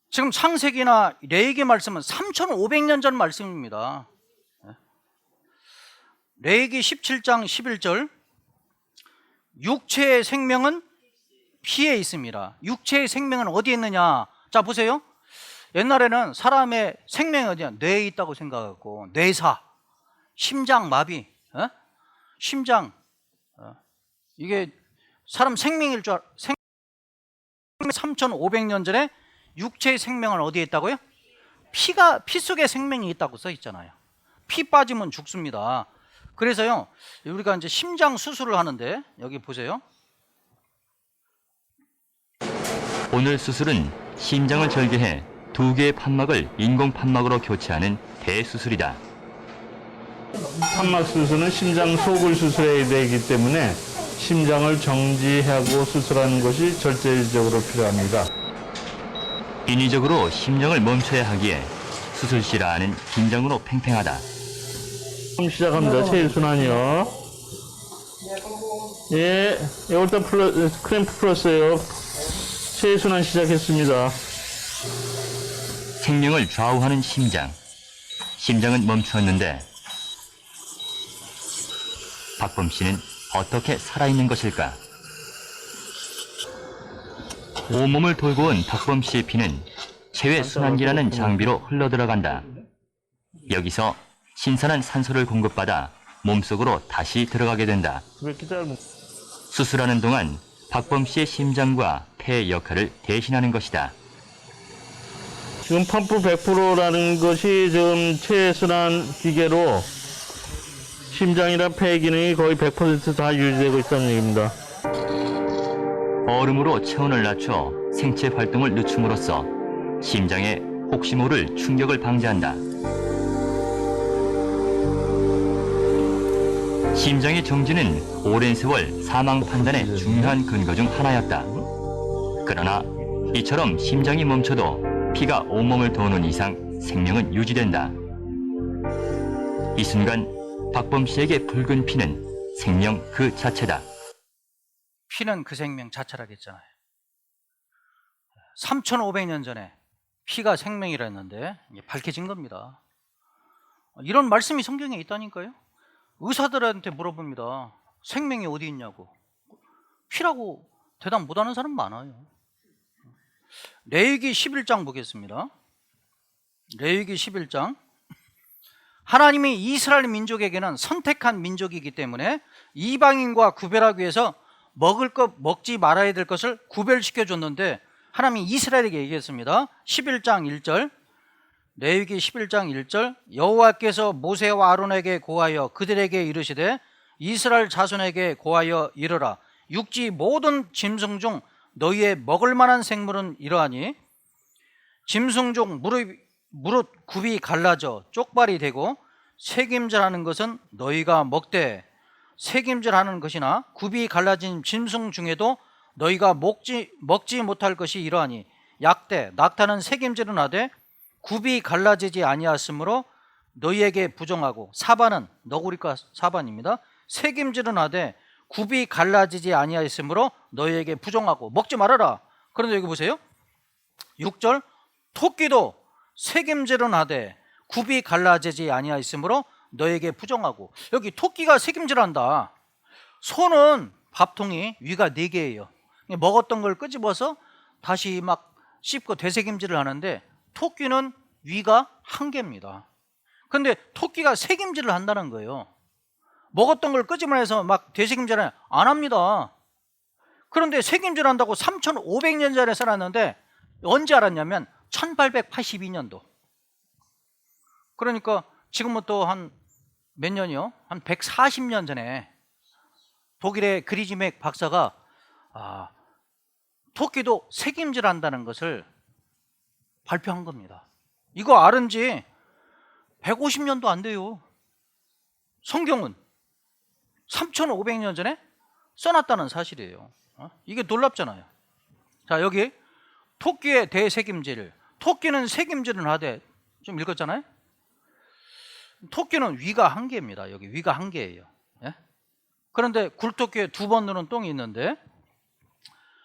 지금 창세기나 레위기 말씀은 3,500년 전 말씀입니다. 예? 레위기 17장 11절, 육체의 생명은 피에 있습니다. 육체의 생명은 어디에 있느냐? 자, 보세요. 옛날에는 사람의 생명이 어디냐? 뇌에 있다고 생각하고, 뇌사, 심장 마비, 심장, 이게 사람 생명일 줄 3,500년 전에 육체의 생명은 어디에 있다고요? 피 속에 생명이 있다고 써 있잖아요. 피 빠지면 죽습니다. 그래서요, 우리가 이제 심장 수술을 하는데, 여기 보세요. 오늘 수술은 심장을 절개해 2개의 판막을 인공 판막으로 교체하는 대수술이다. 판막 수술은 심장 속을 수술해야 되기 때문에 심장을 정지하고 수술하는 것이 절대적으로 필요합니다. 인위적으로 심장을 멈춰야 하기에 수술실 안은 긴장으로 팽팽하다. 그럼 시작합니다. 체일순환이요. 예, 에올타 크램프 풀었어요. 체일순환 시작했습니다. 생명을 좌우하는 심장. 심장은 멈추었는데 박범 씨는 어떻게 살아있는 것일까? 온몸을 돌고 온 박범 씨의 피는 체외순환기라는 장비로 흘러들어간다. 여기서 신선한 산소를 공급받아 몸속으로 다시 들어가게 된다. 수술하는 동안 박범 씨의 심장과 폐의 역할을 대신하는 것이다. 지금 펌프 100%라는 것이 지금 체순환 기계로 심장이나 폐 기능이 거의 100% 다 유지되고 있다는 얘기입니다. 얼음으로 체온을 낮춰 생체 활동을 늦춤으로써 심장에 혹시 모를 충격을 방지한다. 심장의 정지는 오랜 세월 사망 판단의 중요한 근거 중 하나였다. 그러나 이처럼 심장이 멈춰도 피가 온몸을 도는 이상 생명은 유지된다. 이 순간 박범 씨에게 붉은 피는 생명 그 자체다. 피는 그 생명 자체라겠잖아요. 3,500년 전에 피가 생명이라 했는데 밝혀진 겁니다. 이런 말씀이 성경에 있다니까요. 의사들한테 물어봅니다. 생명이 어디 있냐고. 피라고 대답 못하는 사람 많아요. 레위기 11장 보겠습니다. 레위기 11장. 하나님이 이스라엘 민족에게는 선택한 민족이기 때문에 이방인과 구별하기 위해서 먹을 것, 먹지 말아야 될 것을 구별시켜 줬는데 하나님이 이스라엘에게 얘기했습니다. 11장 1절, 레위기 11장 1절, 여호와께서 모세와 아론에게 고하여 그들에게 이르시되 이스라엘 자손에게 고하여 이르라. 육지 모든 짐승 중 너희의 먹을 만한 생물은 이러하니 짐승 중 무릇 굽이 갈라져 쪽발이 되고 새김질하는 것은 너희가 먹되 새김질하는 것이나 굽이 갈라진 짐승 중에도 너희가 먹지 못할 것이 이러하니 약대 낙타는 새김질은 하되 굽이 갈라지지 아니하였으므로 너희에게 부정하고 사반은 너구리과 사반입니다. 새김질은 하되 굽이 갈라지지 아니하였으므로 너희에게 부정하고 먹지 말아라. 그런데 여기 보세요. 6절 토끼도 새김질은 하되 굽이 갈라지지 아니하였으므로 너에게 부정하고. 여기 토끼가 새김질한다. 소는 밥통이 위가 4개예요. 먹었던 걸 끄집어서 다시 막 씹고 되새김질을 하는데 토끼는 위가 1개입니다. 근데 토끼가 새김질을 한다는 거예요. 먹었던 걸 끄집어내서 막 되새김질을 안 합니다. 그런데 새김질한다고 3,500년 전에 살았는데 언제 알았냐면 1882년도. 그러니까 지금부터 한 몇 년이요? 한 140년 전에 독일의 그리즈맥 박사가 토끼도 새김질한다는 것을 발표한 겁니다. 이거 알은지 150년도 안 돼요. 성경은 3,500년 전에 써놨다는 사실이에요. 이게 놀랍잖아요. 자, 여기 토끼의 대책임질. 토끼는 책임질을 하되, 좀 읽었잖아요. 토끼는 위가 한 개입니다. 여기 위가 한 개예요. 예? 그런데 굴토끼에 두 번 누는 똥이 있는데,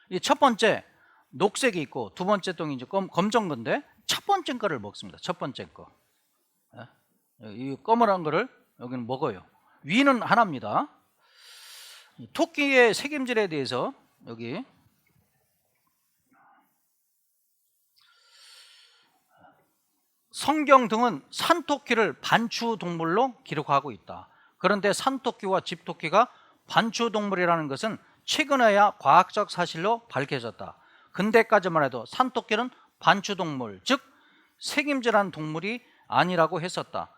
이 첫 번째 녹색이 있고 두 번째 똥이 이제 검정 건데, 첫 번째 거를 먹습니다. 첫 번째 거. 예? 이 검은한 거를 여기는 먹어요. 위는 하나입니다. 토끼의 책임질에 대해서 여기 성경 등은 산토끼를 반추동물로 기록하고 있다. 그런데 산토끼와 집토끼가 반추동물이라는 것은 최근에야 과학적 사실로 밝혀졌다. 근대까지만 해도 산토끼는 반추동물, 즉 책임질한 동물이 아니라고 했었다.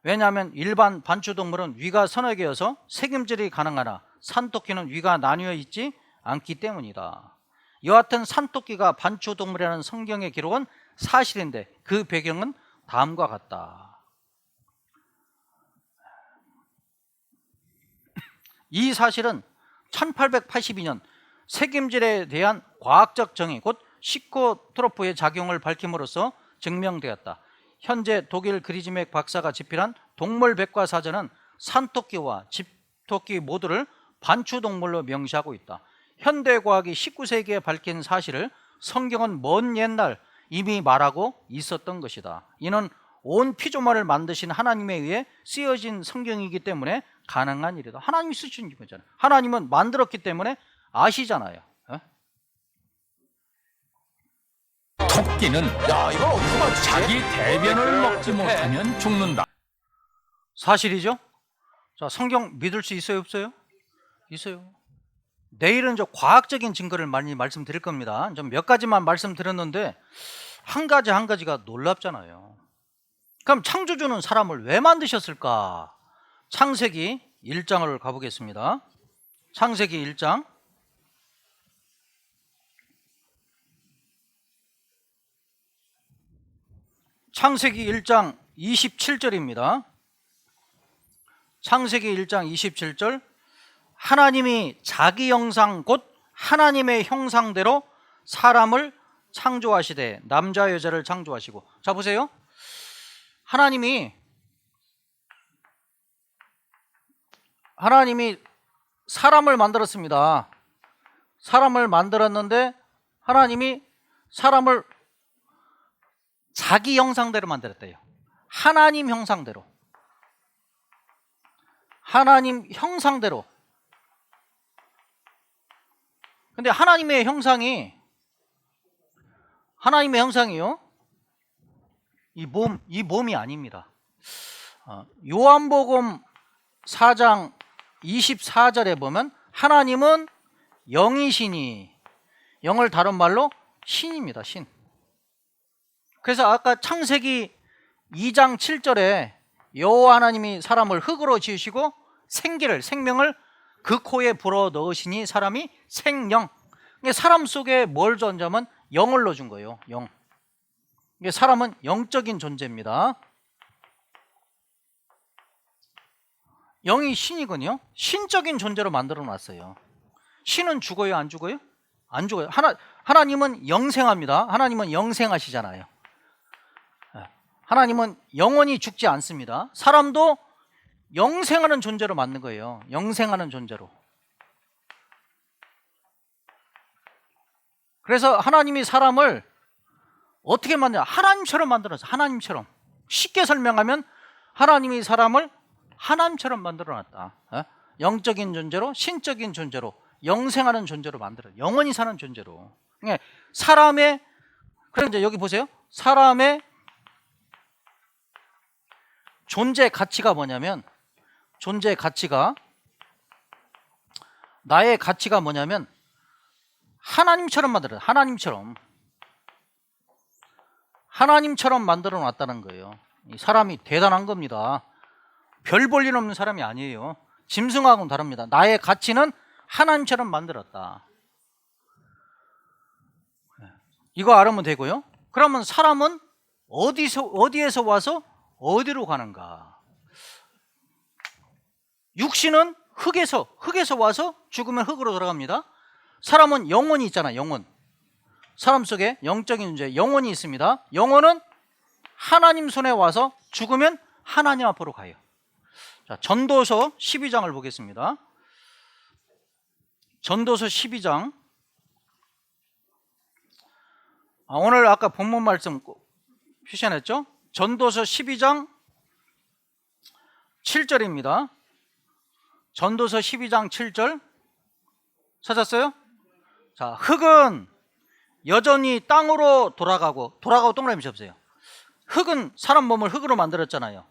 왜냐하면 일반 반추동물은 위가 서너 개여서 책임질이 가능하나 산토끼는 위가 나뉘어 있지 않기 때문이다. 여하튼 산토끼가 반추동물이라는 성경의 기록은 사실인데 그 배경은 다음과 같다. 이 사실은 1882년 책임질에 대한 과학적 정의, 곧 시코트로프의 작용을 밝힘으로써 증명되었다. 현재 독일 그리즈맥 박사가 집필한 동물백과사전은 산토끼와 집토끼 모두를 반추동물로 명시하고 있다. 현대과학이 19세기에 밝힌 사실을 성경은 먼 옛날 이미 말하고 있었던 것이다. 이는 온 피조물을 만드신 하나님에 의해 쓰여진 성경이기 때문에 가능한 일이다. 하나님이 쓰신 거잖아요. 하나님은 만들었기 때문에 아시잖아요. 토끼는 자기 대변을 먹지 못하면 죽는다. 사실이죠? 자, 성경 믿을 수 있어요, 없어요? 있어요. 내일은 저 과학적인 증거를 많이 말씀드릴 겁니다. 좀 몇 가지만 말씀드렸는데 한 가지가 놀랍잖아요. 그럼 창조주는 사람을 왜 만드셨을까? 창세기 1장을 가보겠습니다. 창세기 1장. 창세기 1장 27절입니다. 창세기 1장 27절. 하나님이 자기 형상 곧 하나님의 형상대로 사람을 창조하시되 남자 여자를 창조하시고. 자, 보세요. 하나님이 사람을 만들었습니다. 사람을 만들었는데 하나님이 사람을 자기 형상대로 만들었대요. 하나님 형상대로. 하나님 형상대로. 근데 하나님의 형상이요. 이 몸이 아닙니다. 요한복음 4장 24절에 보면 하나님은 영이시니, 영을 다른 말로 신입니다. 신. 그래서 아까 창세기 2장 7절에 여호와 하나님이 사람을 흙으로 지으시고 생명을 그 코에 불어 넣으시니 사람이 생령. 사람 속에 뭘 던자면 영을 넣어준 거예요. 영. 사람은 영적인 존재입니다. 영이 신이군요. 신적인 존재로 만들어 놨어요. 신은 죽어요, 안 죽어요? 안 죽어요. 하나님은 영생합니다. 하나님은 영생하시잖아요. 하나님은 영원히 죽지 않습니다. 사람도 영생하는 존재로 만든 거예요. 영생하는 존재로. 그래서 하나님이 사람을 어떻게 만드냐? 하나님처럼 만들었어요. 하나님처럼. 쉽게 설명하면 하나님이 사람을 하나님처럼 만들어놨다. 영적인 존재로, 신적인 존재로, 영생하는 존재로 만들어요. 영원히 사는 존재로. 사람의, 그런데 여기 보세요. 사람의 존재 가치가 뭐냐면, 존재 가치가, 나의 가치가 뭐냐면 하나님처럼 만들어요. 하나님처럼 만들어 놨다는 거예요. 이 사람이 대단한 겁니다. 별 볼 일 없는 사람이 아니에요. 짐승하고는 다릅니다. 나의 가치는 하나님처럼 만들었다. 이거 알으면 되고요. 그러면 사람은 어디에서 와서 어디로 가는가? 육신은 흙에서 와서 죽으면 흙으로 돌아갑니다. 사람은 영혼이 있잖아, 영혼. 사람 속에 영적인 존재, 영혼이 있습니다. 영혼은 하나님 손에 와서 죽으면 하나님 앞으로 가요. 자, 전도서 12장을 보겠습니다. 전도서 12장. 오늘 아까 본문 말씀 표시해놨죠? 전도서 12장 7절입니다. 전도서 12장 7절 찾았어요? 자, 흙은 여전히 땅으로 돌아가고 동그라미 쳐보세요. 흙은 사람 몸을 흙으로 만들었잖아요.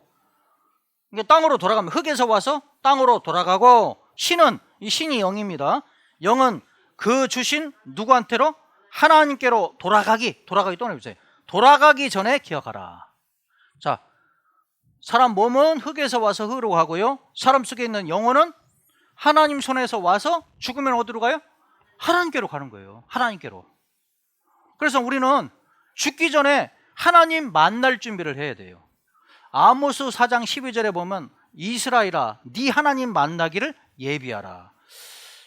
그러니까 땅으로 돌아가면 흙에서 와서 땅으로 돌아가고, 신은, 이 신이 영입니다. 영은 그 주신 누구한테로? 하나님께로 돌아가기 동그라미 쳐보세요. 돌아가기 전에 기억하라. 자, 사람 몸은 흙에서 와서 흙으로 가고요, 사람 속에 있는 영혼은 하나님 손에서 와서 죽으면 어디로 가요? 하나님께로 가는 거예요. 하나님께로. 그래서 우리는 죽기 전에 하나님 만날 준비를 해야 돼요. 아모스 4장 12절에 보면 이스라엘아 네 하나님 만나기를 예비하라.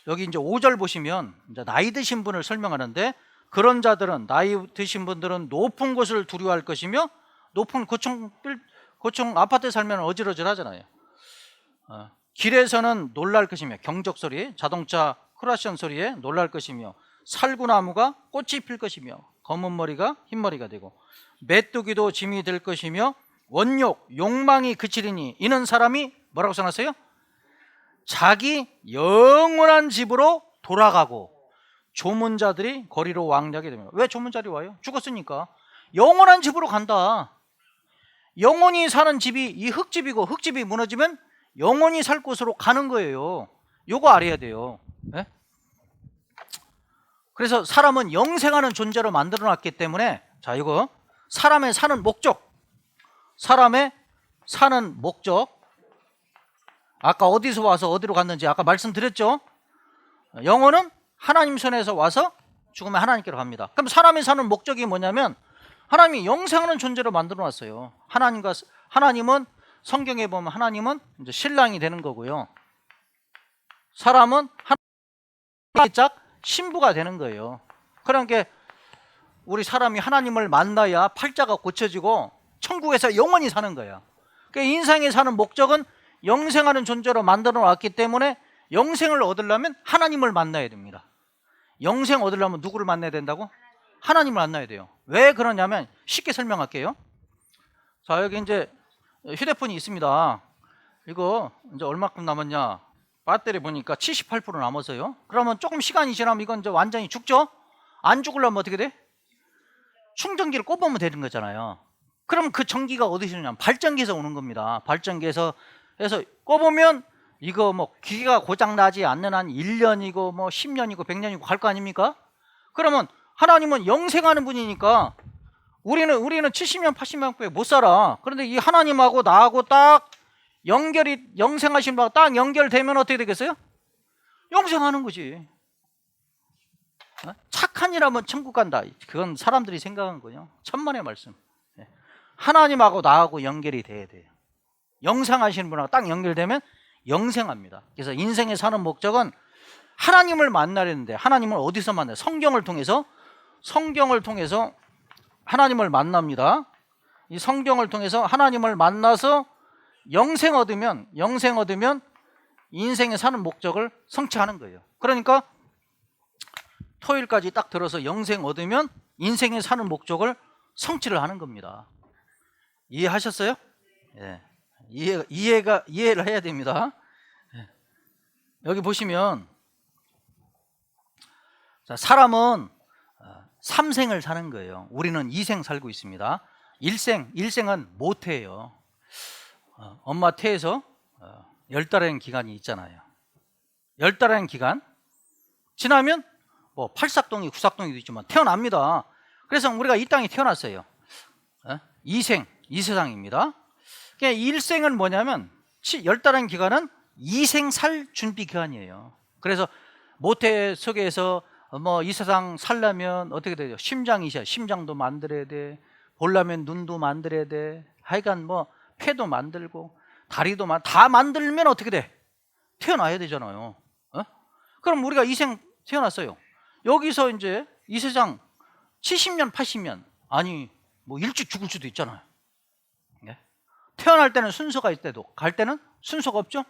여기 이제 5절 보시면 이제 나이 드신 분을 설명하는데, 그런 자들은, 나이 드신 분들은 높은 곳을 두려워할 것이며, 높은 고층 아파트에 살면 어지러질 하잖아요. 길에서는 놀랄 것이며, 경적 소리, 자동차 크라션 소리에 놀랄 것이며, 살구나무가 꽃이 필 것이며, 검은 머리가 흰 머리가 되고, 메뚜기도 짐이 될 것이며, 원욕 욕망이 그치리니 이는 사람이 뭐라고 써놨어요? 자기 영원한 집으로 돌아가고, 조문자들이 거리로 왕래하게 됩니다. 왜 조문자들이 와요? 죽었으니까. 영원한 집으로 간다. 영원히 사는 집이 이 흙집이고, 흙집이 무너지면 영원히 살 곳으로 가는 거예요. 요거 알아야 돼요. 네? 그래서 사람은 영생하는 존재로 만들어 놨기 때문에, 자, 이거 사람의 사는 목적, 사람의 사는 목적, 아까 어디서 와서 어디로 갔는지 아까 말씀드렸죠. 영혼은 하나님 손에서 와서 죽으면 하나님께로 갑니다. 그럼 사람이 사는 목적이 뭐냐면, 하나님이 영생하는 존재로 만들어 놨어요. 하나님은 성경에 보면 하나님은 이제 신랑이 되는 거고요, 사람은 하나님의 짝 신부가 되는 거예요. 그러니까 우리 사람이 하나님을 만나야 팔자가 고쳐지고 천국에서 영원히 사는 거야. 그러니까 인생에 사는 목적은 영생하는 존재로 만들어 놨기 때문에, 영생을 얻으려면 하나님을 만나야 됩니다. 영생 얻으려면 누구를 만나야 된다고? 하나님을 만나야 돼요. 왜 그러냐면, 쉽게 설명할게요. 자, 여기 이제 휴대폰이 있습니다. 이거 이제 얼마큼 남았냐? 배터리 보니까 78% 남았어요. 그러면 조금 시간이 지나면 이건 이제 완전히 죽죠? 안 죽으려면 어떻게 돼? 충전기를 꼽으면 되는 거잖아요. 그럼 그 전기가 어디서 오냐면 발전기에서 오는 겁니다. 발전기에서 해서 꼽으면 이거 뭐 기계가 고장 나지 않는 한 1년이고 뭐 10년이고 100년이고 갈 거 아닙니까? 그러면 하나님은 영생하는 분이니까 우리는 70년 80년 후에 못 살아. 그런데 이 하나님하고 나하고 딱 영생하신 분하고 딱 연결되면 어떻게 되겠어요? 영생하는 거지. 착한 일하면 천국 간다. 그건 사람들이 생각한 거예요. 천만의 말씀. 하나님하고 나하고 연결이 돼야 돼요. 영생하시는 분하고 딱 연결되면 영생합니다. 그래서 인생에 사는 목적은 하나님을 만나려는데, 하나님을 어디서 만나요? 성경을 통해서 하나님을 만납니다. 이 성경을 통해서 하나님을 만나서 영생 얻으면 인생에 사는 목적을 성취하는 거예요. 그러니까 토요일까지 딱 들어서 영생 얻으면 인생에 사는 목적을 성취를 하는 겁니다. 이해하셨어요? 예. 이해를 해야 됩니다. 예. 여기 보시면, 자, 사람은 3생을 사는 거예요. 우리는 2생 살고 있습니다. 1생은 모태예요. 엄마 태에서 10달이라는 기간이 있잖아요. 10달이라는 기간 지나면 뭐 8삭동이 9삭동이도 있지만 태어납니다. 그래서 우리가 이 땅에 태어났어요. 2세상입니다. 그러니까 1생은 뭐냐면 10달이라는 기간은 2생 살 준비 기간이에요. 그래서 모태 속에서 뭐 이 세상 살려면 어떻게 돼요? 심장이 있어야 심장도 만들어야 돼. 보려면 눈도 만들어야 돼. 하여간 뭐 폐도 만들고 다리도 다 만들면 어떻게 돼? 태어나야 되잖아요. 어? 그럼 우리가 이 생 태어났어요. 여기서 이제 이 세상 70년, 80년 아니 뭐 일찍 죽을 수도 있잖아요. 네? 태어날 때는 순서가 있을 때도 갈 때는 순서가 없죠.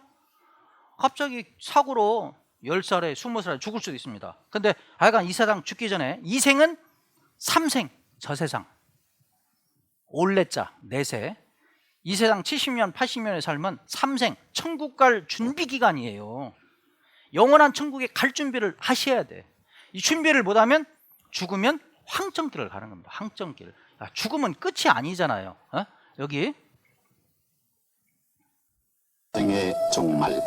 갑자기 사고로 10살에 20살에 죽을 수도 있습니다. 근데 하여간 이 세상 죽기 전에 이 생은 3생 저세상 올레자 4세 이 세상 70년 80년의 삶은 3생 천국 갈 준비 기간이에요. 영원한 천국에 갈 준비를 하셔야 돼. 이 준비를 못하면 죽으면 황천길을 가는 겁니다. 황천길. 죽음은 끝이 아니잖아요. 어? 여기 생의 종말.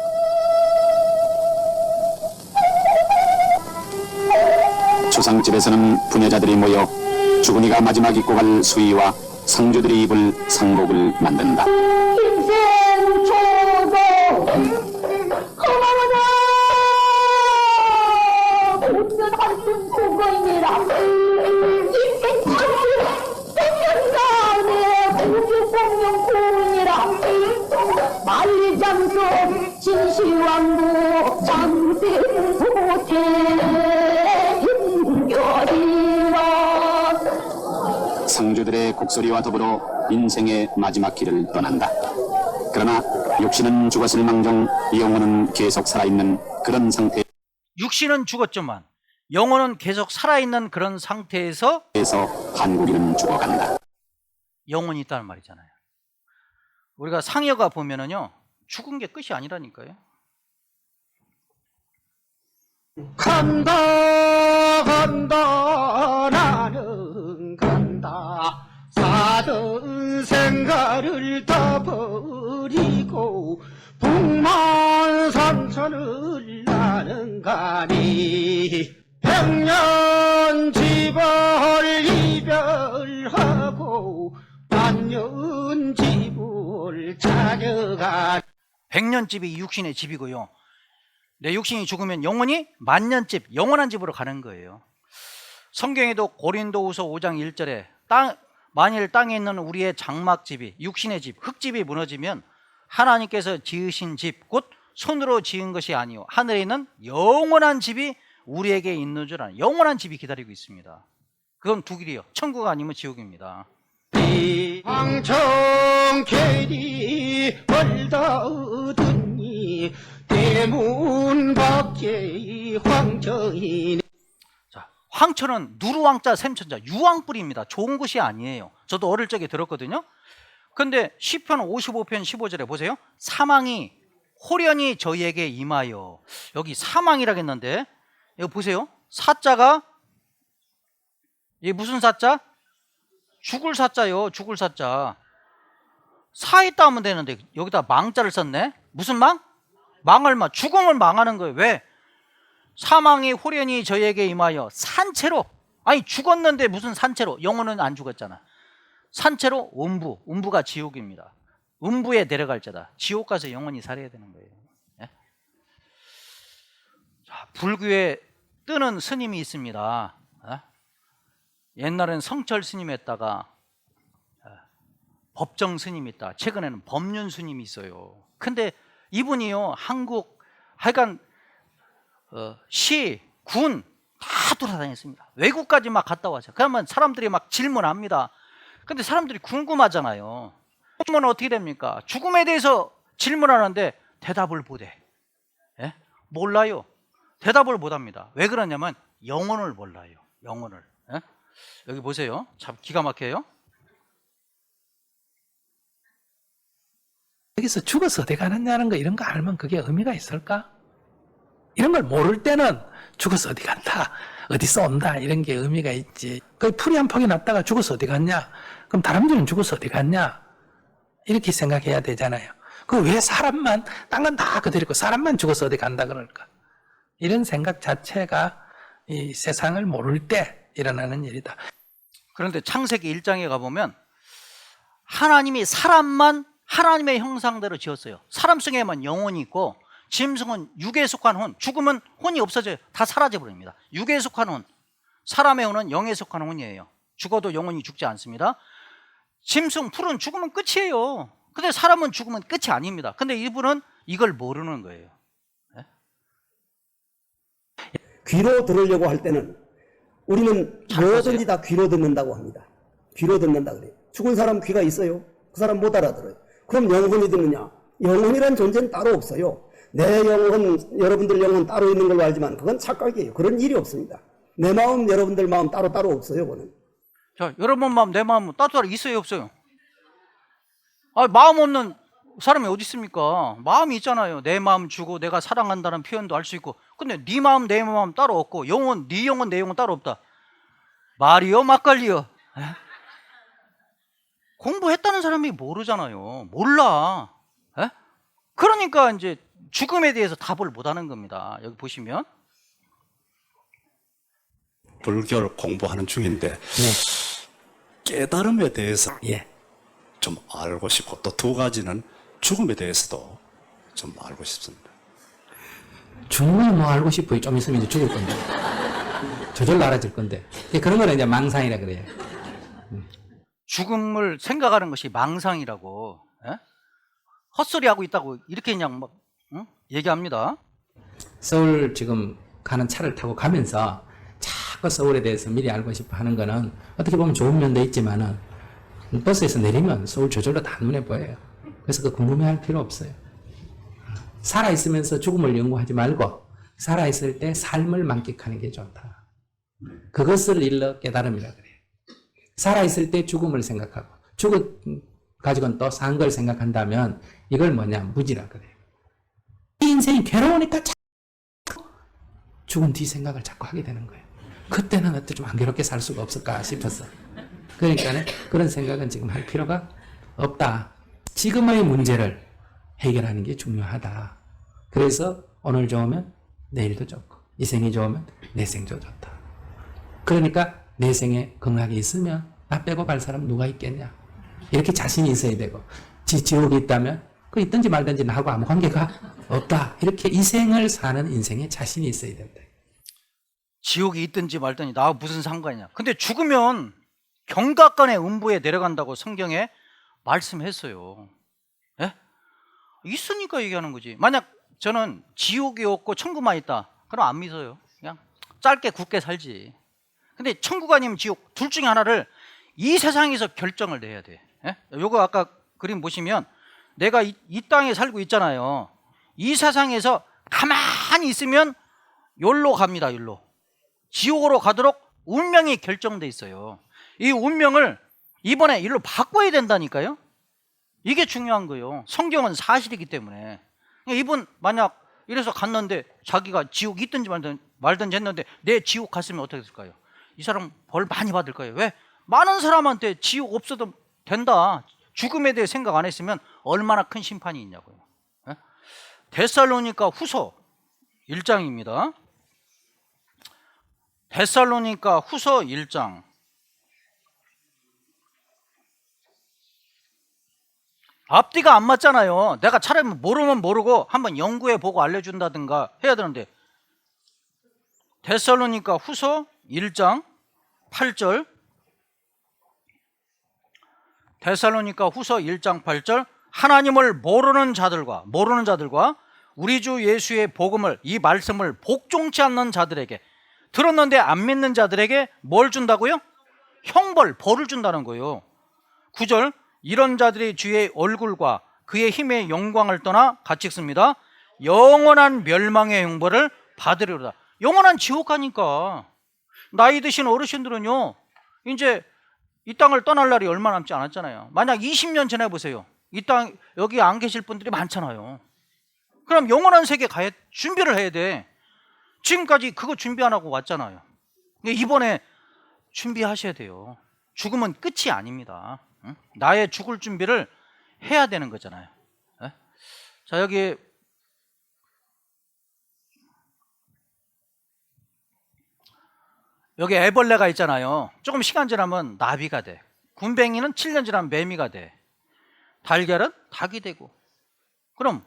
초상집에서는 부녀자들이 모여 주군이가 마지막 입고 갈 수의와 상주들이 입을 상복을 만든다. 인생 초도 어머나 운전 한숨 고거이니라 인생 참수 백년간의 공주공룡 고이니라 만리장성 진시황도 장생소태 인교리라 상주들의 곡소리와 더불어 인생의 마지막 길을 떠난다. 그러나 육신은 죽었을 망정 영혼은 계속 살아있는 그런 상태. 육신은 죽었지만 영혼은 계속 살아있는 그런 상태에서 한국인은 죽어간다. 영혼이 있다는 말이잖아요. 우리가 상여가 보면은요 죽은 게 끝이 아니라니까요. 간다 간다 나는 간다 사던 생가를 다 버리고 북만삼천을 나는 가니 백년 집을 이별하고 만년 집을 찾아가. 백년집이 육신의 집이고요. 내 육신이 죽으면 영혼이 만년집, 영원한 집으로 가는 거예요. 성경에도 고린도후서 5장 1절에 만일 땅에 있는 우리의 장막집이 육신의 집, 흙집이 무너지면 하나님께서 지으신 집, 곧 손으로 지은 것이 아니요 하늘에 있는 영원한 집이 우리에게 있는 줄 아는 영원한 집이 기다리고 있습니다. 그건 두 길이요. 천국 아니면 지옥입니다. 황청캐리 벌다 얻으니 대문 밖에 황청이네. 자, 황천은 누르왕자 샘천자 유황불입니다. 좋은 것이 아니에요. 저도 어릴 적에 들었거든요. 근데 시편 55편 15절에 보세요. 사망이 호련히 저희에게 임하여. 여기 사망이라고 했는데 여기 보세요. 사자가 이게 무슨 사자? 죽을 사자요. 죽을 사자. 사있다 하면 되는데 여기다 망자를 썼네. 무슨 망? 망할 망. 죽음을 망하는 거예요. 왜? 사망이 호련히 저희에게 임하여 산채로. 아니 죽었는데 무슨 산채로. 영혼은 안 죽었잖아. 산채로 음부. 음부가 지옥입니다. 음부에 내려갈 자다. 지옥 가서 영원히 살아야 되는 거예요. 예? 자, 불교에 뜨는 스님이 있습니다. 예? 옛날에는 성철 스님 했다가 법정 스님이 있다. 최근에는 법륜 스님이 있어요. 근데 이분이요 한국 하여간 시, 군 다 돌아다녔습니다. 외국까지 막 갔다 와서 그러면 사람들이 막 질문합니다. 근데 사람들이 궁금하잖아요. 그러면 어떻게 됩니까? 죽음에 대해서 질문하는데 대답을 못해. 예? 몰라요. 대답을 못합니다. 왜 그러냐면 영혼을 몰라요. 영혼을. 예? 여기 보세요. 참 기가 막혀요. 여기서 죽어서 어디 가느냐는 거 이런 거 알면 그게 의미가 있을까? 이런 걸 모를 때는 죽어서 어디 간다, 어디서 온다 이런 게 의미가 있지. 그 풀이 한 폭이 났다가 죽어서 어디 갔냐? 그럼 다람쥐는 죽어서 어디 갔냐? 이렇게 생각해야 되잖아요. 그 왜 사람만 딴 건 다 그대로고 사람만 죽어서 어디 간다 그럴까? 이런 생각 자체가 이 세상을 모를 때 일어나는 일이다. 그런데 창세기 1장에 가보면 하나님이 사람만 하나님의 형상대로 지었어요. 사람 속에만 영혼이 있고 짐승은 육에 속한 혼, 죽으면 혼이 없어져요. 다 사라져버립니다. 육에 속한 혼, 사람의 혼은 영에 속한 혼이에요. 죽어도 영혼이 죽지 않습니다. 짐승, 풀은 죽으면 끝이에요. 근데 사람은 죽으면 끝이 아닙니다. 근데 이분은 이걸 모르는 거예요. 귀로 들으려고 할 때는 우리는 뭐든지 다 귀로 듣는다고 합니다. 귀로 듣는다 그래요. 죽은 사람 귀가 있어요? 그 사람 못 알아들어요. 그럼 영혼이 듣느냐? 영혼이란 존재는 따로 없어요. 내 영혼, 여러분들 영혼 따로 있는 걸로 알지만 그건 착각이에요. 그런 일이 없습니다. 내 마음, 여러분들 마음 따로 없어요. 그거는. 자, 여러분 마음, 내 마음은 따로 있어요, 없어요? 아, 마음 없는 사람이 어디 있습니까? 마음이 있잖아요. 내 마음 주고 내가 사랑한다는 표현도 할 수 있고. 근데 네 마음, 내 마음 따로 없고 영혼, 네 영혼, 내 영혼 따로 없다. 말이요, 막걸리요. 에? 공부했다는 사람이 모르잖아요. 몰라. 에? 그러니까 이제 죽음에 대해서 답을 못하는 겁니다. 여기 보시면 불교를 공부하는 중인데 깨달음에 대해서 좀 알고 싶고 또 두 가지는 죽음에 대해서도 좀 알고 싶습니다. 죽으면 뭐 알고 싶어요. 좀 있으면 이제 죽을 건데. 저절로 알아질 건데. 그런 거는 이제 망상이라 그래요. 죽음을 생각하는 것이 망상이라고, 에? 헛소리하고 있다고 이렇게 그냥 막 얘기합니다. 서울 지금 가는 차를 타고 가면서 자꾸 서울에 대해서 미리 알고 싶어 하는 거는 어떻게 보면 좋은 면도 있지만은 버스에서 내리면 서울 저절로 다 눈에 보여요. 그래서 그 궁금해할 필요 없어요. 살아있으면서 죽음을 연구하지 말고 살아있을 때 삶을 만끽하는 게 좋다. 그것을 일러 깨달음이라 그래요. 살아있을 때 죽음을 생각하고 죽음 가지고는 또 산 걸 생각한다면 이걸 뭐냐? 무지라 그래요. 이 인생이 괴로우니까 자꾸 죽은 뒤 생각을 자꾸 하게 되는 거예요. 그때는 어떻게 좀 안 괴롭게 살 수가 없을까 싶어서. 그러니까 그런 생각은 지금 할 필요가 없다. 지금의 문제를 해결하는 게 중요하다. 그래서 오늘 좋으면 내일도 좋고 이 생이 좋으면 내 생도 좋다. 그러니까 내 생에 건강하게 있으면 나 빼고 갈 사람 누가 있겠냐. 이렇게 자신이 있어야 되고 지옥이 있다면 그 있든지 말든지 나하고 아무 관계가 없다. 이렇게 이 생을 사는 인생에 자신이 있어야 된다. 지옥이 있든지 말든지 나와 무슨 상관이냐. 근데 죽으면 경각간의 음부에 내려간다고 성경에 말씀했어요. 예? 있으니까 얘기하는 거지. 만약 저는 지옥이 없고 천국만 있다, 그럼 안 믿어요. 그냥 짧게 굵게 살지. 근데 천국 아니면 지옥 둘 중에 하나를 이 세상에서 결정을 내야 돼. 예? 요거 아까 그림 보시면 내가 이 땅에 살고 있잖아요. 이 세상에서 가만히 있으면 욜로 갑니다. 욜로. 지옥으로 가도록 운명이 결정돼 있어요. 이 운명을 이번에 일로 바꿔야 된다니까요. 이게 중요한 거예요. 성경은 사실이기 때문에. 이분 만약 이래서 갔는데 자기가 지옥 있든지 말든지 했는데 내 지옥 갔으면 어떻게 됐을까요? 이 사람 벌 많이 받을 거예요. 왜? 많은 사람한테 지옥 없어도 된다. 죽음에 대해 생각 안 했으면 얼마나 큰 심판이 있냐고요. 예? 데살로니가 후서 1장입니다. 데살로니가 후서 1장. 앞뒤가 안 맞잖아요. 내가 차라리 모르면 모르고 한번 연구해 보고 알려준다든가 해야 되는데, 데살로니가 후서 1장 8절, 데살로니가 후서 1장 8절, 하나님을 모르는 자들과 우리 주 예수의 복음을, 이 말씀을 복종치 않는 자들에게, 들었는데 안 믿는 자들에게 뭘 준다고요? 형벌, 벌을 준다는 거예요. 9절, 이런 자들이 주의 얼굴과 그의 힘의 영광을 떠나 같이 읽습니다. 영원한 멸망의 형벌을 받으리로다. 영원한 지옥 가니까. 나이 드신 어르신들은요, 이제 이 땅을 떠날 날이 얼마 남지 않았잖아요. 만약 20년 지나 보세요. 이 땅 여기 안 계실 분들이 많잖아요. 그럼 영원한 세계 가야, 준비를 해야 돼. 지금까지 그거 준비 안 하고 왔잖아요. 이번에 준비하셔야 돼요. 죽음은 끝이 아닙니다. 응? 나의 죽을 준비를 해야 되는 거잖아요. 에? 자, 여기 애벌레가 있잖아요. 조금 시간 지나면 나비가 돼. 군뱅이는 7년 지나면 매미가 돼. 달걀은 닭이 되고. 그럼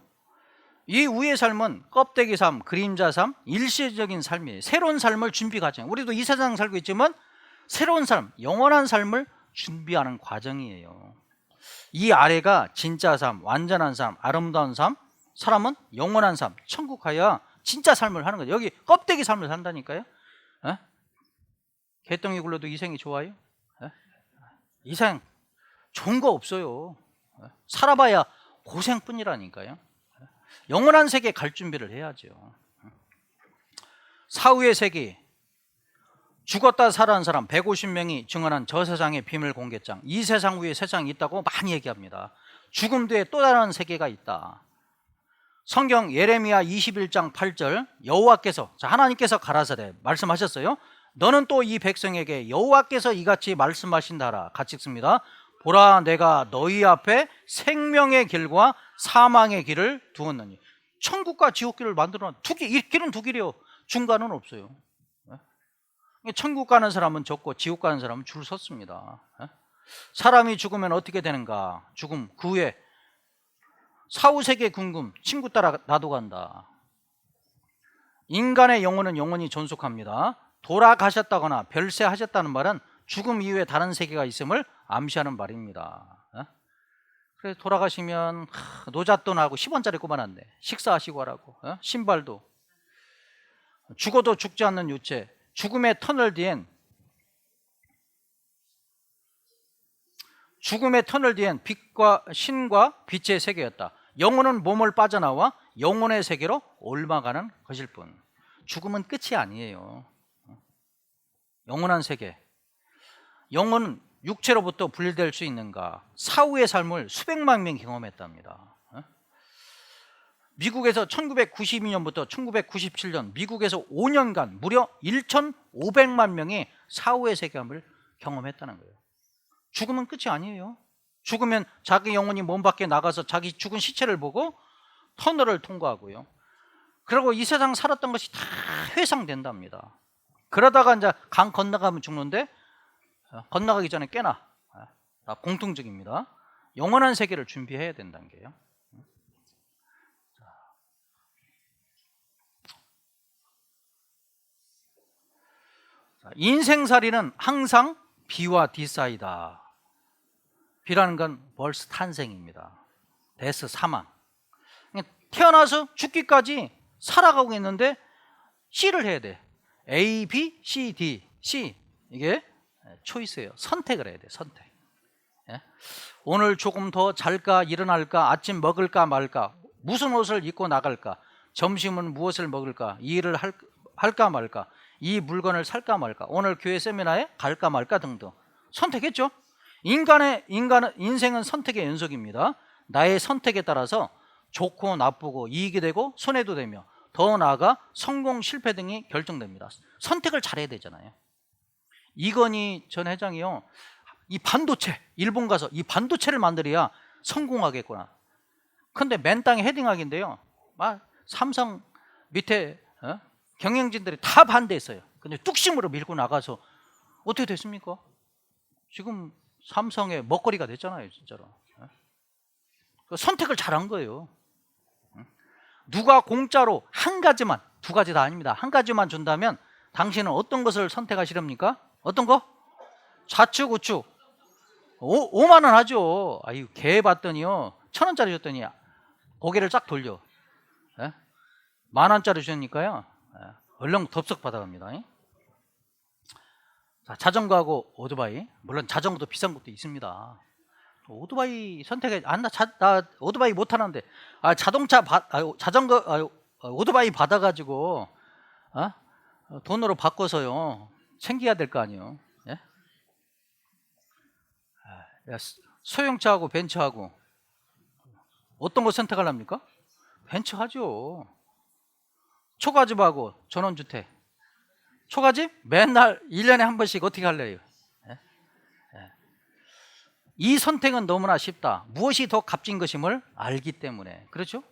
이 위의 삶은 껍데기 삶, 그림자 삶, 일시적인 삶이에요. 새로운 삶을 준비 과정. 우리도 이 세상 살고 있지만 새로운 삶, 영원한 삶을 준비하는 과정이에요. 이 아래가 진짜 삶, 완전한 삶, 아름다운 삶, 사람은 영원한 삶, 천국 가야 진짜 삶을 하는 거죠. 여기 껍데기 삶을 산다니까요. 에? 개똥이 굴러도 이생이 좋아요? 에? 이생 좋은 거 없어요. 에? 살아봐야 고생뿐이라니까요. 에? 영원한 세계 갈 준비를 해야죠. 사후의 세계, 죽었다 살아난 사람 150명이 증언한 저 세상의 비밀 공개장, 이 세상 후에 세상이 있다고 많이 얘기합니다. 죽음 뒤에 또 다른 세계가 있다. 성경 예레미야 21장 8절 여호와께서, 하나님께서 가라사대 말씀하셨어요. 너는 또 이 백성에게 여호와께서 이같이 말씀하신다라. 같이 읽습니다. 보라, 내가 너희 앞에 생명의 길과 사망의 길을 두었느니. 천국과 지옥길을 만들어놨. 이 길은 두 길이요. 중간은 없어요. 천국 가는 사람은 적고 지옥 가는 사람은 줄 섰습니다. 사람이 죽으면 어떻게 되는가? 죽음 그 후에 사후세계 궁금, 친구 따라 나도 간다. 인간의 영혼은 영원히 존속합니다. 돌아가셨다거나 별세하셨다는 말은 죽음 이후에 다른 세계가 있음을 암시하는 말입니다. 그래서 돌아가시면 노잣돈하고 10원짜리 꼽아놨네. 식사하시고 하라고. 신발도. 죽어도 죽지 않는 유체, 죽음의 터널 뒤엔 빛과 신과 빛의 세계였다. 영혼은 몸을 빠져나와 영혼의 세계로 옮아가는 것일 뿐. 죽음은 끝이 아니에요. 영원한 세계. 영혼은 육체로부터 분리될 수 있는가? 사후의 삶을 수백만 명이 경험했답니다. 미국에서 1992년부터 1997년 미국에서 5년간 무려 1,500만 명이 사후의 세계함을 경험했다는 거예요. 죽음은 끝이 아니에요. 죽으면 자기 영혼이 몸 밖에 나가서 자기 죽은 시체를 보고 터널을 통과하고요. 그리고 이 세상 살았던 것이 다 회상된답니다. 그러다가 이제 강 건너가면 죽는데 건너가기 전에 깨나. 공통적입니다. 영원한 세계를 준비해야 된다는 게요. 인생살이는 항상 비와 뒷사이다. 비라는 건 벌써 탄생입니다. 데스 사망. 태어나서 죽기까지 살아가고 있는데 C를 해야 돼. A, B, C, D, C. 이게 초이스예요. 선택을 해야 돼. 선택. 오늘 조금 더 잘까 일어날까, 아침 먹을까 말까, 무슨 옷을 입고 나갈까, 점심은 무엇을 먹을까, 이 일을 할까 말까, 이 물건을 살까 말까, 오늘 교회 세미나에 갈까 말까 등등 선택했죠. 인생은 선택의 연속입니다. 나의 선택에 따라서 좋고 나쁘고 이익이 되고 손해도 되며 더 나아가 성공 실패 등이 결정됩니다. 선택을 잘해야 되잖아요. 이건희 전 회장이요, 이 반도체, 일본 가서 이 반도체를 만들어야 성공하겠구나. 근데 맨 땅에 헤딩하기인데요, 삼성 밑에 경영진들이 다 반대했어요. 근데 뚝심으로 밀고 나가서 어떻게 됐습니까? 지금 삼성의 먹거리가 됐잖아요, 진짜로. 선택을 잘한 거예요. 누가 공짜로 한 가지만, 두 가지 다 아닙니다. 한 가지만 준다면 당신은 어떤 것을 선택하시렵니까? 어떤 거? 좌측, 우측. 5만 원 하죠. 아유, 개 봤더니요, 1,000원짜리 줬더니 고개를 쫙 돌려. 10,000원짜리 주니까요, 얼른 덥석 받아갑니다. 자, 자전거하고 오토바이. 물론 자전거도 비싼 것도 있습니다. 오토바이 선택해. 나 오토바이 못 타는데 오토바이 받아가지고 돈으로 바꿔서요 챙겨야 될 거 아니에요. 예? 소형차하고 벤츠하고 어떤 거 선택하랍니까? 벤츠 하죠. 초가집하고 전원주택. 초가집 맨날 1년에 한 번씩 어떻게 할래요? 이 선택은 너무나 쉽다. 무엇이 더 값진 것임을 알기 때문에. 그렇죠?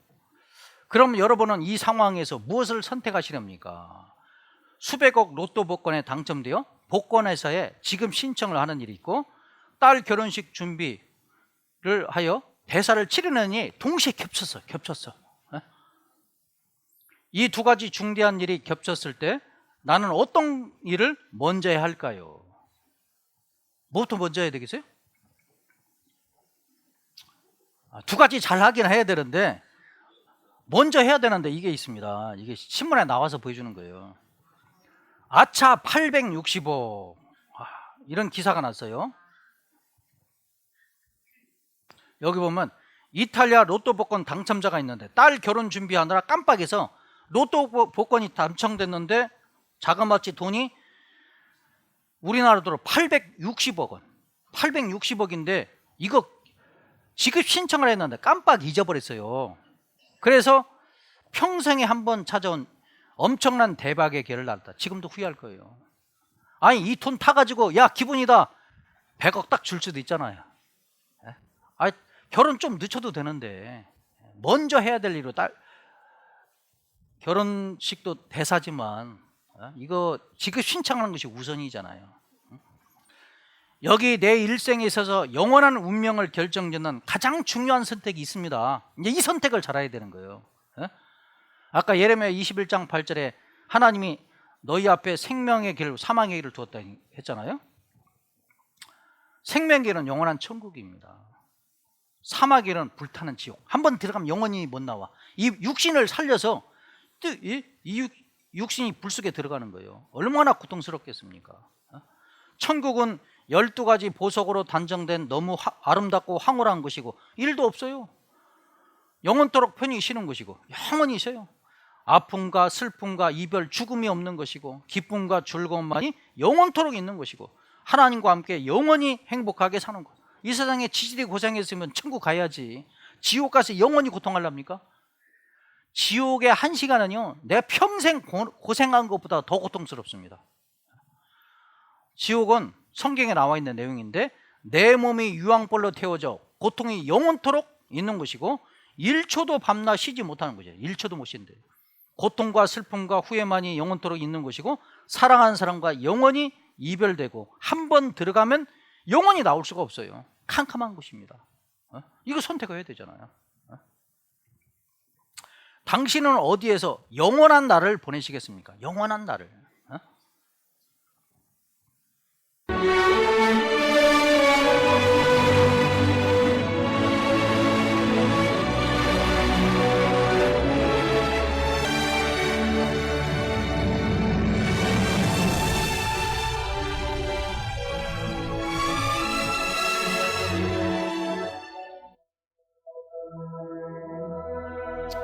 그럼 여러분은 이 상황에서 무엇을 선택하시렵니까? 수백억 로또 복권에 당첨되어 복권회사에 지금 신청을 하는 일이 있고, 딸 결혼식 준비를 하여 대사를 치르느니 동시에 겹쳤어. 이 두 가지 중대한 일이 겹쳤을 때 나는 어떤 일을 먼저 해야 할까요? 뭐부터 먼저 해야 되겠어요? 두 가지 잘 하긴 해야 되는데 먼저 해야 되는데 이게 있습니다. 이게 신문에 나와서 보여주는 거예요. 아차 860억 이런 기사가 났어요. 여기 보면 이탈리아 로또 복권 당첨자가 있는데 딸 결혼 준비하느라 깜빡해서 로또 복권이 당첨됐는데 자그마치 돈이 우리나라 돈으로 860억 원. 860억인데 이거 지급 신청을 했는데 깜빡 잊어버렸어요. 그래서 평생에 한 번 찾아온 엄청난 대박의 개를 낳았다. 지금도 후회할 거예요. 아니 이 돈 타가지고 야 기분이다 100억 딱 줄 수도 있잖아요. 아 결혼 좀 늦춰도 되는데 먼저 해야 될 일로 결혼식도 대사지만 이거 지금 신청하는 것이 우선이잖아요. 여기 내 일생에 있어서 영원한 운명을 결정짓는 가장 중요한 선택이 있습니다. 이제 이 선택을 잘해야 되는 거예요. 아까 예레미야 21장 8절에 하나님이 너희 앞에 생명의 길, 사망의 길을 두었다 했잖아요. 생명의 길은 영원한 천국입니다. 사막의 길은 불타는 지옥. 한번 들어가면 영원히 못 나와. 이 육신을 살려서 이 육신이 불 속에 들어가는 거예요. 얼마나 고통스럽겠습니까? 천국은 12가지 보석으로 단정된 너무 아름답고 황홀한 것이고 일도 없어요. 영원토록 편히 쉬는 것이고 영원히 쉬어요. 아픔과 슬픔과 이별, 죽음이 없는 것이고 기쁨과 즐거움만이 영원토록 있는 것이고 하나님과 함께 영원히 행복하게 사는 것. 이 세상에 지질이 고생했으면 천국 가야지. 지옥 가서 영원히 고통하렵니까? 지옥의 1시간은요 내가 평생 고생한 것보다 더 고통스럽습니다. 지옥은 성경에 나와 있는 내용인데 내 몸이 유황불로 태워져 고통이 영원토록 있는 것이고 1초도 밤낮 쉬지 못하는 거죠. 1초도 못 쉰대요. 고통과 슬픔과 후회만이 영원토록 있는 것이고 사랑하는 사람과 영원히 이별되고 한 번 들어가면 영원히 나올 수가 없어요. 캄캄한 곳입니다. 이거 선택해야 되잖아요. 당신은 어디에서 영원한 날을 보내시겠습니까? 영원한 날을.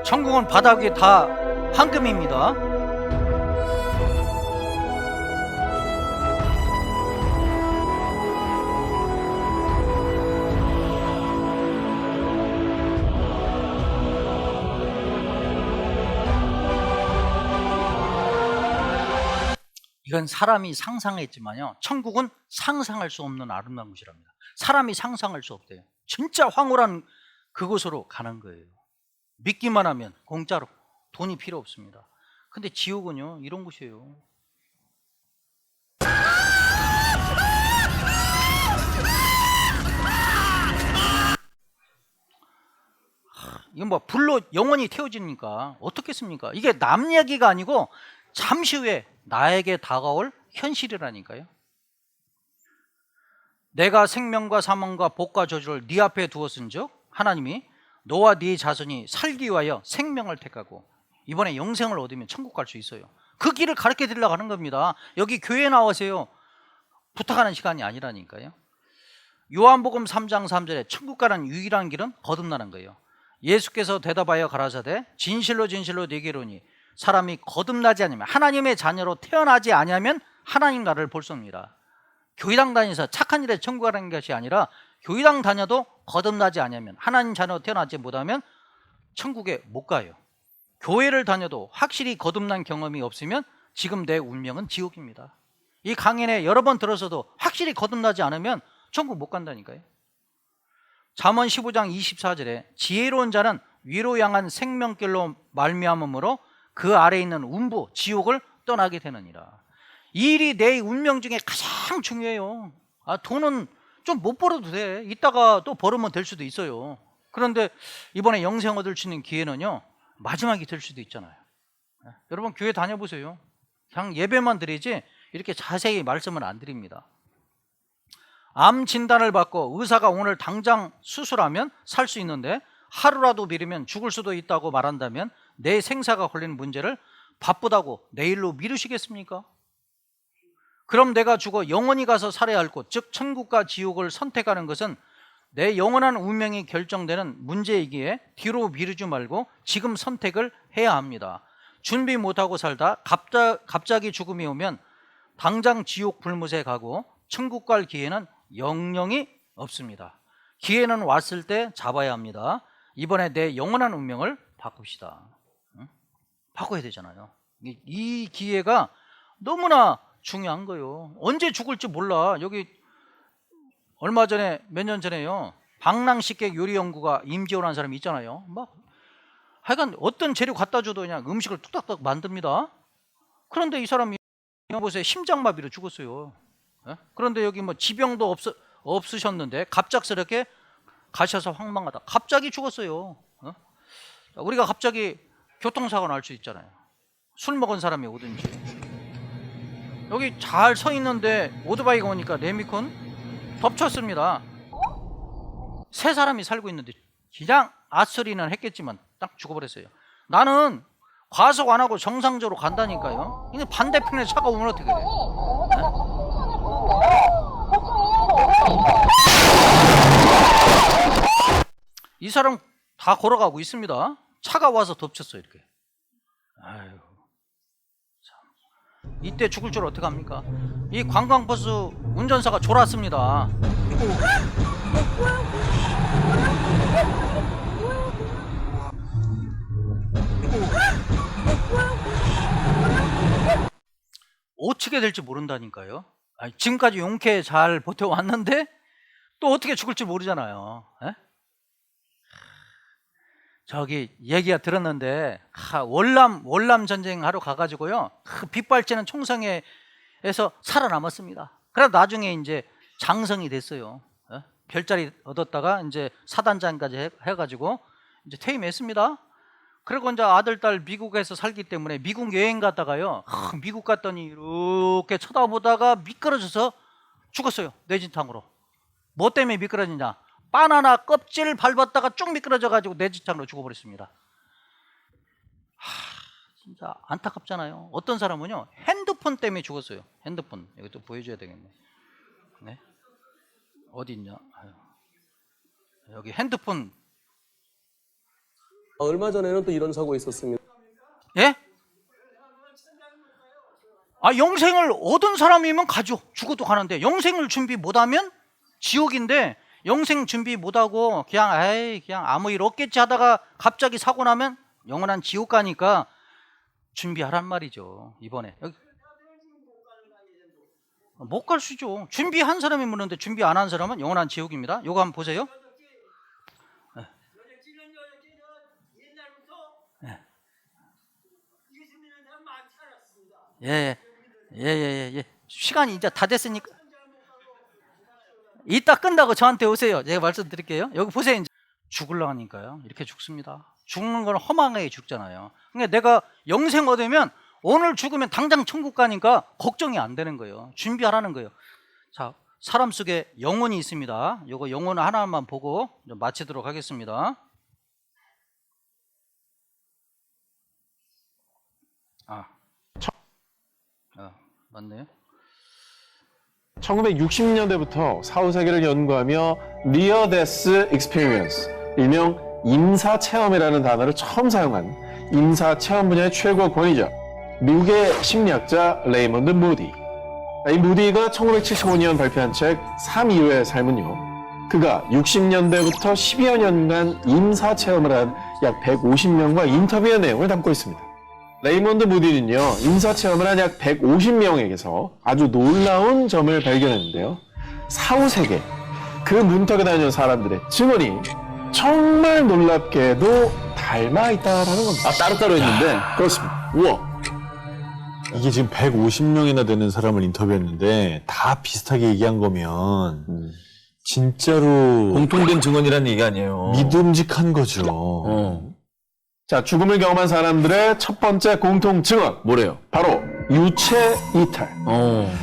천국은 바닥이 다 황금입니다. 이건 사람이 상상했지만요 천국은 상상할 수 없는 아름다운 곳이랍니다. 사람이 상상할 수 없대요. 진짜 황홀한 그곳으로 가는 거예요. 믿기만 하면 공짜로 돈이 필요 없습니다. 근데 지옥은요 이런 곳이에요. 이건 뭐 불로 영원히 태워지니까 어떻겠습니까? 이게 남 얘기가 아니고 잠시 후에 나에게 다가올 현실이라니까요. 내가 생명과 사망과 복과 저주를 네 앞에 두었은즉 하나님이 너와 네 자손이 살기 위하여 생명을 택하고 이번에 영생을 얻으면 천국 갈 수 있어요. 그 길을 가르쳐 드리려고 하는 겁니다. 여기 교회에 나와세요. 부탁하는 시간이 아니라니까요. 요한복음 3장 3절에 천국 가는 유일한 길은 거듭나는 거예요. 예수께서 대답하여 가라사대 진실로 진실로 네게 이르노니 사람이 거듭나지 않으면 하나님의 자녀로 태어나지 아니하면 하나님 나라를 볼 수 없습니다. 교회당 다니면서 착한 일에 천국 가는 것이 아니라 교회당 다녀도 거듭나지 않으면 하나님 자녀로 태어나지 못하면 천국에 못 가요. 교회를 다녀도 확실히 거듭난 경험이 없으면 지금 내 운명은 지옥입니다. 이 강연에 여러 번 들어서도 확실히 거듭나지 않으면 천국 못 간다니까요. 잠언 15장 24절에 지혜로운 자는 위로 향한 생명길로 말미암음으로 그 아래에 있는 운부 지옥을 떠나게 되느니라. 이 일이 내 운명 중에 가장 중요해요. 돈은 좀 못 벌어도 돼. 이따가 또 벌으면 될 수도 있어요. 그런데 이번에 영생 얻을 수 있는 기회는요 마지막이 될 수도 있잖아요. 여러분 교회 다녀보세요. 그냥 예배만 드리지 이렇게 자세히 말씀을 안 드립니다. 암 진단을 받고 의사가 오늘 당장 수술하면 살 수 있는데 하루라도 미루면 죽을 수도 있다고 말한다면 내 생사가 걸리는 문제를 바쁘다고 내일로 미루시겠습니까? 그럼 내가 죽어 영원히 가서 살아야 할 곳, 즉 천국과 지옥을 선택하는 것은 내 영원한 운명이 결정되는 문제이기에 뒤로 미루지 말고 지금 선택을 해야 합니다. 준비 못하고 살다 갑자기 죽음이 오면 당장 지옥 불못에 가고 천국 갈 기회는 영영이 없습니다. 기회는 왔을 때 잡아야 합니다. 이번에 내 영원한 운명을 바꿉시다. 응? 바꿔야 되잖아요. 이 기회가 너무나 중요한 거예요. 언제 죽을지 몰라. 여기 얼마 전에 몇 년 전에요. 방랑식객 요리연구가 임지호라는 사람이 있잖아요. 막 하여간 어떤 재료 갖다 줘도 그냥 음식을 뚝딱뚝 만듭니다. 그런데 이 사람이 보세요. 심장마비로 죽었어요. 예? 그런데 여기 뭐 지병도 없으셨는데 갑작스럽게 가셔서 황망하다. 갑자기 죽었어요. 어? 우리가 갑자기 교통사고 날 수 있잖아요. 술 먹은 사람이 오든지. 여기 잘 서 있는데 오토바이가 오니까 레미콘 덮쳤습니다. 세 사람이 살고 있는데 그냥 아수리는 했겠지만 딱 죽어버렸어요. 나는 과속 안 하고 정상적으로 간다니까요. 근데 반대편에 차가 오면 어떻게 돼? 이 사람 다 걸어가고 있습니다. 차가 와서 덮쳤어요. 이렇게. 아유, 참. 이때 죽을 줄 어떻게 합니까? 이 관광버스 운전사가 졸았습니다. 어떻게 될지 모른다니까요. 아니, 지금까지 용케 잘 버텨왔는데 또 어떻게 죽을지 모르잖아요. 에? 저기 얘기가 들었는데 월남 전쟁 하러 가가지고요. 빗발치는 총성에서 살아남았습니다. 그래서 나중에 이제 장성이 됐어요. 에? 별자리 얻었다가 이제 사단장까지 해가지고 이제 퇴임했습니다. 그리고 이제 아들, 딸 미국에서 살기 때문에 미국 여행 갔다가요. 미국 갔더니 이렇게 쳐다보다가 미끄러져서 죽었어요. 뇌진탕으로. 뭐 때문에 미끄러지냐? 바나나 껍질 밟았다가 쭉 미끄러져가지고 뇌진탕으로 죽어버렸습니다. 진짜 안타깝잖아요. 어떤 사람은요. 핸드폰 때문에 죽었어요. 핸드폰. 이것도 보여줘야 되겠네. 네? 어디 있냐? 아유. 여기 핸드폰. 얼마 전에는 또 이런 사고가 있었습니다. 예? 영생을 얻은 사람이면 가죠. 죽어도 가는데 영생을 준비 못하면 지옥인데 영생 준비 못하고 그냥 아무 일 없겠지 하다가 갑자기 사고 나면 영원한 지옥 가니까 준비하란 말이죠. 이번에 못 갈 수죠. 준비한 사람이 묻는데 준비 안 한 사람은 영원한 지옥입니다. 요거 한번 보세요. 예. 시간이 이제 다 됐으니까 이따 끝나고 저한테 오세요. 제가 말씀드릴게요. 여기 보세요. 이제 죽으려고 하니까요. 이렇게 죽습니다. 죽는 건 허망하게 죽잖아요. 그러니까 내가 영생 얻으면 오늘 죽으면 당장 천국 가니까 걱정이 안 되는 거예요. 준비하라는 거예요. 자, 사람 속에 영혼이 있습니다. 요거 영혼 하나만 보고 좀 마치도록 하겠습니다. 맞네요. 1960년대부터 사후세계를 연구하며 Near Death Experience, 일명 임사체험이라는 단어를 처음 사용한 임사체험 분야의 최고 권위자, 미국의 심리학자 레이먼드 무디. 이 무디가 1975년 발표한 책 3이후의 삶은요, 그가 60년대부터 10여 년간 임사체험을 한 약 150명과 인터뷰한 내용을 담고 있습니다. 레이먼드 무디는요, 임사체험을 한 약 150명에게서 아주 놀라운 점을 발견했는데요. 사후세계, 그 문턱에 다니는 사람들의 증언이 정말 놀랍게도 닮아 있다라는 겁니다. 따로따로 있는데? 그렇습니다. 우와. 이게 지금 150명이나 되는 사람을 인터뷰했는데 다 비슷하게 얘기한 거면 진짜로 공통된 증언이라는 얘기 아니에요. 믿음직한 거죠. 자, 죽음을 경험한 사람들의 첫 번째 공통 증언. 뭐래요? 바로 유체 이탈.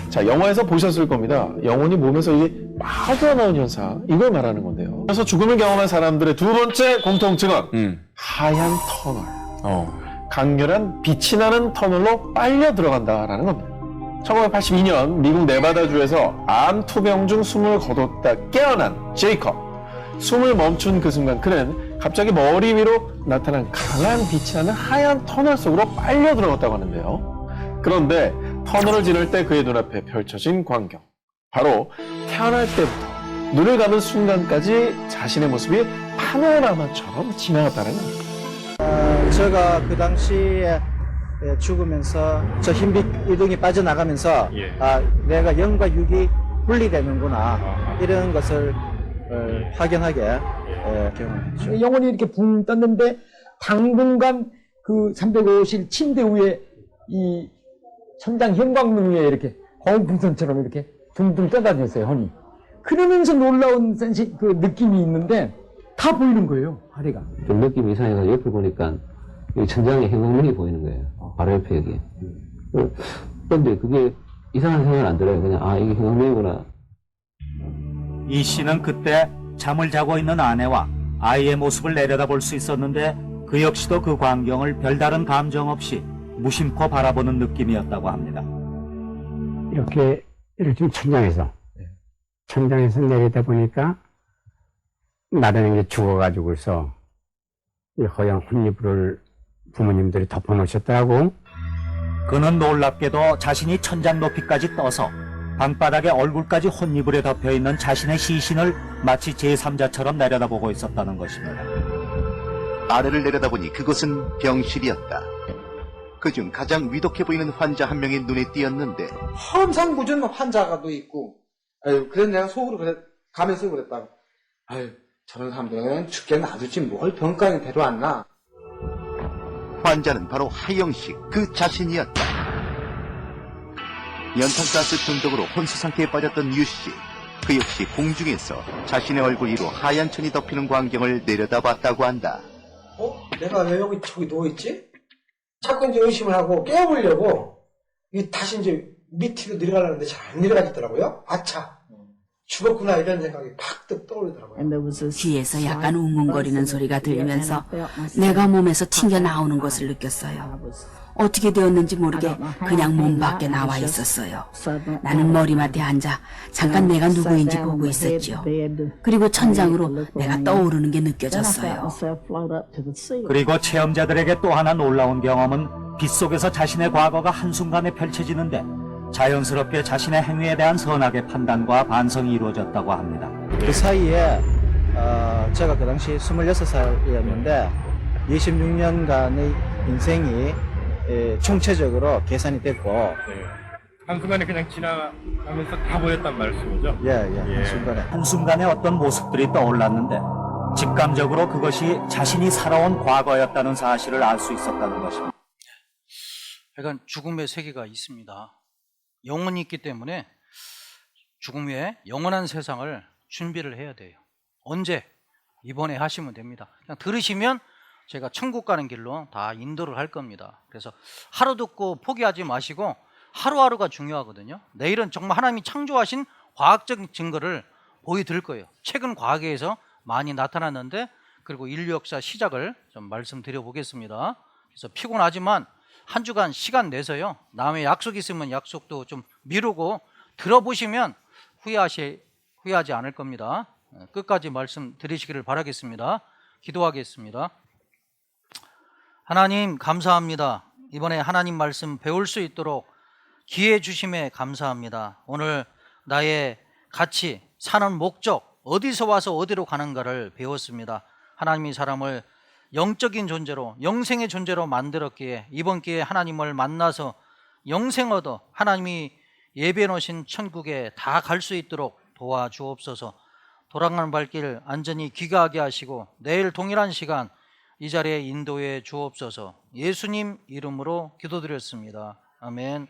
자, 영화에서 보셨을 겁니다. 영혼이 몸에서 이게 빠져나온 현상, 이걸 말하는 건데요. 그래서 죽음을 경험한 사람들의 두 번째 공통증은 하얀 터널. 강렬한 빛이 나는 터널로 빨려 들어간다라는 겁니다. 1982년 미국 네바다주에서 암 투병 중 숨을 거뒀다 깨어난 제이컵. 숨을 멈춘 그 순간 그는 갑자기 머리 위로 나타난 강한 빛이 나는 하얀 터널 속으로 빨려 들어갔다고 하는데요. 그런데 터널을 지날 때 그의 눈앞에 펼쳐진 광경. 바로 태어날 때부터 눈을 감은 순간까지 자신의 모습이 파노라마처럼 지나갔다는 겁니다. 제가 그 당시에 죽으면서 저 흰빛 이동이 빠져나가면서 내가 0과 6이 분리되는구나 이런 것을 확연하게 경험했죠. 영혼이 이렇게 붕 떴는데 당분간 그 350일 침대 위에 이 천장 형광등 위에 이렇게 거울풍선처럼 이렇게 둥둥 떠다녔어요, 혼이. 그러면서 놀라운 그 느낌이 있는데 다 보이는 거예요, 하리가. 좀 느낌이 이상해서 옆을 보니까 여기 천장에 형광등이 보이는 거예요. 바로 옆에 여기. 그런데 그게 이상한 생각은 안 들어요. 그냥 이게 형광등이구나. 이 씨는 그때 잠을 자고 있는 아내와 아이의 모습을 내려다볼 수 있었는데 그 역시도 그 광경을 별다른 감정 없이 무심코 바라보는 느낌이었다고 합니다. 이렇게 좀 천장에서 내리다 보니까 나는 이제 죽어가지고서 이 허연 혼이불을 부모님들이 덮어놓으셨다고. 그는 놀랍게도 자신이 천장 높이까지 떠서 방바닥에 얼굴까지 혼이불에 덮여있는 자신의 시신을 마치 제3자처럼 내려다보고 있었다는 것입니다. 아래를 내려다보니 그곳은 병실이었다. 그중 가장 위독해 보이는 환자 한 명이 눈에 띄었는데 항상 무전 환자가 또 있고 그래서 내가 속으로 가면서 그랬다. 저런 사람들은 죽게 놔두지 뭘 병가에 데려왔나. 환자는 바로 하영식 그 자신이었다. 연탄가스 중독으로 혼수 상태에 빠졌던 유씨. 그 역시 공중에서 자신의 얼굴 위로 하얀 천이 덮이는 광경을 내려다봤다고 한다. 내가 왜 여기 저기 누워있지? 자꾸 이제 의심을 하고 깨워보려고 다시 이제 밑으로 내려가려는데 잘 안 내려가겠더라고요. 아차, 죽었구나 이런 생각이 팍 떠오르더라고요. 뒤에서 약간 웅웅거리는 소리가 들리면서 내가 몸에서 튕겨 나오는 것을 느꼈어요. 어떻게 되었는지 모르게 그냥 몸 밖에 나와 있었어요. 나는 머리맡에 앉아 잠깐 내가 누구인지 보고 있었죠. 그리고 천장으로 내가 떠오르는 게 느껴졌어요. 그리고 체험자들에게 또 하나 놀라운 경험은 빛 속에서 자신의 과거가 한순간에 펼쳐지는데 자연스럽게 자신의 행위에 대한 선악의 판단과 반성이 이루어졌다고 합니다. 그 사이에 제가 그 당시 26살이었는데 26년간의 인생이 총체적으로 계산이 됐고 한순간에 그냥 지나가면서 다 보였단 말씀이죠? 한순간에. 한순간에 어떤 모습들이 떠올랐는데 직감적으로 그것이 자신이 살아온 과거였다는 사실을 알 수 있었다는 것입니다. 그러니까 죽음의 세계가 있습니다. 영혼이 있기 때문에 죽음 후에 영원한 세상을 준비를 해야 돼요. 언제? 이번에 하시면 됩니다. 그냥 들으시면 제가 천국 가는 길로 다 인도를 할 겁니다. 그래서 하루 듣고 포기하지 마시고 하루하루가 중요하거든요. 내일은 정말 하나님이 창조하신 과학적 증거를 보여드릴 거예요. 최근 과학에서 많이 나타났는데 그리고 인류 역사 시작을 좀 말씀드려 보겠습니다. 그래서 피곤하지만 한 주간 시간 내서요. 남의 약속 있으면 약속도 좀 미루고 들어보시면 후회하지 않을 겁니다. 끝까지 말씀 드리시기를 바라겠습니다. 기도하겠습니다. 하나님 감사합니다. 이번에 하나님 말씀 배울 수 있도록 기회 주심에 감사합니다. 오늘 나의 가치, 사는 목적, 어디서 와서 어디로 가는가를 배웠습니다. 하나님이 사람을 영적인 존재로, 영생의 존재로 만들었기에 이번 기회에 하나님을 만나서 영생 얻어 하나님이 예비해 놓으신 천국에 다 갈 수 있도록 도와주옵소서. 돌아가는 발길 안전히 귀가하게 하시고 내일 동일한 시간 이 자리에 인도해 주옵소서. 예수님 이름으로 기도드렸습니다. 아멘.